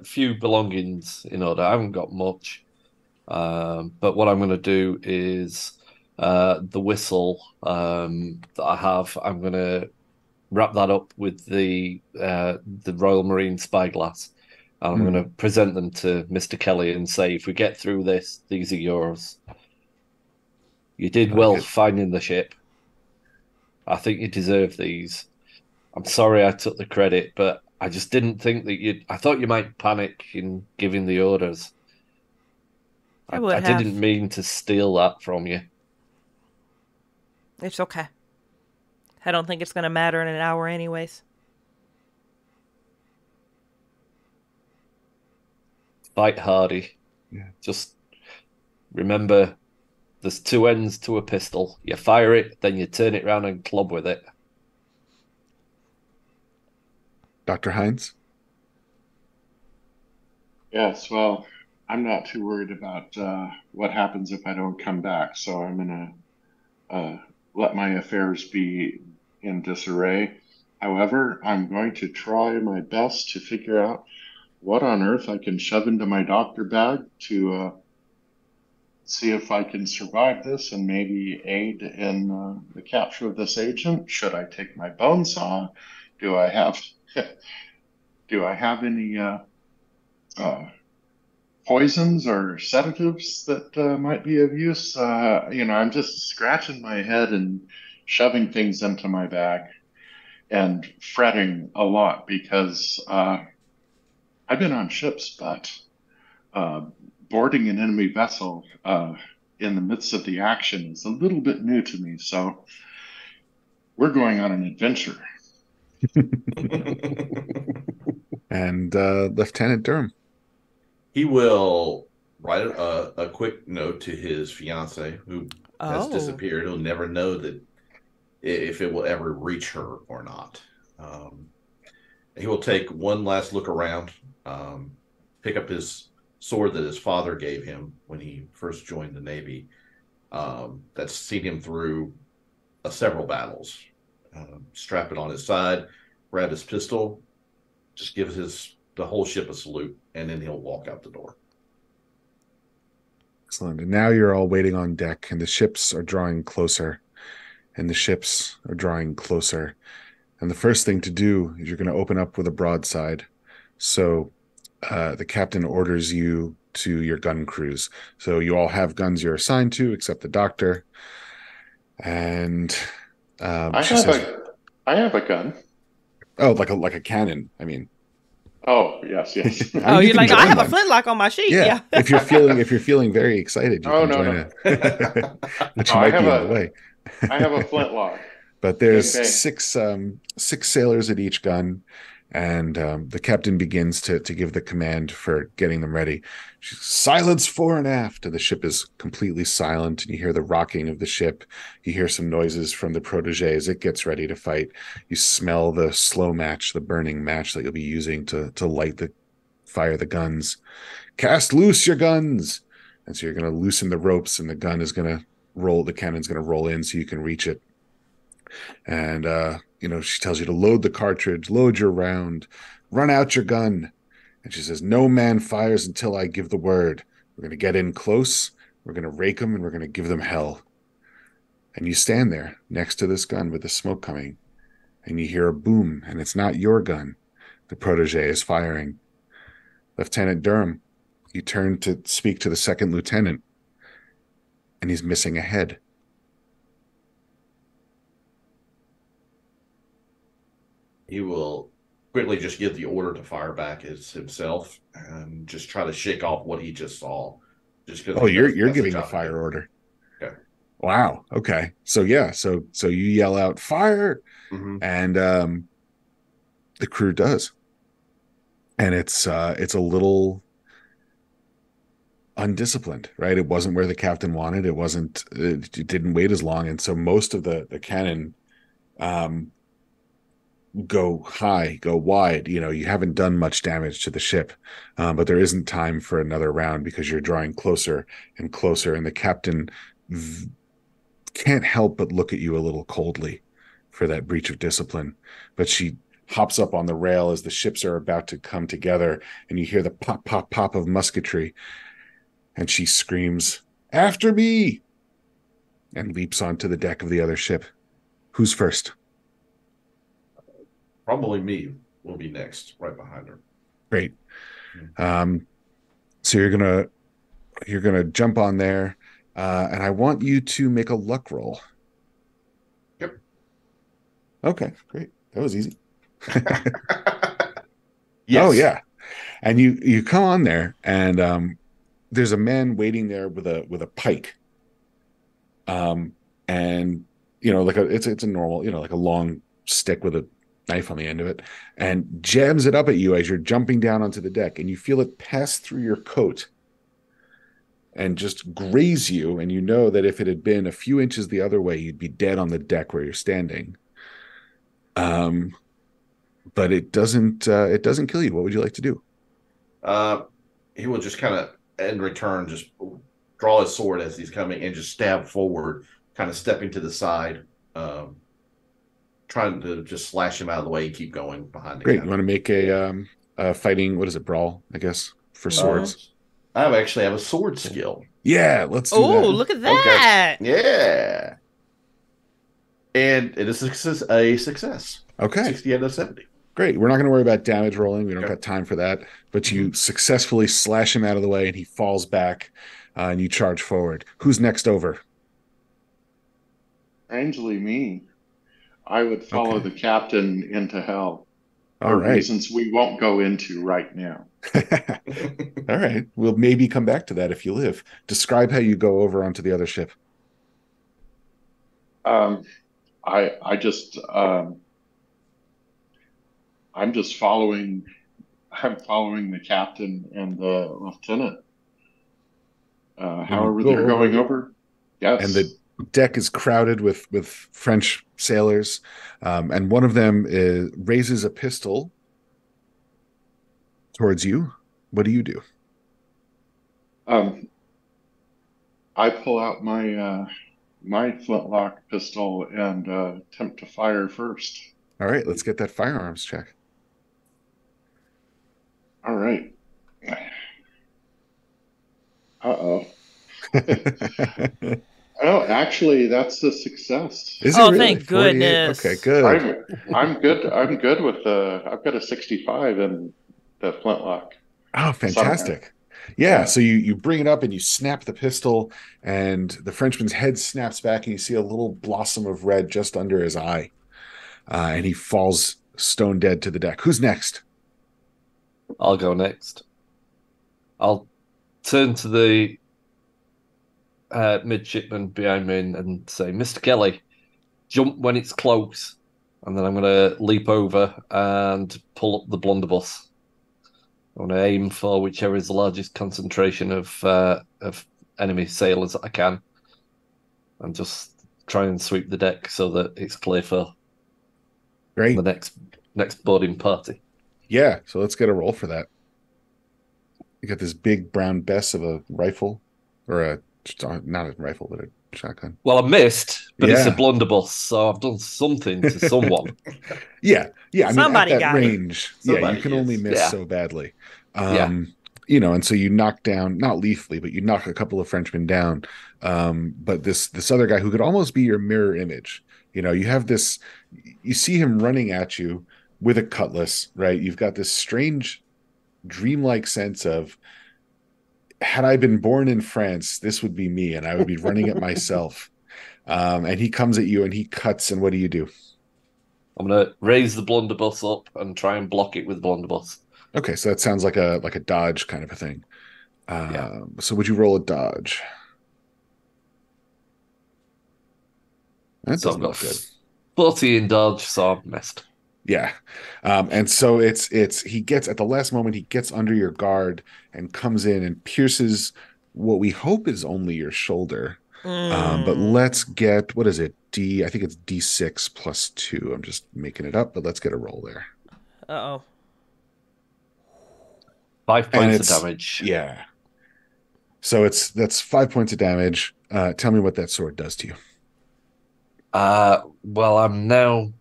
few belongings in order. I haven't got much, but what I'm going to do is the whistle that I have. I'm going to wrap that up with the Royal Marine spyglass. And I'm going to present them to Mr. Kelly and say, if we get through this, these are yours. You did well finding the ship. I think you deserve these. I'm sorry I took the credit, but I just didn't think that you'd. I thought you might panic in giving the orders. I didn't mean to steal that from you. It's okay. I don't think it's going to matter in an hour anyways. Fight hardy. Yeah. Just remember, there's two ends to a pistol. You fire it, then you turn it around and club with it. Dr. Hines? Yes, well, I'm not too worried about what happens if I don't come back, so I'm going to let my affairs be in disarray. However, I'm going to try my best to figure out what on earth I can shove into my doctor bag to see if I can survive this and maybe aid in the capture of this agent. Should I take my bone saw? Do I have any poisons or sedatives that might be of use? I'm just scratching my head and shoving things into my bag and fretting a lot because I've been on ships, but boarding an enemy vessel in the midst of the action is a little bit new to me. So we're going on an adventure. And Lieutenant Durham. He will write a quick note to his fiance who has disappeared. He'll never know that if it will ever reach her or not. He will take one last look around, pick up his sword that his father gave him when he first joined the Navy. That's seen him through several battles. Strap it on his side, grab his pistol, just give the whole ship a salute, and then he'll walk out the door. Excellent. And now you're all waiting on deck, and the ships are drawing closer, and the ships are drawing closer. And the first thing to do is you're going to open up with a broadside. So the captain orders you to your gun crews. So you all have guns you're assigned to, except the doctor. And I have a gun. Oh, like a cannon. I mean. Oh, yes. Oh, you're like, I have a flintlock on my sheet. Yeah. if you're feeling very excited, you can join it. Which might be in the way. I have a flintlock. But there's six sailors at each gun, and the captain begins to give the command for getting them ready. Silence fore and aft, and the ship is completely silent, and you hear the rocking of the ship. You hear some noises from the protege as it gets ready to fight. You smell the slow match, the burning match that you'll be using to fire the guns. Cast loose your guns! And so you're going to loosen the ropes, and the gun is going to roll. The cannon's going to roll in so you can reach it. And she tells you to load the cartridge, load your round, run out your gun. And she says, no man fires until I give the word. We're going to get in close, we're going to rake them, and we're going to give them hell. And you stand there next to this gun with the smoke coming, and you hear a boom, and it's not your gun. The protege is firing. Lieutenant Durham, you turn to speak to the second lieutenant, and he's missing a head. He will quickly just give the order to fire back as himself and just try to shake off what he just saw. Just because. You're giving the fire order. Okay. Wow. Okay. So you yell out fire, and the crew does, and it's a little undisciplined, right? It wasn't where the captain wanted. It didn't wait as long, and so most of the cannon go high, go wide. You haven't done much damage to the ship, but there isn't time for another round because you're drawing closer and closer, and the captain can't help but look at you a little coldly for that breach of discipline. But she hops up on the rail as the ships are about to come together, and you hear the pop, pop, pop of musketry, and she screams, "After me!" and leaps onto the deck of the other ship. Who's first? Probably me will be next, right behind her. Great. So you're gonna jump on there, and I want you to make a luck roll. Yep. Okay, great. That was easy. Yes. Oh yeah. And you come on there, and there's a man waiting there with a pike. And like it's a normal, like a long stick with a knife on the end of it, and jams it up at you as you're jumping down onto the deck, and you feel it pass through your coat and just graze you, and you know that if it had been a few inches the other way, you'd be dead on the deck where you're standing. But it doesn't kill you. What would you like to do? He will just kind of, in return, just draw his sword as he's coming and just stab forward, kind of stepping to the side, trying to just slash him out of the way and keep going behind. Great. You want to make a fighting? What is it? Brawl, I guess, for swords. I actually have a sword skill. Yeah, let's do that. Oh, look at that! Okay. Yeah, and it is a success. Okay, 60 out of 70. Great. We're not going to worry about damage rolling. We don't got time for that. But you successfully slash him out of the way, and he falls back, and you charge forward. Who's next over? Strangely, me. I would follow the captain into hell. All for right. reasons we won't go into right now. All right. We'll maybe come back to that if you live. Describe how you go over onto the other ship. I'm just following. I'm following the captain and the lieutenant. However they're going over. Yes. And the deck is crowded with French sailors, and one of them raises a pistol towards you. What do you do? I pull out my flintlock pistol and attempt to fire first. All right, let's get that firearms check. All right. Uh-oh. Oh, actually, that's a success. Is it Oh, really? thank 48? goodness. Okay, good. I'm good. I'm good with I've got a 65 in the flintlock. Oh, fantastic. Yeah, so you bring it up and you snap the pistol, and the Frenchman's head snaps back, and you see a little blossom of red just under his eye. And he falls stone dead to the deck. Who's next? I'll go next. I'll turn to the midshipman behind me and say, "Mr. Kelly, jump when it's close." And then I'm going to leap over and pull up the blunderbuss. I want to aim for whichever is the largest concentration of enemy sailors that I can, and just try and sweep the deck so that it's clear for the next boarding party. Yeah, so let's get a roll for that. You got this big brown bess of a rifle, or not a rifle, but a shotgun. Well, I missed, but it's a blunderbuss, so I've done something to someone. Yeah. I Somebody mean, at that got range, you can only miss so badly. And so you knock down, not lethally, but you knock a couple of Frenchmen down. But this other guy who could almost be your mirror image, you have this, you see him running at you with a cutlass, right? You've got this strange, dreamlike sense of, had I been born in France, this would be me, and I would be running it myself. And he comes at you and he cuts, and what do you do? I'm going to raise the blunderbuss up and try and block it with blunderbuss. Okay, so that sounds like a dodge kind of a thing. So would you roll a dodge? That doesn't look good. 40 in dodge, so I've missed. Yeah. And so it's he gets at the last moment, he gets under your guard and comes in and pierces what we hope is only your shoulder. But let's get, what is it? I think it's D6 plus 2. I'm just making it up, but let's get a roll there. Uh-oh. 5 points of damage. Yeah. So that's 5 points of damage. Tell me what that sword does to you. Well, I'm now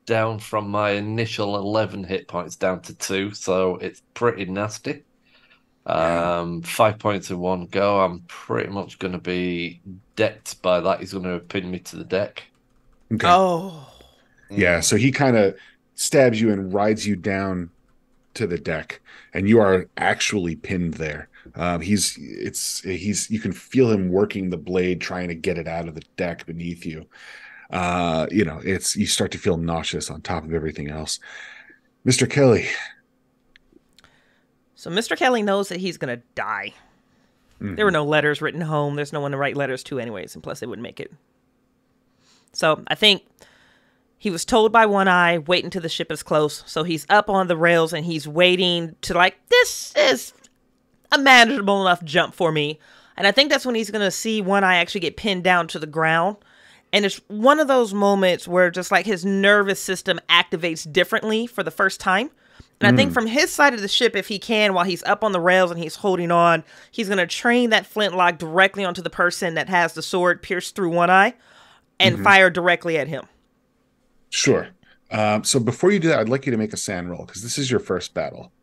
down from my initial 11 hit points down to 2, so it's pretty nasty. 5 points in one go. I'm pretty much going to be decked by that. He's going to pin me to the deck. Okay. Oh. Yeah, so he kind of stabs you and rides you down to the deck, and you are actually pinned there. You can feel him working the blade, trying to get it out of the deck beneath you. You start to feel nauseous on top of everything else. Mr. Kelly. So Mr. Kelly knows that he's going to die. Mm-hmm. There were no letters written home. There's no one to write letters to anyways, and plus they wouldn't make it. So I think he was told by One Eye, wait until the ship is close. So he's up on the rails and he's waiting to this is a manageable enough jump for me. And I think that's when he's going to see One Eye actually get pinned down to the ground. And it's one of those moments where just his nervous system activates differently for the first time. And I think from his side of the ship, if he can, while he's up on the rails and he's holding on, he's going to train that flintlock directly onto the person that has the sword pierced through One Eye and fire directly at him. Sure. So before you do that, I'd like you to make a sand roll because this is your first battle.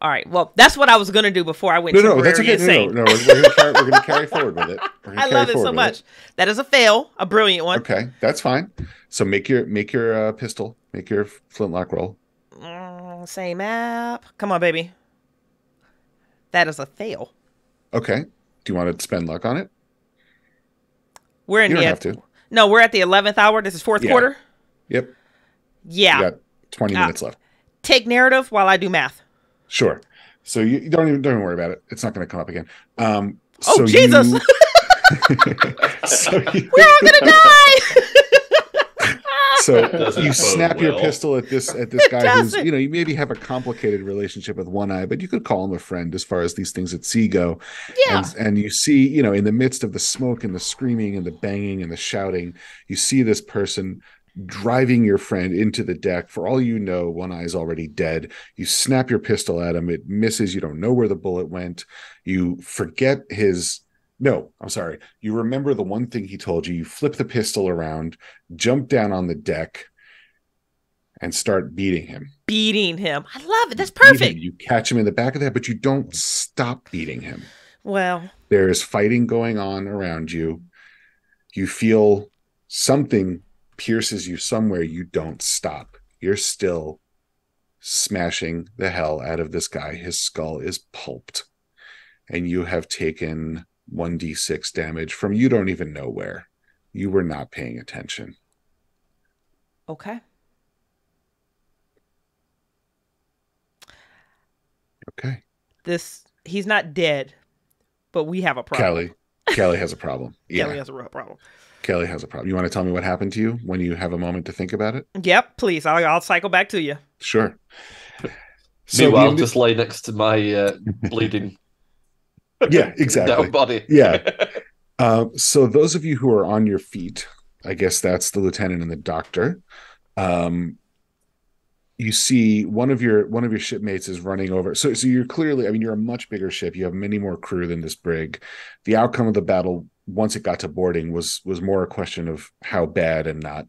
All right. Well, that's what I was going to do before I went temporarily insane. No, we're going to carry forward with it. I love it so much. That is a fail, a brilliant one. Okay, that's fine. So make your pistol, make your flintlock roll. Same map. Come on, baby. That is a fail. Okay. Do you want to spend luck on it? You don't have to. No, we're at the 11th hour. This is fourth quarter. Yep. Yeah. You got 20 minutes left. Take narrative while I do math. Sure. So you don't even worry about it. It's not going to come up again. Jesus! We're all going to die. So you snap your pistol at this guy who's, you maybe have a complicated relationship with One Eye, but you could call him a friend as far as these things at sea go. Yeah. And you see, in the midst of the smoke and the screaming and the banging and the shouting, you see this person driving your friend into the deck. For all you know, One Eye is already dead. You snap your pistol at him. It misses. You don't know where the bullet went. You forget No, I'm sorry. You remember the one thing he told you. You flip the pistol around, jump down on the deck, and start beating him. I love it. That's perfect. You catch him in the back of the head, but you don't stop beating him. Well, there is fighting going on around you. You feel something pierces you somewhere. You don't stop. You're still smashing the hell out of this guy. His skull is pulped. And you have taken 1d6 damage from you don't even know where. You were not paying attention. Okay. Okay. He's not dead, but we have a problem. Kelly has a problem. Yeah. Kelly has a real problem. Kelly has a problem. You want to tell me what happened to you when you have a moment to think about it? Yep, please. I'll cycle back to you. Sure. Meanwhile, just lay next to my bleeding. Yeah, exactly. Body. Yeah. So those of you who are on your feet, I guess that's the lieutenant and the doctor. You see one of your shipmates is running over. So you're clearly, you're a much bigger ship. You have many more crew than this brig. The outcome of the battle, once it got to boarding, was more a question of how bad and not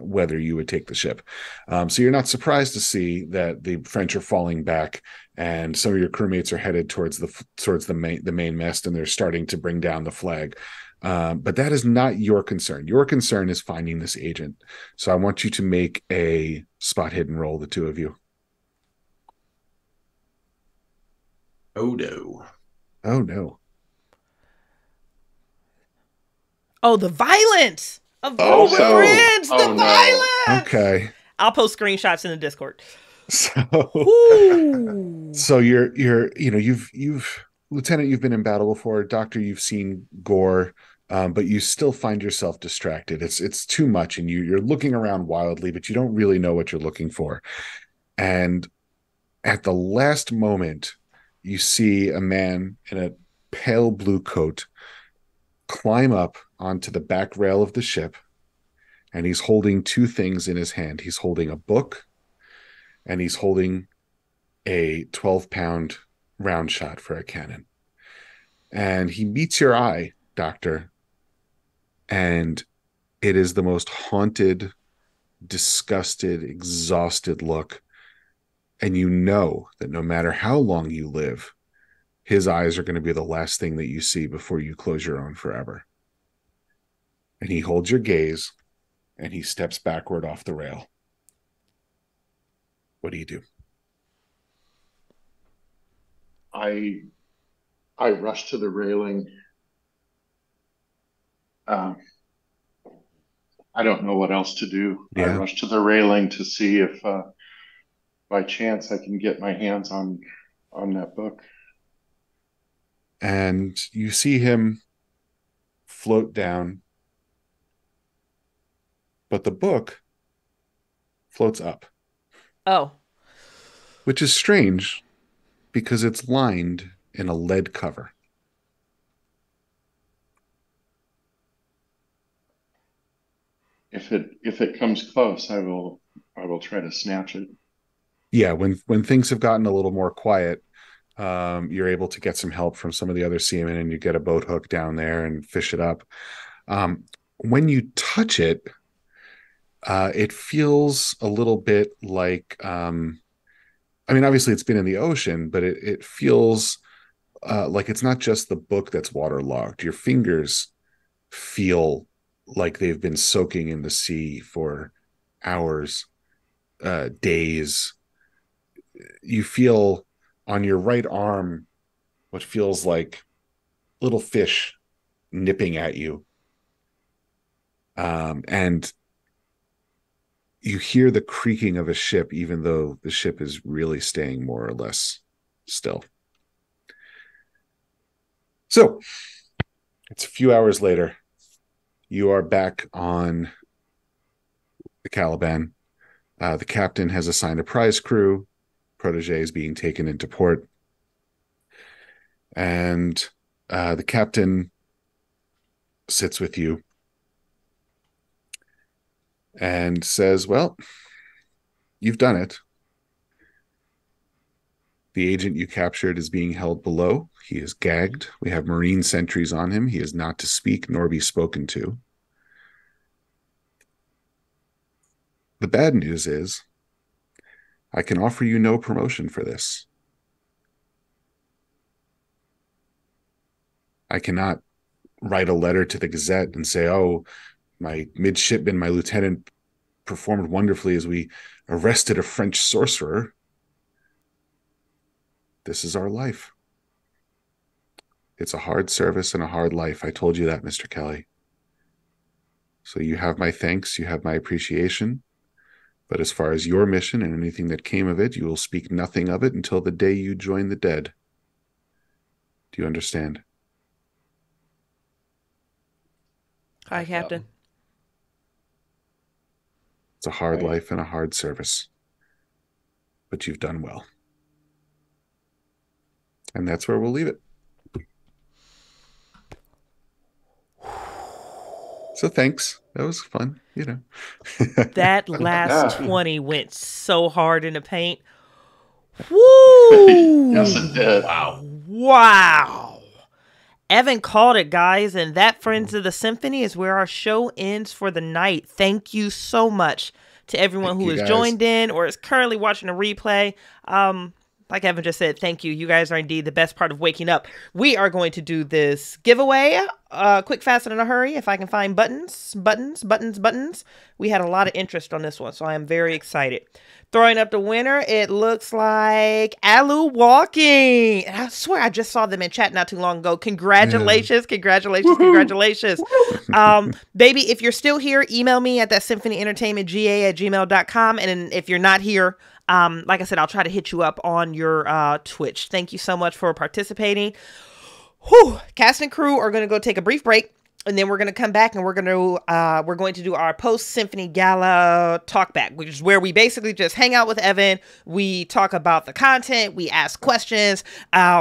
whether you would take the ship. So you're not surprised to see that the French are falling back, and some of your crewmates are headed towards the main mast, and they're starting to bring down the flag. But that is not your concern. Your concern is finding this agent. So I want you to make a spot hidden roll, the two of you. Oh no. Oh no. Oh, the violence of friends. The violence. Okay. I'll post screenshots in the Discord. So you've Lieutenant, you've been in battle before. Doctor, you've seen gore, but you still find yourself distracted. It's too much, and you're looking around wildly, but you don't really know what you're looking for. And at the last moment, you see a man in a pale blue coat climb up onto the back rail of the ship, and he's holding two things in his hand. He's holding a book, and he's holding a 12-pound round shot for a cannon. And he meets your eye, Doctor, and it is the most haunted, disgusted, exhausted look. And you know that no matter how long you live, his eyes are going to be the last thing that you see before you close your own forever. And he holds your gaze, and he steps backward off the rail. What do you do? I rush to the railing. I don't know what else to do. Yeah. I rush to the railing to see if by chance I can get my hands on that book. And you see him float down, but the book floats up. Oh. Which is strange because it's lined in a lead cover. If it comes close, I will try to snatch it. Yeah, when things have gotten a little more quiet, you're able to get some help from some of the other seamen, and you get a boat hook down there and fish it up. When you touch it, it feels a little bit like, obviously it's been in the ocean, but it feels like it's not just the book that's waterlogged. Your fingers feel like they've been soaking in the sea for hours, days. You feel on your right arm what feels like little fish nipping at you. And you hear the creaking of a ship, even though the ship is really staying more or less still. So it's a few hours later. You are back on the Caliban. The captain has assigned a prize crew. Protege is being taken into port. And the captain sits with you and says, well, you've done it. The agent you captured is being held below. He is gagged. We have Marine sentries on him. He is not to speak nor be spoken to. The bad news is I can offer you no promotion for this. I cannot write a letter to the Gazette and say, oh, my midshipman, my lieutenant performed wonderfully as we arrested a French sorcerer. This is our life. It's a hard service and a hard life. I told you that, Mr. Kelly. So you have my thanks. You have my appreciation. But as far as your mission and anything that came of it, you will speak nothing of it until the day you join the dead. Do you understand? Hi, Captain. It's a hard life and a hard service. But you've done well. And that's where we'll leave it. So thanks. That was fun, you know. That last 20 went so hard in the paint. Woo! Yes, it did. Wow. Evan called it, guys, and that, friends of the Symphony, is where our show ends for the night. Thank you so much to everyone who has joined in or is currently watching a replay. Like Evan just said, thank you. You guys are indeed the best part of waking up. We are going to do this giveaway, quick, fast, and in a hurry. If I can find buttons. We had a lot of interest on this one, so I am very excited. Throwing up the winner, it looks like Alu Walking. And I swear I just saw them in chat not too long ago. Congratulations, congratulations, congratulations. Baby, if you're still here, email me at that symphonyentertainmentga@gmail.com. And if you're not here, like I said, I'll try to hit you up on your Twitch. Thank you so much for participating. Whew. Cast and crew are going to go take a brief break. And then we're going to come back and we're going to do our post-symphony gala talkback, which is where we basically just hang out with Evan. We talk about the content. We ask questions.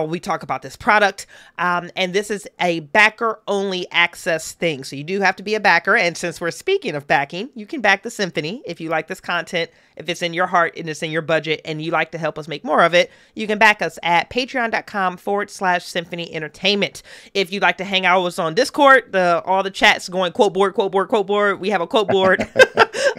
We talk about this product. And this is a backer-only access thing. So you do have to be a backer. And since we're speaking of backing, you can back the symphony if you like this content. If it's in your heart and it's in your budget and you like to help us make more of it, you can back us at patreon.com/Symphony Entertainment. If you'd like to hang out with us on Discord, all the chats going quote board, quote board, quote board. We have a quote board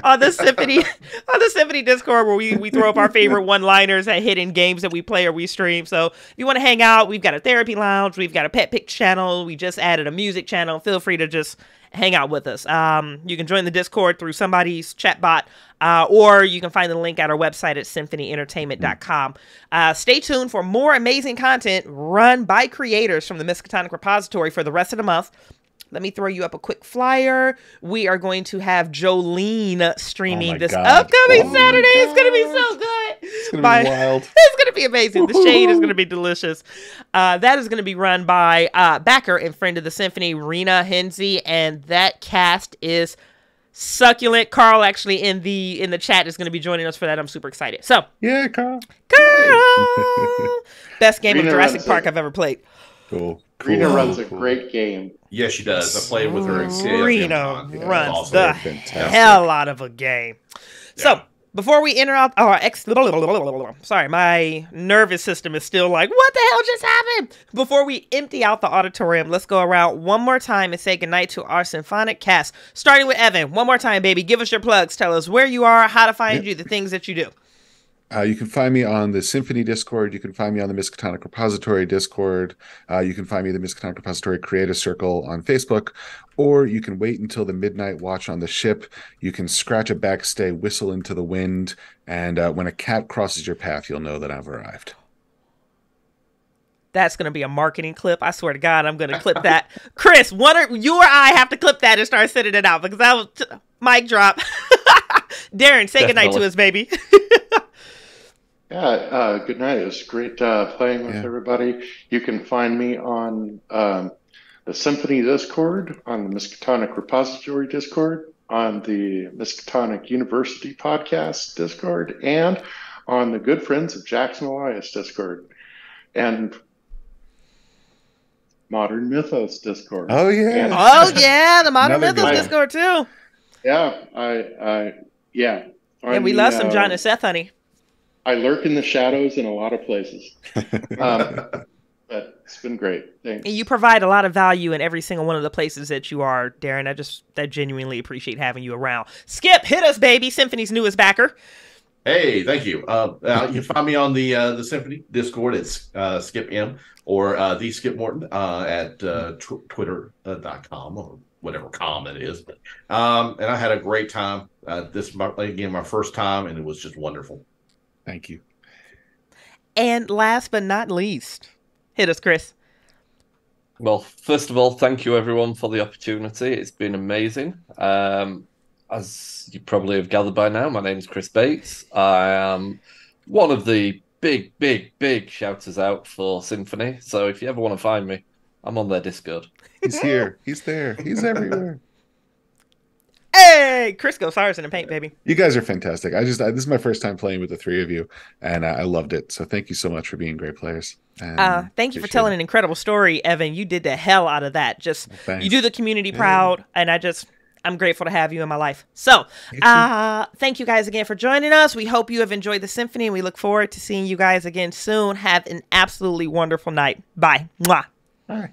on the Symphony Discord where we throw up our favorite one-liners at hidden games that we play or we stream. So if you want to hang out, we've got a therapy lounge, we've got a pet pick channel, we just added a music channel. Feel free to just hang out with us. You can join the Discord through somebody's chat bot, or you can find the link at our website at symphonyentertainment.com. Stay tuned for more amazing content run by creators from the Miskatonic repository for the rest of the month. Let me throw you up a quick flyer. We are going to have Jolene streaming this upcoming Saturday. It's going to be so good. It's going to be wild. It's going to be amazing. The shade is going to be delicious. That is going to be run by backer and friend of the Symphony, Rena Henze, and that cast is succulent. Carl actually in the chat is going to be joining us for that. I'm super excited. So yeah, Carl. Best game Rena of Jurassic Park I've ever played. Cool. Rena runs a great game. Yes, she does. I played with her. Rena runs awesome. the hell out of a game. So before we enter out our sorry, my nervous system is still like, what the hell just happened? Before we empty out the auditorium, let's go around one more time and say goodnight to our symphonic cast. Starting with Evan. One more time, baby. Give us your plugs. Tell us where you are, how to find you, the things that you do. You can find me on the Symphony Discord. You can find me on the Miskatonic Repository Discord. You can find me in the Miskatonic Repository Creative Circle on Facebook. Or you can wait until the midnight watch on the ship. You can scratch a backstay, whistle into the wind, and when a cat crosses your path, you'll know that I've arrived. That's going to be a marketing clip. I swear to God, I'm going to clip that. Chris, you or I have to clip that and start sending it out because that was mic drop. Darrin, say goodnight to us, baby. Yeah, good night. It was great playing with everybody. You can find me on the Symphony Discord, on the Miskatonic Repository Discord, on the Miskatonic University Podcast Discord, and on the Good Friends of Jackson Elias Discord, and Modern Mythos Discord. Oh, yeah. The Modern Mythos Discord, too. Yeah, And we love some John and Seth, honey. I lurk in the shadows in a lot of places. But it's been great. Thanks. And you provide a lot of value in every single one of the places that you are, Darrin. I genuinely appreciate having you around. Skip, hit us, baby. Symphony's newest backer. Hey, thank you. You can find me on the Symphony Discord. It's Skip M or the Skip Morton at twitter.com or whatever com it is. And I had a great time. This again my first time, and it was just wonderful. Thank you. And last but not least, hit us, Chris. Well, first of all, thank you everyone for the opportunity. It's been amazing. As you probably have gathered by now, my name is Chris Bates. I am one of the big shouters out for Symphony. So if you ever want to find me, I'm on their Discord. He's here. He's there. He's everywhere. Hey, Chris goes Cyrus in the paint, baby. You guys are fantastic. This is my first time playing with the three of you, and I loved it. So thank you so much for being great players. Thank you for telling an incredible story, Evan. You did the hell out of that. You do the community proud, and I'm grateful to have you in my life. So, thank you guys again for joining us. We hope you have enjoyed the Symphony, and we look forward to seeing you guys again soon. Have an absolutely wonderful night. Bye. Mwah. All right.